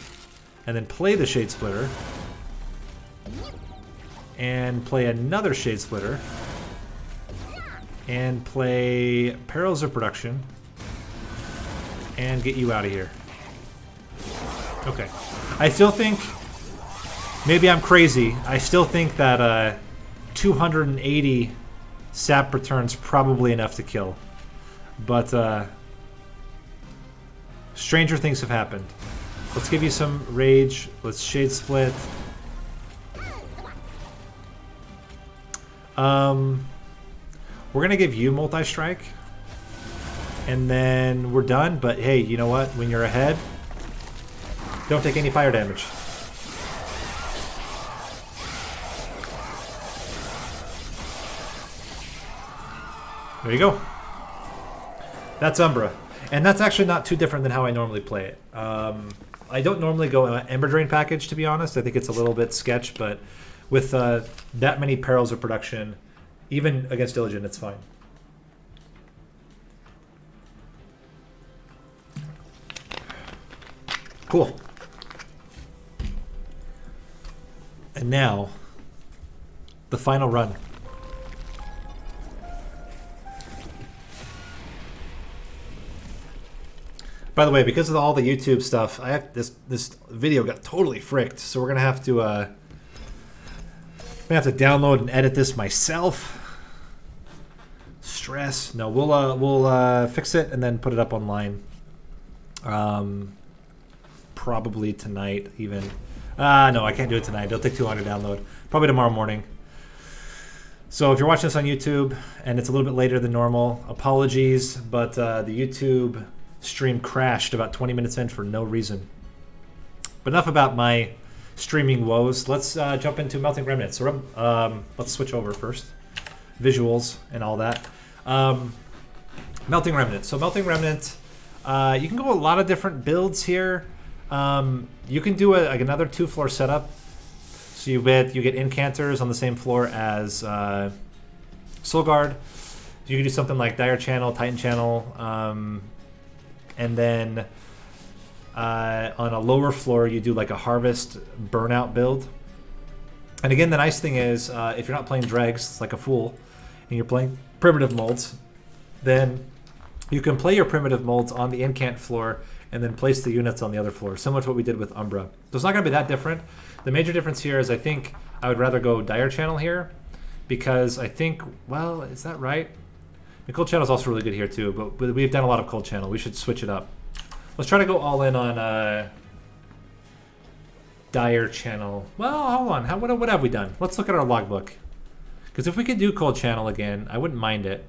and then play the Shade Splitter, and play another Shade Splitter, and play Perils of Production, and get you out of here. Okay. I still think, maybe I'm crazy, I still think that 280 sap return's probably enough to kill. But stranger things have happened. Let's give you some rage. Let's Shade Split. We're gonna give you multi-strike, and then we're done. But hey, you know what? When you're ahead, don't take any fire damage. There you go. That's Umbra. And that's actually not too different than how I normally play it. I don't normally go Ember Drain package, to be honest. I think it's a little bit sketch, but with that many perils of production, even against Diligent, it's fine. Cool. And now, the final run. By the way, because of all the YouTube stuff, I have this video got totally fricked, so we're gonna have to download and edit this myself. Stress. No, we'll fix it and then put it up online. Probably tonight, even. No, I can't do it tonight. It'll take too long to download. Probably tomorrow morning. So if you're watching this on YouTube and it's a little bit later than normal, apologies, but the YouTube stream crashed about 20 minutes in for no reason. But enough about my streaming woes. Let's jump into Melting Remnant. So let's switch over first. Visuals and all that. Melting Remnant. So Melting Remnant, you can go a lot of different builds here. You can do like another 2-floor setup. So you get Incanters on the same floor as Solgard. You can do something like Direchannel, Titanchannel, and then on a lower floor you do like a Harvest Burnout build. And again, the nice thing is if you're not playing dregs like a fool and you're playing primitive molds, then you can play your primitive molds on the Incant floor and then place the units on the other floor, similar to what we did with Umbra. So it's not going to be that different. The major difference here is I think I would rather go Direchannel here because I think, well, is that right? The Coldchannel is also really good here too, but we've done a lot of Coldchannel. We should switch it up. Let's try to go all in on Direchannel. Well, hold on. What have we done? Let's look at our logbook. Because if we could do Coldchannel again, I wouldn't mind it.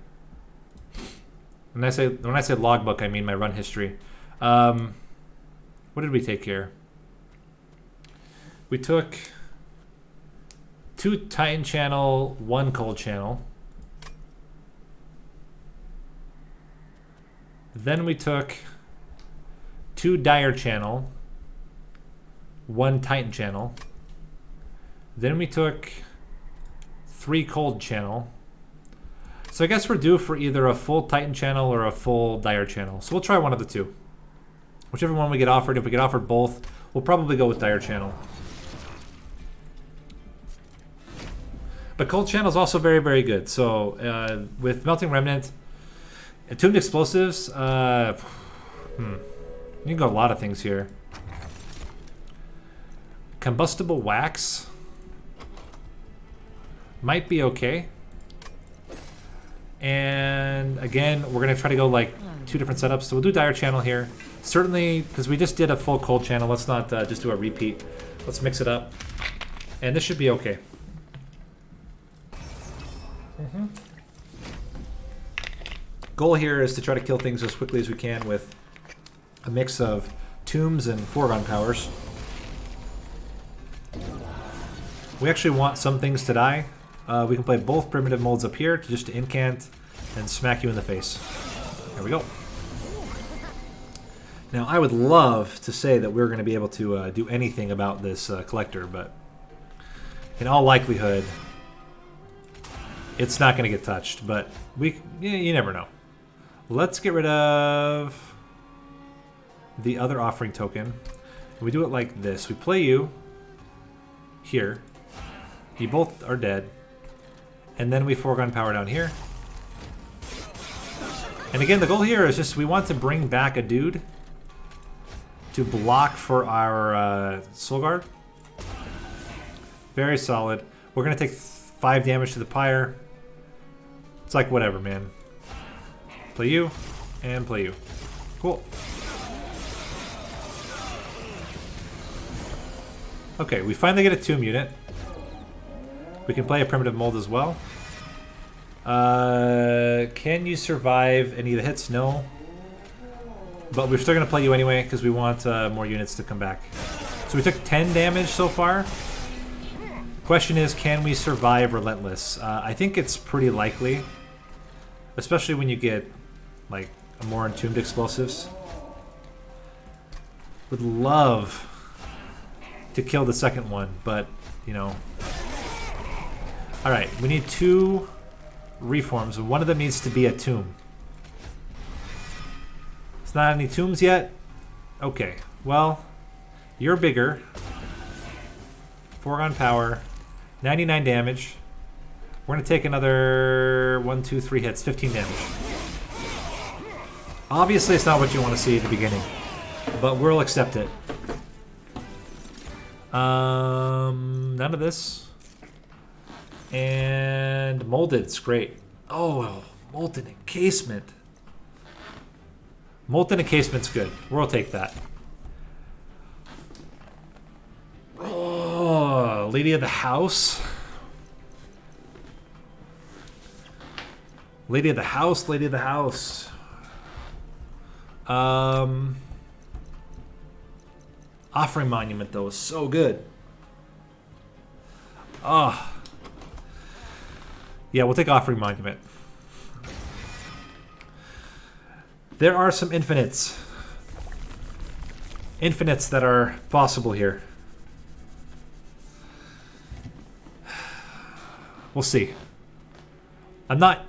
When I say logbook, I mean my run history. What did we take here? We took 2 Titanchannel, 1 Coldchannel. Then we took 2 Direchannel, 1 Titanchannel. Then we took 3 Coldchannel. So I guess we're due for either a full Titanchannel or a full Direchannel. So we'll try one of the two. Whichever one we get offered. If we get offered both, we'll probably go with Direchannel. But Coldchannel is also very, very good. So with Melting Remnant, Attuned Explosives, you can go a lot of things here. Combustible Wax might be okay. And again, we're going to try to go like 2 different setups. So we'll do Direchannel here. Certainly, because we just did a full Coldchannel, let's not just do a repeat. Let's mix it up. And this should be okay. Goal here is to try to kill things as quickly as we can with a mix of tombs and foregone powers. We actually want some things to die. We can play both primitive molds up here to just incant and smack you in the face. There we go. Now I would love to say that we're going to be able to do anything about this collector, but in all likelihood it's not going to get touched, but you never know. Let's get rid of the other offering token. We do it like this. We play you here. You both are dead. And then we foregone power down here. And again, the goal here is just we want to bring back a dude to block for our Solgard. Very solid. We're going to take 5 damage to the pyre. It's like whatever, man. Play you, and play you. Cool. Okay, we finally get a tomb unit. We can play a primitive mold as well. Can you survive any of the hits? No. But we're still going to play you anyway because we want more units to come back. So we took 10 damage so far. The question is, can we survive Relentless? I think it's pretty likely. especially when you get like a more entombed explosives. Would love to kill the second one, but you know. All right, we need 2 reforms, and one of them needs to be a tomb. It's not any tombs yet. Okay, well, you're bigger. 4 on power, 99 damage. We're gonna take another 1, 2, 3 hits, 15 damage. Obviously, it's not what you want to see at the beginning, but we'll accept it. None of this. And molded's great. Oh, molten encasement. Molten encasement's good. We'll take that. Oh, Lady of the House. Lady of the House, Lady of the House. Offering Monument, though, is so good. Ah. Yeah, we'll take Offering Monument. There are some infinites. Infinites that are possible here. We'll see. I'm not...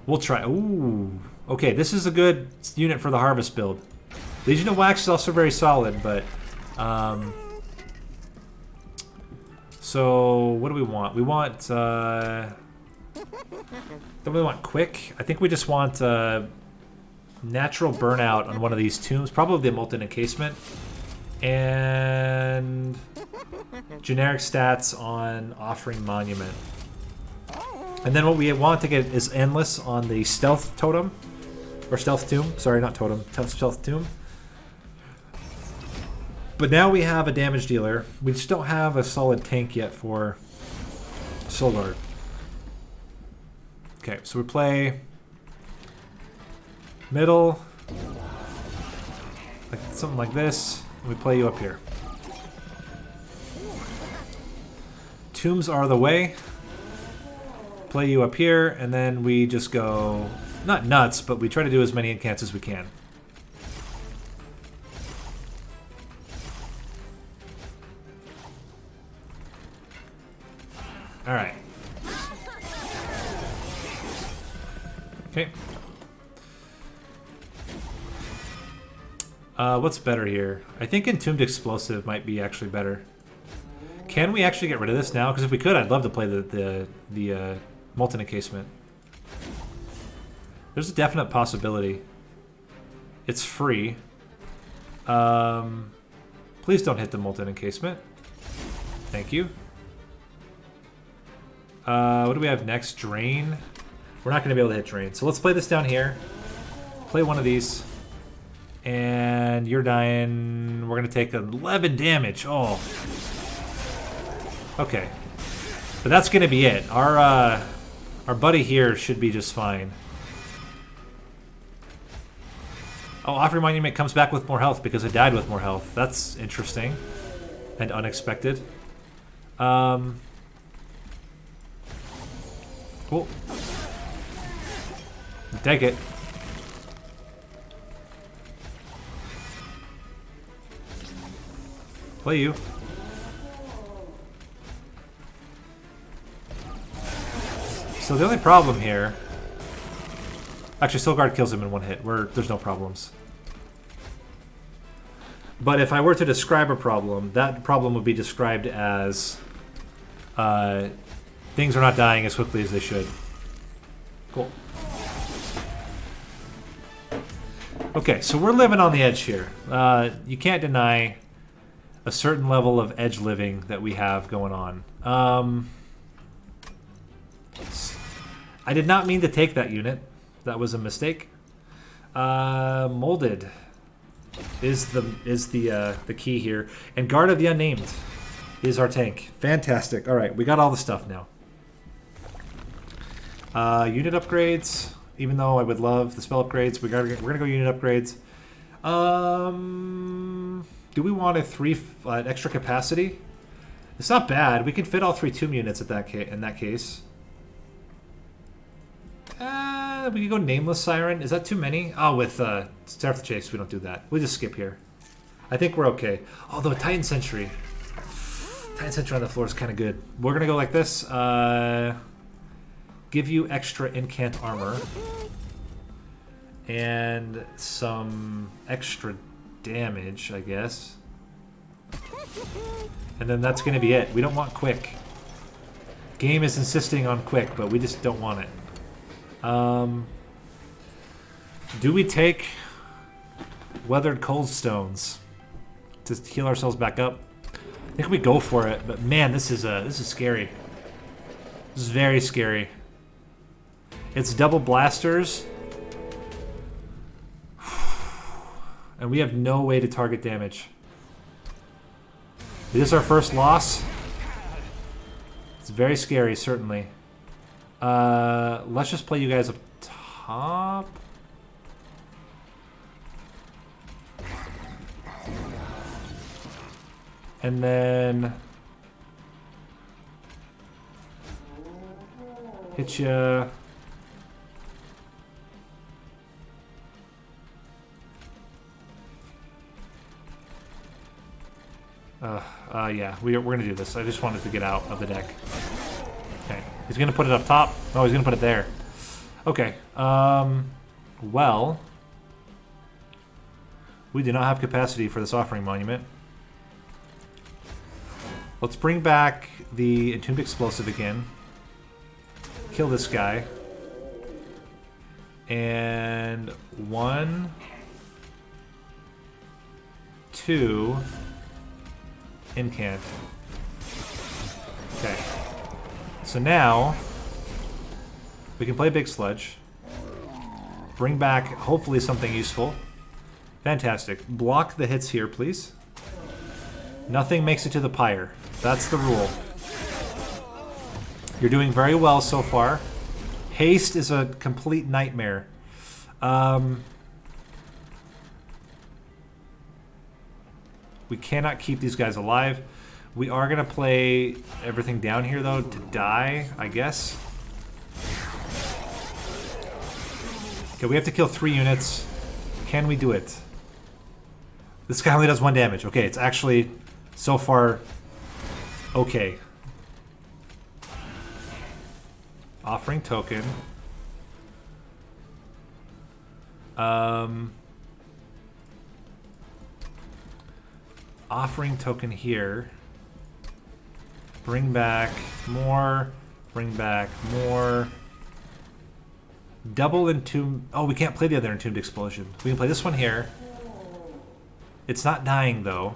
We'll try. Ooh. Okay, this is a good unit for the Harvest build. Legion of Wax is also very solid, but... So, what do we want? We want... Don't we want quick? I think we just want natural burnout on one of these tombs. Probably the Molten Encasement. And... generic stats on Offering Monument. And then what we want to get is Endless on the Stealth Totem. Or Stealth Tomb. Sorry, not Totem. Stealth Tomb. But now we have a damage dealer. We just don't have a solid tank yet for Solgard. Okay, so we play middle, like something like this, and we play you up here. Tombs are the way. Play you up here, and then we just go, not nuts, but we try to do as many incants as we can. Alright. Okay. What's better here? I think Entombed Explosive might be actually better. Can we actually get rid of this now? Because if we could, I'd love to play the Molten Encasement. There's a definite possibility. It's free. Please don't hit the Molten Encasement. Thank you. What do we have next? Drain? We're not going to be able to hit Drain. So let's play this down here. Play one of these. And you're dying. We're going to take 11 damage. Oh. Okay. But that's going to be it. Our buddy here should be just fine. Oh, Offering Monument comes back with more health because it died with more health. That's interesting. And unexpected. Cool. Take it. Play you. So the only problem here... Actually, Solgard kills him in one hit. There's no problems. But if I were to describe a problem, that problem would be described as... things are not dying as quickly as they should. Cool. Okay, so we're living on the edge here. You can't deny a certain level of edge living that we have going on. I did not mean to take that unit. That was a mistake. Molded is the key here, and Guard of the Unnamed is our tank. Fantastic. All right, we got all the stuff now. Unit upgrades. Even though I would love the spell upgrades, we're gonna go unit upgrades. Do we want an extra capacity? It's not bad. We can fit all 3 tomb units in that case. We could go Nameless Siren. Is that too many? Oh, with Start the Chase, we don't do that. We just skip here. I think we're okay. Although Titan Sentry. Titan Sentry on the floor is kind of good. We're going to go like this. Give you extra Incant armor. And some extra damage, I guess. And then that's going to be it. We don't want quick. Game is insisting on quick, but we just don't want it. Do we take Weathered Coldstones to heal ourselves back up? I think we go for it, but man, this is scary. This is very scary. It's double blasters, and we have no way to target damage. Is this our first loss? It's very scary, certainly. Let's just play you guys up top. And then hit ya. Yeah, we're gonna do this. I just wanted to get out of the deck. Okay, he's gonna put it up top. Oh, he's gonna put it there. Okay. Well, we do not have capacity for this offering monument. Let's bring back the Entombed Explosive again. Kill this guy. And 1, 2, Incant. Okay. So now we can play Big Sludge. Bring back hopefully something useful. Fantastic. Block the hits here, please. Nothing makes it to the pyre. That's the rule. You're doing very well so far. Haste is a complete nightmare. We cannot keep these guys alive. We are going to play everything down here, though, to die, I guess. Okay, we have to kill 3 units. Can we do it? This guy only does 1 damage. Okay, it's actually, so far, okay. Offering token. Offering token here. Bring back more. Bring back more. Double Entomb. Oh, we can't play the other Entombed Explosion. We can play this one here. It's not dying, though.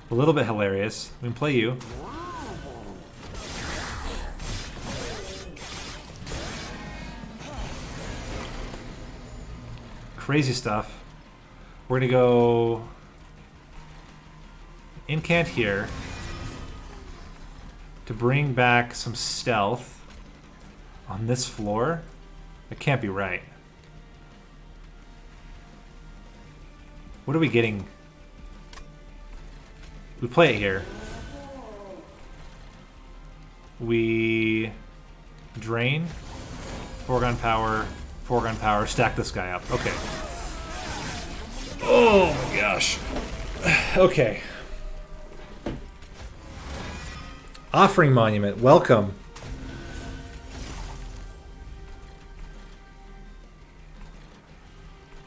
A little bit hilarious. We can play you. Crazy stuff. We're going to go Incant here to bring back some stealth on this floor. That can't be right. What are we getting? We play it here. We drain. Foregone power, stack this guy up. Okay. Oh my gosh. Okay. Offering Monument, welcome.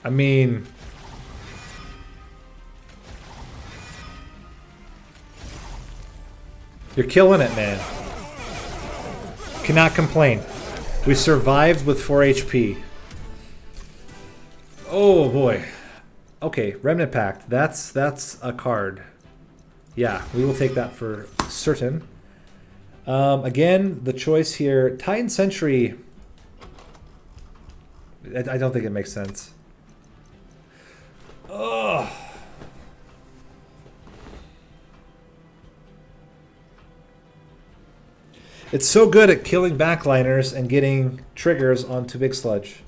I mean, you're killing it, man. Cannot complain. We survived with 4 HP. Oh boy. Okay, Remnant Pact. That's a card. Yeah, we will take that for certain. Again, the choice here, Titan Sentry. I don't think it makes sense. Ugh. It's so good at killing backliners and getting triggers onto Big Sludge.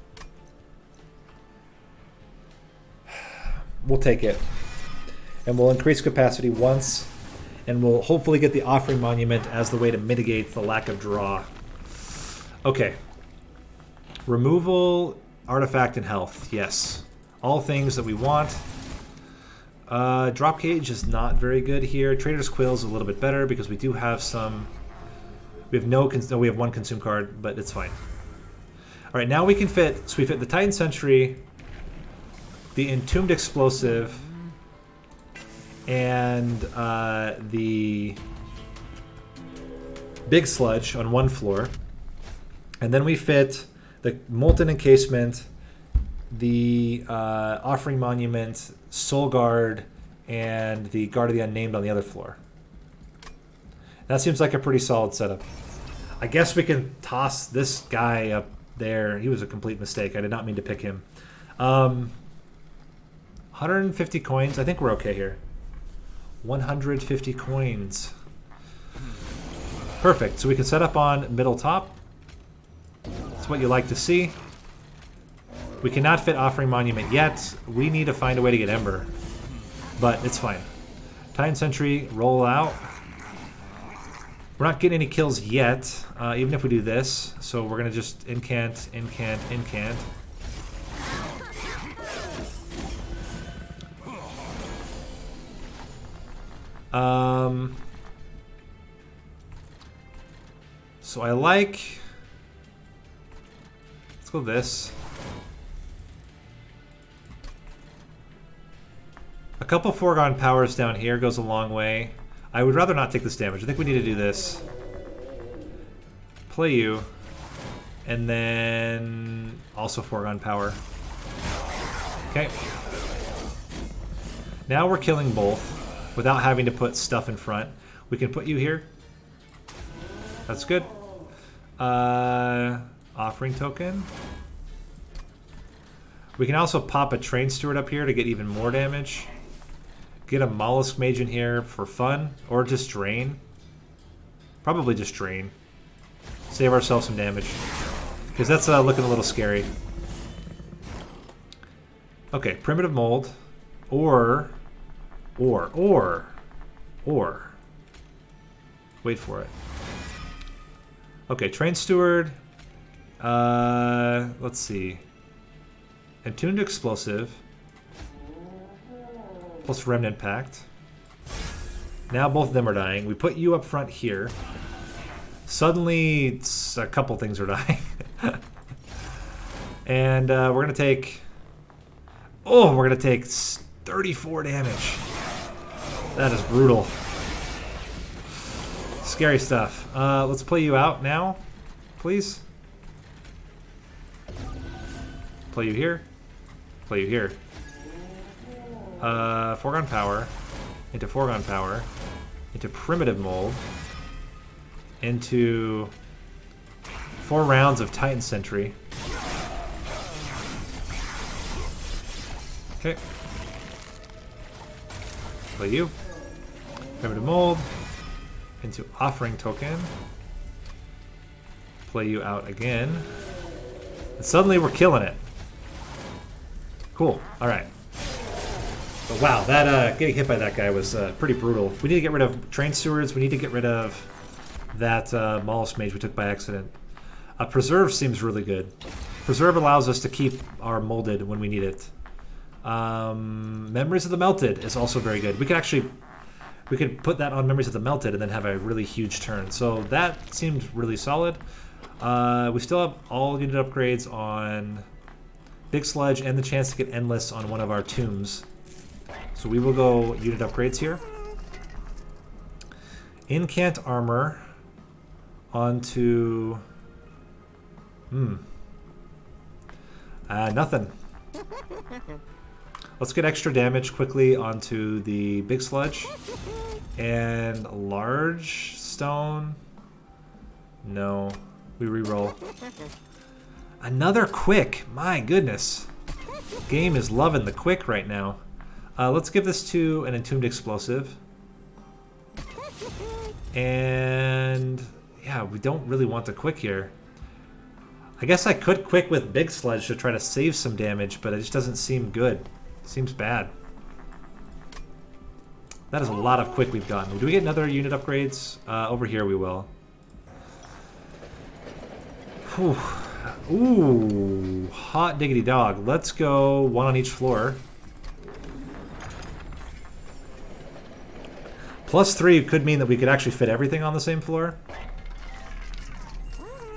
We'll take it. And we'll increase capacity once, and we'll hopefully get the Offering Monument as the way to mitigate the lack of draw. Okay. Removal, artifact, and health. Yes. All things that we want. Drop cage is not very good here. Trader's Quill is a little bit better because we do have some... We have no we have one consume card, but it's fine. Alright, now we can fit... So we fit the Titan Sentry, the Entombed Explosive, and the Big Sludge on one floor. And then we fit the Molten Encasement, the Offering Monument, Solgard, and the Guard of the Unnamed on the other floor. That seems like a pretty solid setup. I guess we can toss this guy up there. He was a complete mistake. I did not mean to pick him. 150 coins. I think we're okay here. 150 coins. Perfect. So we can set up on middle top. That's what you like to see. We cannot fit Offering Monument yet. We need to find a way to get Ember. But it's fine. Titan Sentry, roll out. We're not getting any kills yet, even if we do this. So we're going to just incant, incant, incant. So I like... Let's go this. A couple foregone powers down here goes a long way. I would rather not take this damage. I think we need to do this. Play you. And then also foregone power. Okay. Now we're killing both without having to put stuff in front. We can put you here. That's good. Offering token. We can also pop a Train Steward up here to get even more damage. Get a Mollusk Mage in here for fun, or just drain. Probably just drain. Save ourselves some damage, because that's looking a little scary. Okay, Primitive Mold, or. Wait for it. Okay, Train Steward. Let's see. Entombed Explosive. Plus Remnant Pact. Now both of them are dying. We put you up front here. Suddenly, a couple things are dying. And we're going to take... Oh, we're going to take 34 damage. That is brutal. Scary stuff. Let's play you out now, please. Play you here. Play you here. Foregone Power, into Foregone Power, into Primitive Mold, into 4 rounds of Titan Sentry. Okay. Play you. Primitive Mold, into Offering Token. Play you out again. And suddenly we're killing it. Cool. Alright. But wow, that getting hit by that guy was pretty brutal. We need to get rid of Train Stewards. We need to get rid of that Mollusk Mage we took by accident. Preserve seems really good. Preserve allows us to keep our molded when we need it. Memories of the Melted is also very good. We could put that on Memories of the Melted and then have a really huge turn. So that seemed really solid. We still have all unit upgrades on Big Sludge and the chance to get Endless on one of our tombs. So we will go unit upgrades here. Incant armor onto... nothing. Let's get extra damage quickly onto the Big Sludge. And large stone. No. We reroll. Another quick. My goodness. Game is loving the quick right now. Let's give this to an Entombed Explosive. And yeah, we don't really want the quick here. I guess I could quick with Big Sludge to try to save some damage, but it just doesn't seem good. Seems bad. That is a lot of quick we've gotten. Do we get another unit upgrades? Over here we will. Whew. Ooh, hot diggity dog. Let's go one on each floor. +3 could mean that we could actually fit everything on the same floor.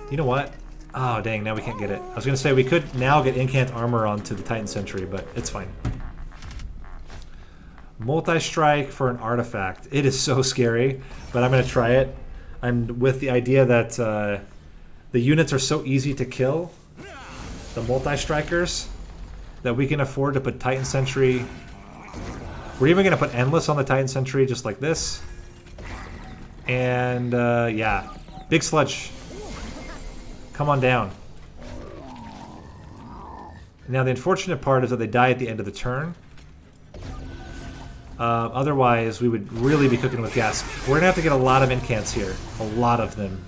You know what? Oh, dang, now we can't get it. I was going to say we could now get Incant armor onto the Titan Sentry, but it's fine. Multi-strike for an artifact. It is so scary, but I'm going to try it. And with the idea that the units are so easy to kill, the multi-strikers, that we can afford to put Titan Sentry... We're even going to put Endless on the Titan Sentry just like this. And, yeah. Big Sludge. Come on down. Now, the unfortunate part is that they die at the end of the turn. Otherwise, we would really be cooking with gas. We're going to have to get a lot of Incants here. A lot of them.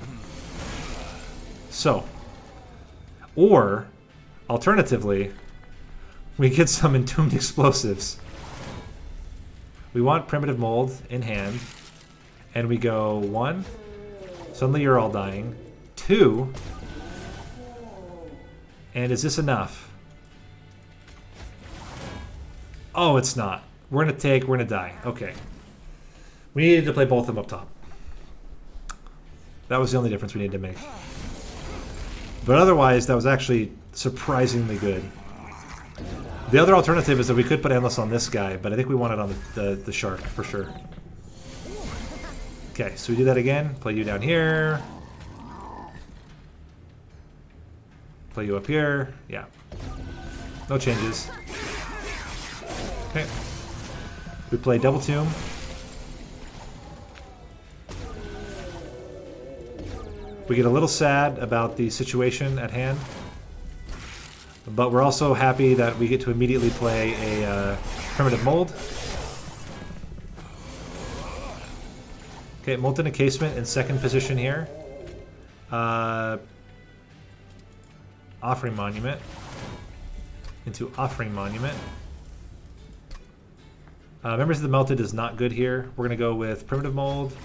So. Or, alternatively, we get some Entombed Explosives. We want Primitive Mold in hand. And we go 1. Suddenly you're all dying. 2. And is this enough? Oh, it's not. We're gonna die. Okay. We needed to play both of them up top. That was the only difference we needed to make. But otherwise, that was actually surprisingly good. The other alternative is that we could put Endless on this guy, but I think we want it on the Shark for sure. Okay, so we do that again. Play you down here. Play you up here. Yeah. No changes. Okay. We play Double Tomb. We get a little sad about the situation at hand. But we're also happy that we get to immediately play a Primitive Mold. Okay, Molten Encasement in second position here. Offering Monument. Into Offering Monument. Members of the Melted is not good here. We're going to go with Primitive Mold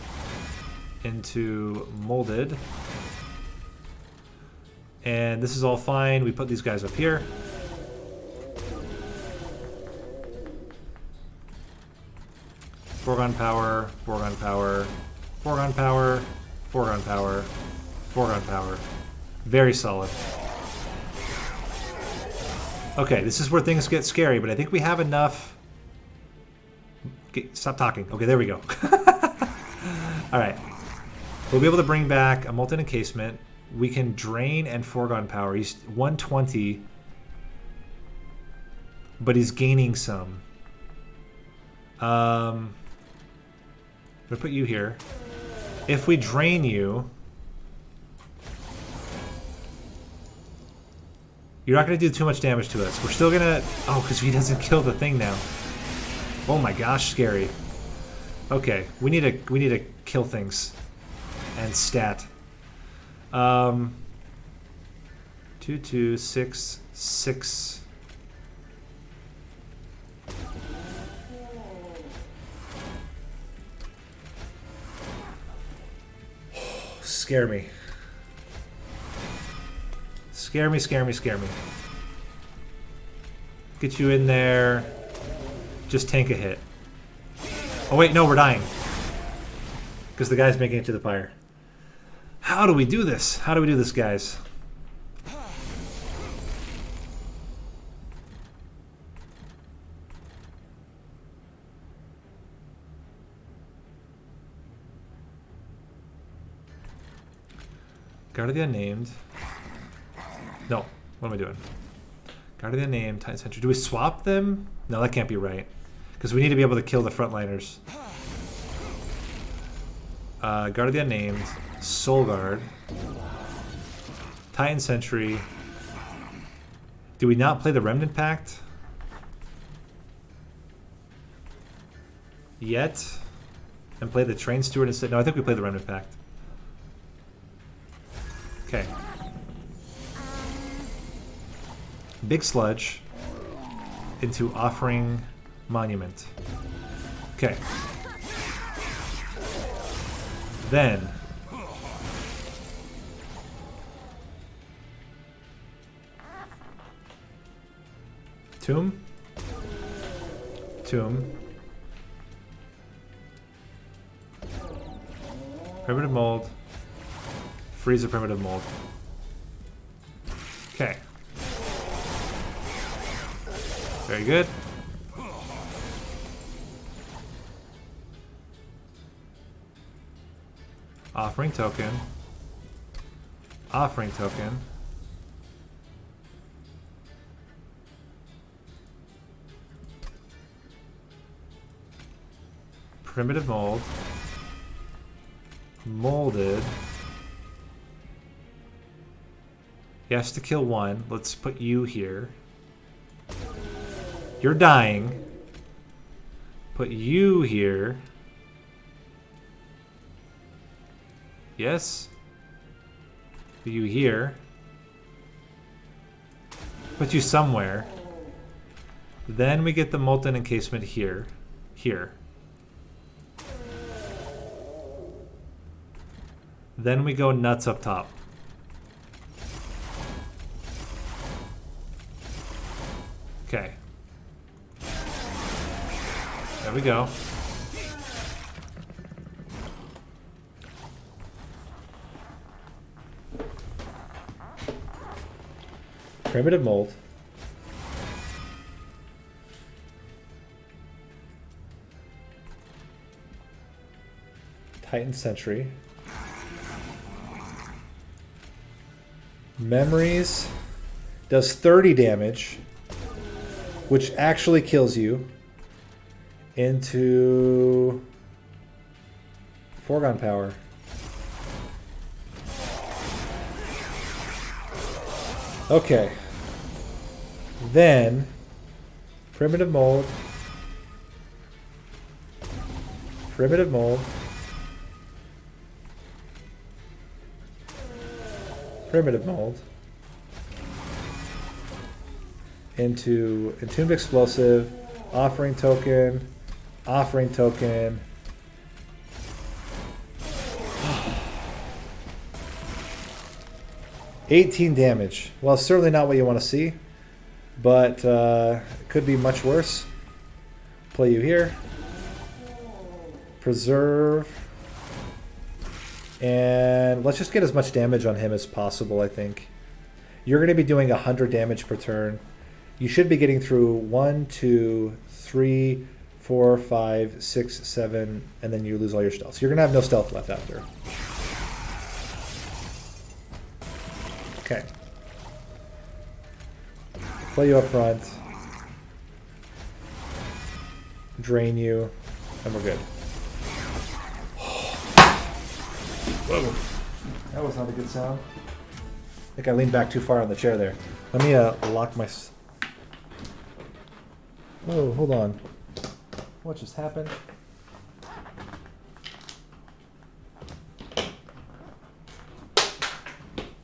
into Molded. And this is all fine. We put these guys up here. Foregone Power, Foregone Power, Foregone Power, Foregone Power, Foregone Power. Very solid. Okay, this is where things get scary, but I think we have enough... Okay, stop talking. Okay, there we go. Alright. We'll be able to bring back a Molten Encasement. We can drain and Foregone Power. He's 120, but he's gaining some. I'm gonna put you here. If we drain you, you're not gonna do too much damage to us. We're still gonna... Oh, because he doesn't kill the thing now. Oh my gosh, scary. Okay, we need to kill things and stat. 2, 2, 6, 6. Scare me. Scare me, scare me, scare me. Get you in there. Just tank a hit. Oh wait, no, we're dying. Because the guy's making it to the pyre. How do we do this? How do we do this, guys? Guard of the Unnamed. No, what am I doing? Guard of the Unnamed, Titan Sentry. Do we swap them? No, that can't be right. Because we need to be able to kill the frontliners. Guard of the Unnamed. Solgard. Titan Sentry. Do we not play the Remnant Pact? Yet? And play the Train Steward instead? No, I think we play the Remnant Pact. Okay. Big Sludge into Offering Monument. Okay. Tomb. Tomb. Primitive mold. Freeze a primitive mold. Okay. Very good. Offering token. Offering token. Primitive mold. Molded. He has to kill one. Let's put you here. You're dying. Put you here. Yes. Put you here. Put you somewhere. Then we get the molten encasement here. Here. Then we go nuts up top. Okay. There we go. Primitive mold. Titan Sentry. Memories does 30 damage, which actually kills you, into foregone power. Okay. Then primitive mold. Primitive mold. Primitive mold into entombed explosive, offering token, 18 damage. Well, certainly not what you want to see, but it could be much worse. Play you here. Preserve. And let's just get as much damage on him as possible, I think. You're going to be doing 100 damage per turn. You should be getting through 1, 2, 3, 4, 5, 6, 7, and then you lose all your stealth. So you're going to have no stealth left after. Okay. Play you up front. Drain you. And we're good. Whoa. That was not a good sound. I think I leaned back too far on the chair there. Let me lock my... Whoa, hold on. What just happened?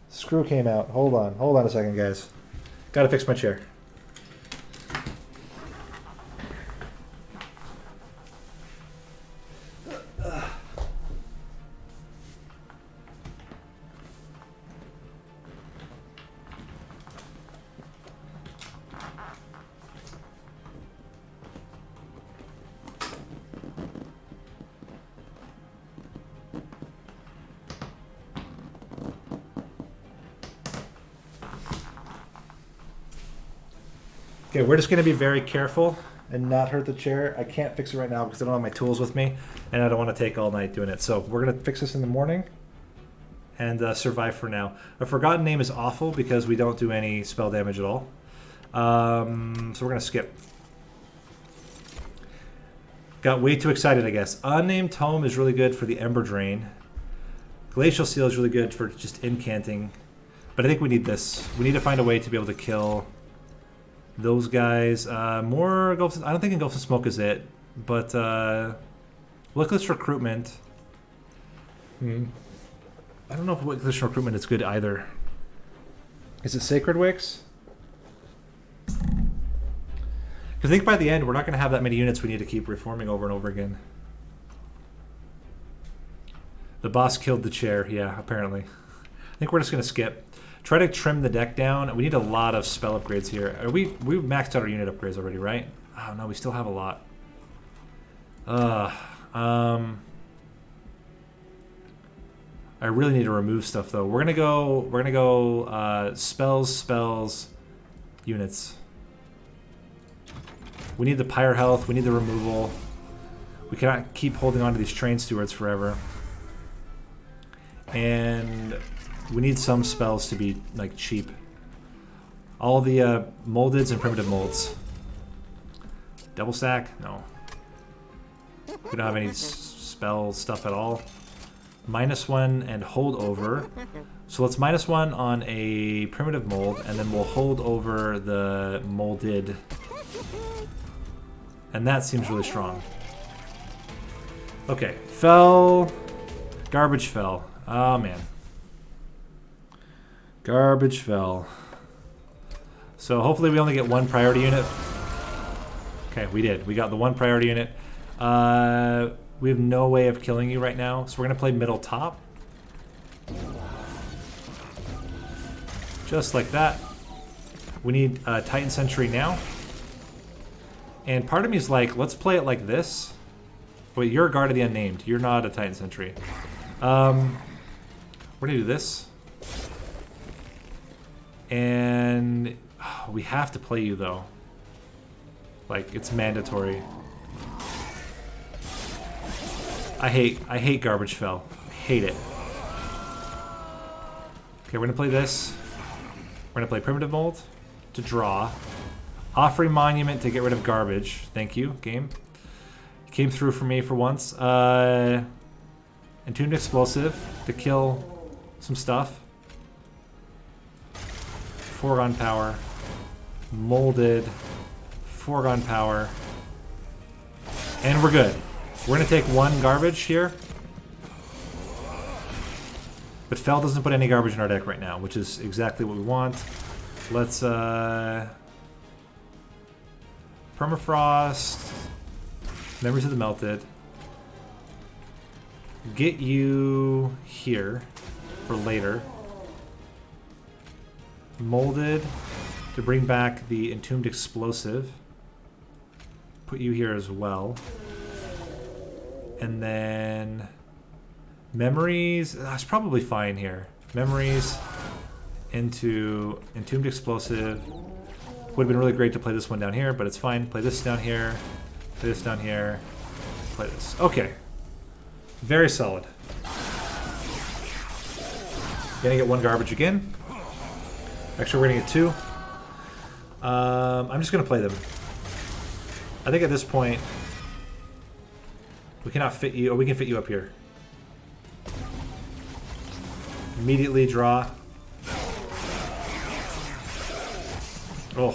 Screw came out. Hold on a second, guys. Gotta fix my chair. Okay, we're just going to be very careful and not hurt the chair. I can't fix it right now because I don't have my tools with me, and I don't want to take all night doing it. So we're going to fix this in the morning and survive for now. A Forgotten Name is awful because we don't do any spell damage at all. So we're going to skip. Got way too excited, I guess. Unnamed Tome is really good for the Ember Drain. Glacial Seal is really good for just incanting. But I think we need this. We need to find a way to be able to kill... those guys, more Engulfs. I don't think Engulfs Smoke is it, but Lookless Recruitment. I don't know if Lookless Recruitment is good either. Is it Sacred Wicks? Because I think by the end, we're not going to have that many units we need to keep reforming over and over again. The boss killed the chair, yeah, apparently. I think we're just going to skip. Try to trim the deck down. We need a lot of spell upgrades here. We've maxed out our unit upgrades already, right? Oh no, we still have a lot. I really need to remove stuff though. We're gonna go spells, units. We need the pyre health, we need the removal. We cannot keep holding on to these train stewards forever. And we need some spells to be like cheap. All the moldeds and primitive molds. Double stack? No. We don't have any spell stuff at all. -1 and hold over. So let's -1 on a primitive mold, and then we'll hold over the molded. And that seems really strong. Okay, fell. Garbage fell. Oh man. Garbage fell. So hopefully we only get one priority unit. Okay, we did. We got the one priority unit. We have no way of killing you right now, so we're going to play middle top. Just like that. We need Titan Sentry now. And part of me is like, let's play it like this. Wait, you're a Guard of the Unnamed. You're not a Titan Sentry. We're going to do this. And we have to play you, though. Like, it's mandatory. I hate Garbage Fell. I hate it. Okay, we're gonna play this. We're gonna play Primitive Mold to draw. Offering Monument to get rid of garbage. Thank you, game. Came through for me for once. Entombed Explosive to kill some stuff. Foregone Power. Molded. Foregone Power. And we're good. We're going to take one garbage here. But Fel doesn't put any garbage in our deck right now, which is exactly what we want. Let's Permafrost. Memories of the Melted. Get you here for later. Molded to bring back the Entombed Explosive. Put you here as well. And then Memories, that's probably fine here. Memories into Entombed Explosive. Would have been really great to play this one down here, but it's fine. Play this down here, play this down here, play this. Okay. Very solid. Gonna get one garbage again. Actually, we're gonna get two. I'm just gonna play them. I think at this point, we cannot fit you, or we can fit you up here. Immediately draw. Oh,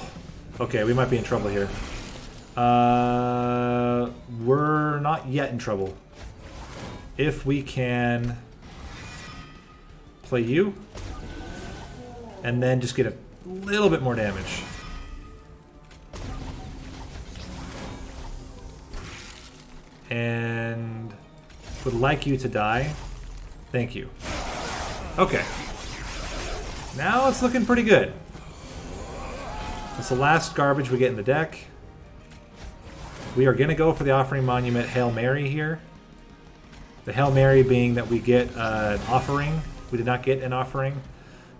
okay, we might be in trouble here. We're not yet in trouble. If we can play you, and then just get a little bit more damage. And would like you to die. Thank you. Okay. Now it's looking pretty good. That's the last garbage we get in the deck. We are going to go for the Offering Monument Hail Mary here. The Hail Mary being that we get an offering. We did not get an offering.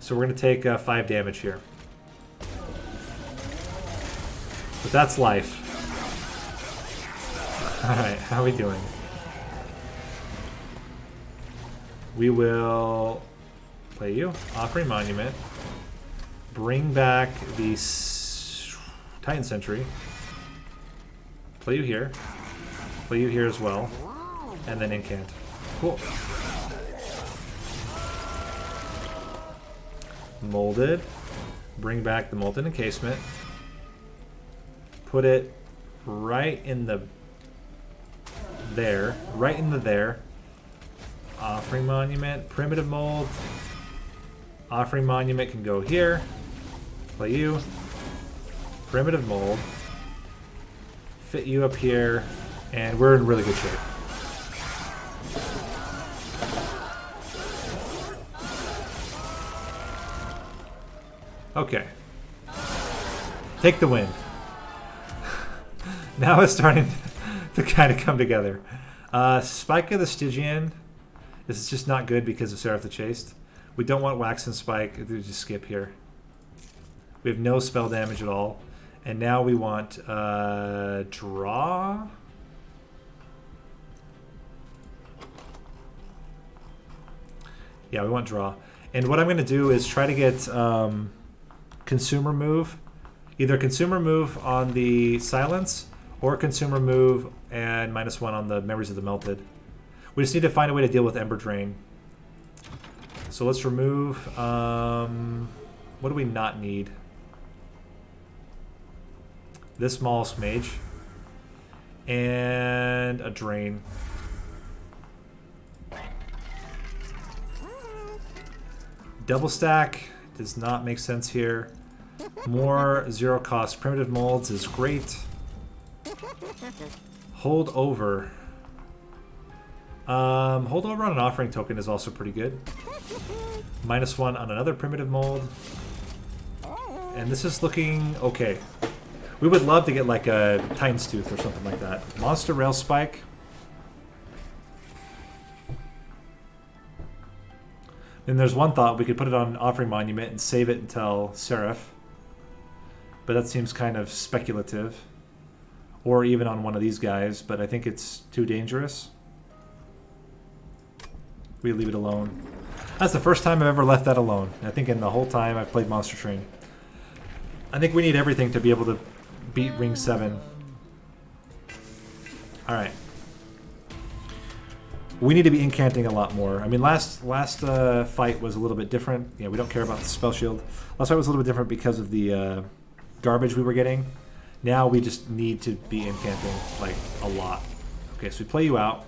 So we're going to take 5 damage here. But that's life. Alright, how are we doing? We will play you. Offering Monument. Bring back the Titan Sentry. Play you here. Play you here as well. And then Incant. Cool. Molded. Bring back the Molten Encasement. Put it right in the there. Right in the there. Offering Monument. Primitive Mold. Offering Monument can go here. Play you. Primitive Mold. Fit you up here. And we're in really good shape. Okay. Take the win. Now it's starting to kind of come together. Spike of the Stygian. This is just not good because of Seraph the Chaste. We don't want Wax and Spike. We just skip here. We have no spell damage at all. And now we want draw. Yeah, we want draw. And what I'm going to do is try to get consumer move. Either consumer move on the silence or consumer move and -1 on the Memories of the Melted. We just need to find a way to deal with Ember Drain. So let's remove... what do we not need? This Smallest Mage. And a Drain. Double stack does not make sense here. More zero cost primitive molds is great. Hold over. Hold over on an offering token is also pretty good. -1 on another primitive mold. And this is looking okay. We would love to get like a Titan's Tooth or something like that. Monster Rail Spike. Then there's one thought, we could put it on Offering Monument and save it until Seraph. But that seems kind of speculative. Or even on one of these guys, but I think it's too dangerous. We leave it alone. That's the first time I've ever left that alone. I think in the whole time I've played Monster Train. I think we need everything to be able to beat Ring 7. Alright. We need to be incanting a lot more. I mean, last fight was a little bit different. Yeah, we don't care about the spell shield. Last fight was a little bit different because of the garbage we were getting. Now we just need to be incanting, like, a lot. Okay, so we play you out.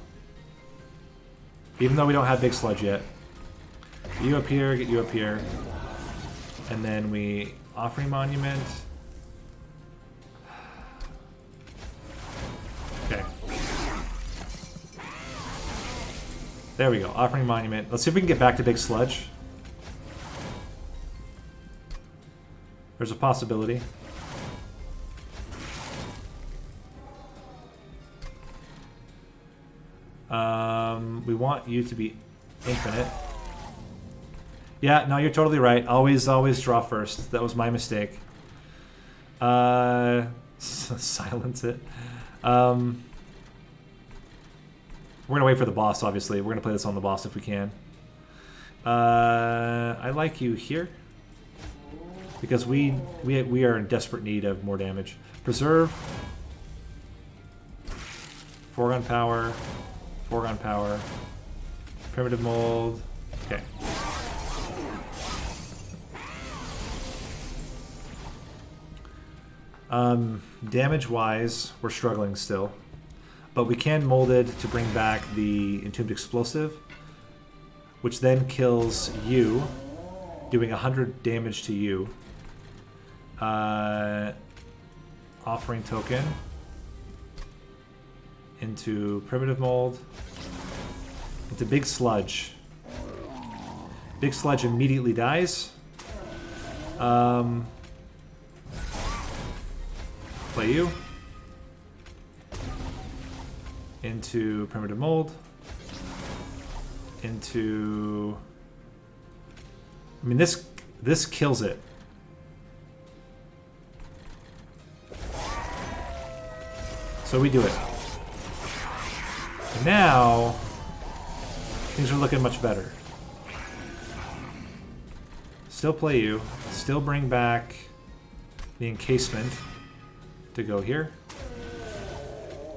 Even though we don't have Big Sludge yet. Get you up here, get you up here. And then we Offering Monument. Okay. There we go, Offering Monument. Let's see if we can get back to Big Sludge. There's a possibility. We want you to be infinite. Yeah, no, you're totally right. Always draw first. That was my mistake. Silence it. We're gonna wait for the boss, obviously. We're gonna play this on the boss if we can. I like you here. Because we are in desperate need of more damage. Preserve. Foregone power. Foregone power. Primitive mold. Okay. Damage-wise, we're struggling still. But we can mold it to bring back the Entombed Explosive, which then kills you, doing 100 damage to you. Offering token into Primitive Mold, into Big Sludge. Big Sludge immediately dies. Play you into Primitive Mold, into... I mean, this kills it. So we do it. And now, things are looking much better. Still play you. Still bring back the encasement to go here.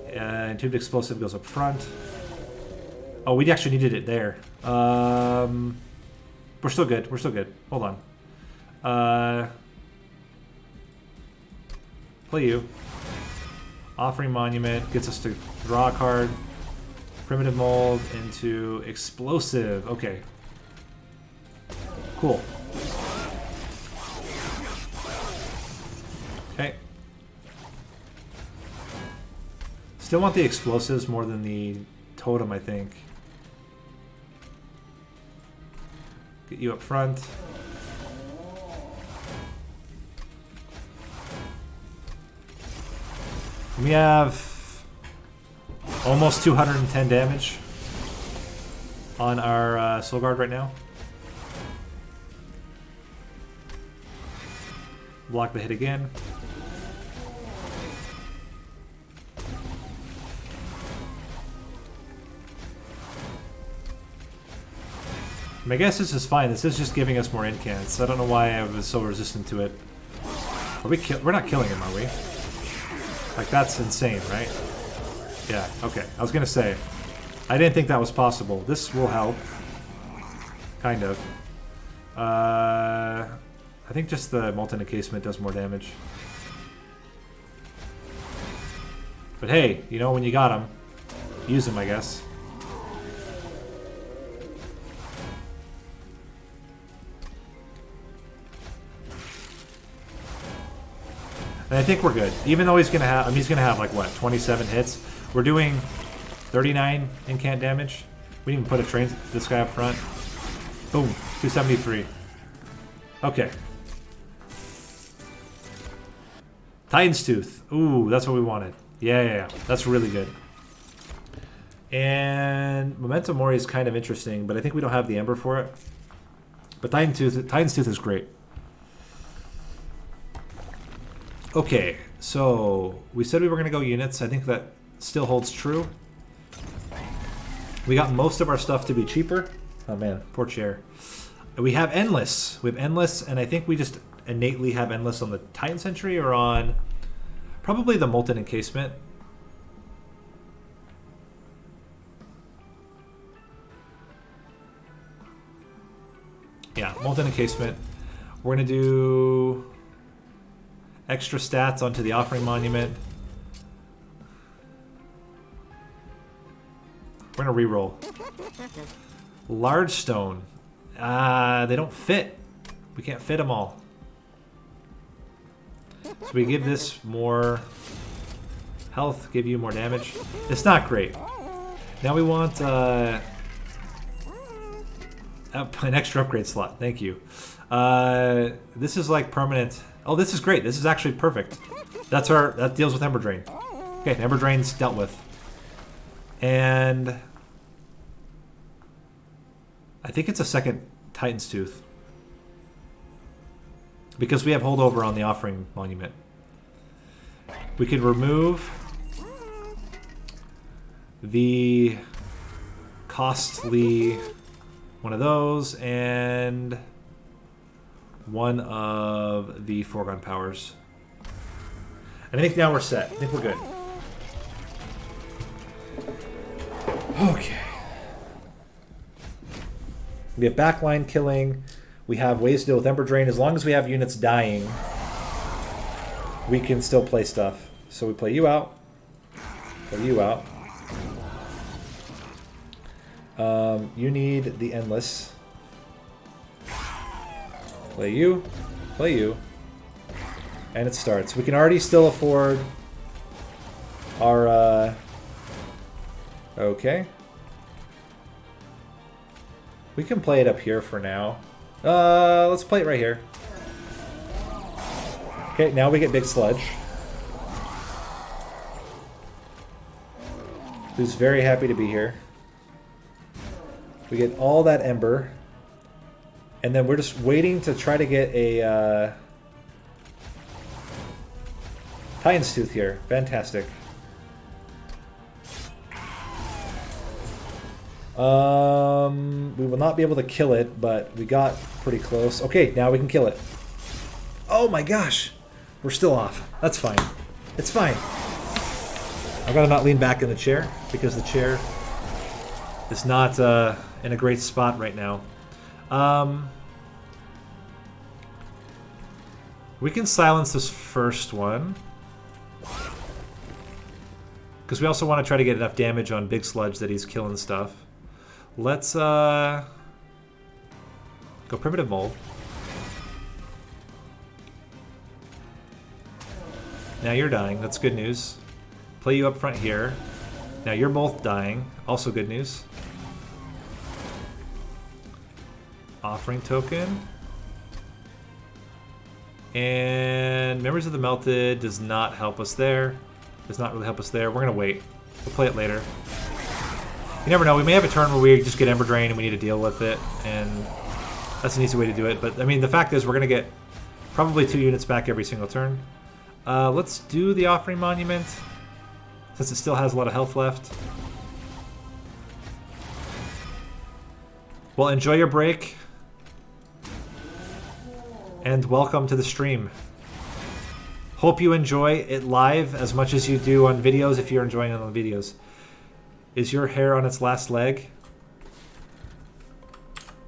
Entombed Explosive goes up front. Oh, we actually needed it there. We're still good. We're still good. Hold on. Play you. Offering Monument gets us to draw a card. Primitive Mold into Explosive. Okay. Cool. Okay. Still want the explosives more than the totem, I think. Get you up front. We have almost 210 damage on our Solgard right now. Block the hit again. My guess this is fine. This is just giving us more incants. I don't know why I was so resistant to it. Are we we're not killing him, are we? Like, that's insane, right? Yeah, okay. I was gonna say, I didn't think that was possible. This will help. Kind of. I think just the molten encasement does more damage. But hey, you know, when you got him, use him, I guess. And I think we're good. Even though he's gonna have, I mean, he's gonna have like what, 27 hits. We're doing 39 incant damage. We didn't even put a train this guy up front. Boom, 273. Okay. Titan's Tooth. Ooh, that's what we wanted. Yeah. That's really good. And Memento Mori is kind of interesting, but I think we don't have the Ember for it. But Titan's Tooth is great. Okay, so we said we were going to go units. I think that still holds true. We got most of our stuff to be cheaper. Oh man, poor chair. We have Endless. We have Endless, and I think we just innately have Endless on the Titan Sentry or on probably the Molten Encasement. Yeah, Molten Encasement. We're going to do extra stats onto the Offering Monument. We're going to reroll. Large Stone. They don't fit. We can't fit them all. So we give this more health, give you more damage. It's not great. Now we want an extra upgrade slot. Thank you. This is like permanent. Oh, this is great. This is actually perfect. That deals with Ember Drain. Okay, Ember Drain's dealt with. And I think it's a second Titan's Tooth. Because we have holdover on the Offering Monument. We could remove the costly one of those and one of the Foregone Powers. And I think now we're set. I think we're good. Okay. We have backline killing. We have ways to deal with Ember Drain. As long as we have units dying, we can still play stuff. So we play you out. Play you out. You need the Endless. Play you. Play you. And it starts. We can already still afford our... Okay. We can play it up here for now. Let's play it right here. Okay, now we get Big Sludge. Who's very happy to be here. We get all that Ember. And then we're just waiting to try to get a Titan's Tooth here. Fantastic. We will not be able to kill it, but we got pretty close. Okay, now we can kill it. Oh my gosh! We're still off. That's fine. It's fine. I've got to not lean back in the chair, because the chair is not in a great spot right now. We can silence this first one. Because we also want to try to get enough damage on Big Sludge that he's killing stuff. Let's go Primitive Mold. Now you're dying. That's good news. Play you up front here. Now you're both dying. Also good news. Offering Token. And Memories of the Melted does not help us there. does not really help us there. We're going to wait. We'll play it later. You never know. We may have a turn where we just get Ember Drain and we need to deal with it, and that's an easy way to do it. But, I mean, the fact is we're going to get probably 2 units back every single turn. Let's do the Offering Monument, since it still has a lot of health left. Well, enjoy your break, and welcome to the stream. Hope you enjoy it live as much as you do on videos, if you're enjoying it on the videos. Is your hair on its last leg?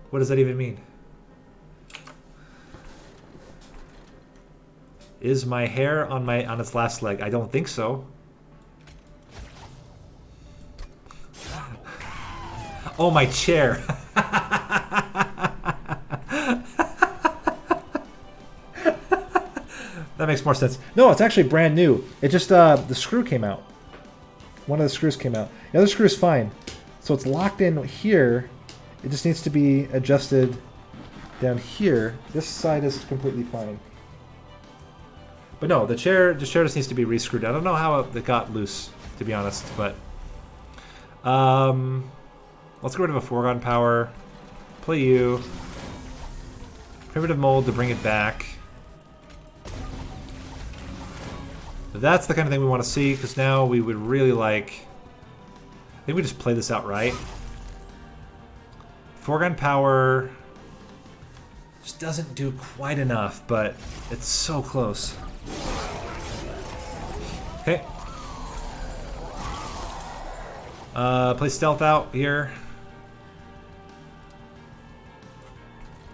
What does that even mean? Is my hair on its last leg? I don't think so. Oh, my chair. That makes more sense. No, it's actually brand new. It just, the screw came out. One of the screws came out. The other screw is fine. So it's locked in here. It just needs to be adjusted down here. This side is completely fine. But no, the chair just needs to be re-screwed. I don't know how it got loose, to be honest, but... let's get rid of a foregone power. Play you. Primitive mold to bring it back. That's the kind of thing we want to see, because now we would really like... I think we just play this outright. Foregone power just doesn't do quite enough, but it's so close. Okay. Play stealth out here.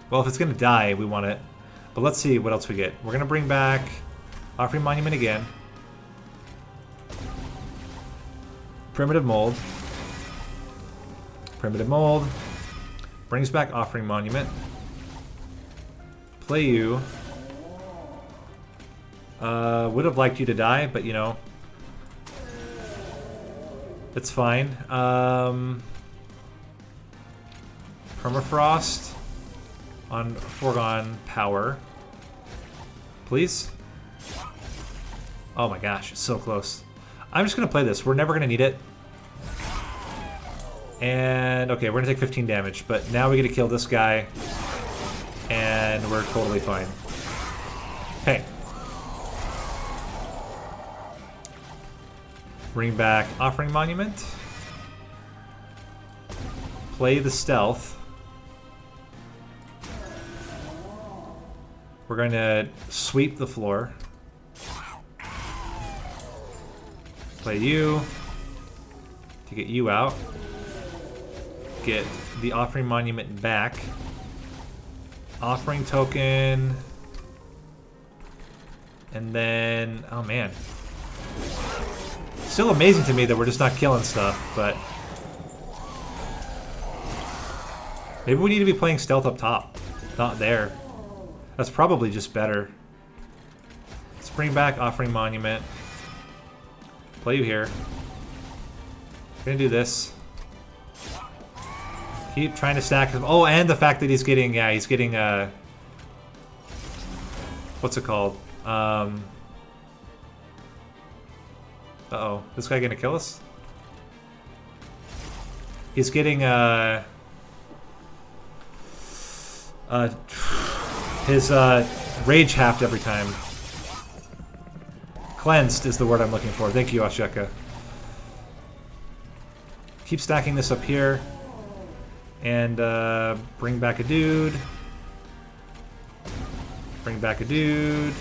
Well, if it's going to die, we want it. But let's see what else we get. We're going to bring back Offering Monument again. Primitive Mold. Primitive Mold. Brings back Offering Monument. Play you. Would have liked you to die, but you know. It's fine. Permafrost on Foregone Power. Please? Oh my gosh, it's so close. I'm just going to play this. We're never going to need it. And, okay, we're going to take 15 damage, but now we get to kill this guy, and we're totally fine. Okay. Bring back Offering Monument. Play the Stealth. We're going to sweep the floor. Play you to get you out. Get the Offering Monument back. Offering Token. And then, oh man. Still amazing to me that we're just not killing stuff, but maybe we need to be playing stealth up top, not there. That's probably just better. Let's bring back Offering Monument. Play you here. We're gonna do this. Keep trying to stack him. Oh, and the fact that he's getting, yeah, he's getting, what's it called? Uh-oh, this guy gonna kill us? He's getting, his, rage halved every time. Cleansed is the word I'm looking for. Thank you, Asheka. Keep stacking this up here. And, bring back a dude. Bring back a dude.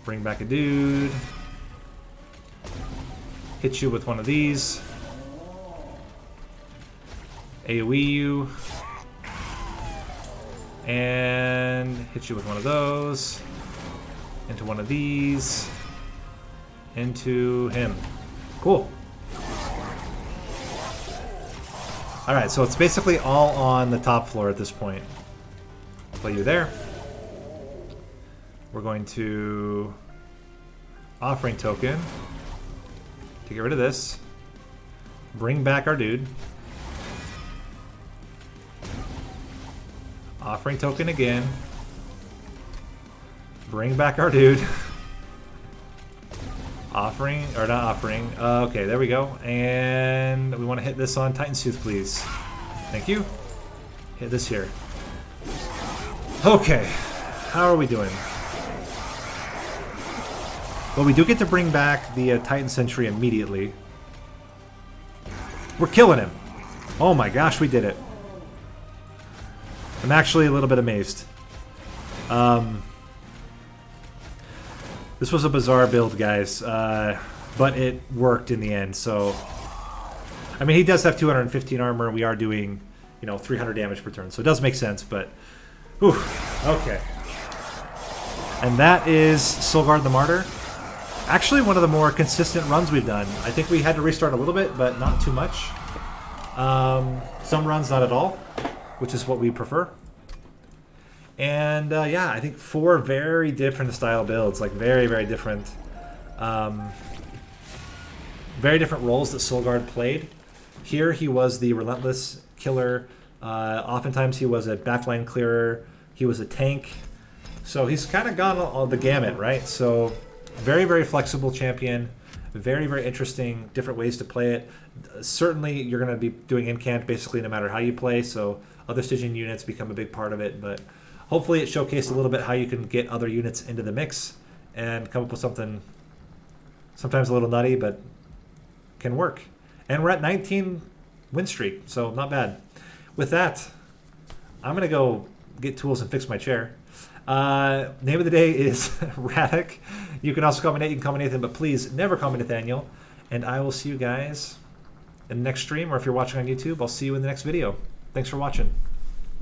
Bring back a dude. Hit you with one of these. AoE you. And hit you with one of those. Into one of these. Into him. Cool. Alright, so it's basically all on the top floor at this point. Play you there. We're going to Offering Token to get rid of this. Bring back our dude. Offering Token again. Bring back our dude. Offering, or not offering. Okay, there we go. And we want to hit this on Titan Tooth, please. Thank you. Hit this here. Okay, how are we doing? Well, we do get to bring back the Titan Sentry immediately. We're killing him. Oh my gosh, we did it. I'm actually a little bit amazed. This was a bizarre build, guys, but it worked in the end. So, I mean, he does have 215 armor. We are doing, you know, 300 damage per turn, so it does make sense. But, whew, okay. And that is Solgard the Martyr. Actually, one of the more consistent runs we've done. I think we had to restart a little bit, but not too much. Some runs not at all, which is what we prefer. And yeah, I think 4 very different style builds, like very, very different roles that Solgard played. Here he was the relentless killer. Oftentimes he was a backline clearer. He was a tank. So he's kind of gone all the gamut, right? So very, very flexible champion. Very, very interesting, different ways to play it. Certainly you're going to be doing Incant basically no matter how you play, so other staging units become a big part of it, but hopefully it showcased a little bit how you can get other units into the mix and come up with something sometimes a little nutty, but can work. And we're at 19 win streak, so not bad. With that, I'm going to go get tools and fix my chair. Name of the day is Radek. You can also call me Nate, you can call me Nathan, but please never call me Nathaniel. And I will see you guys in the next stream, or if you're watching on YouTube, I'll see you in the next video. Thanks for watching.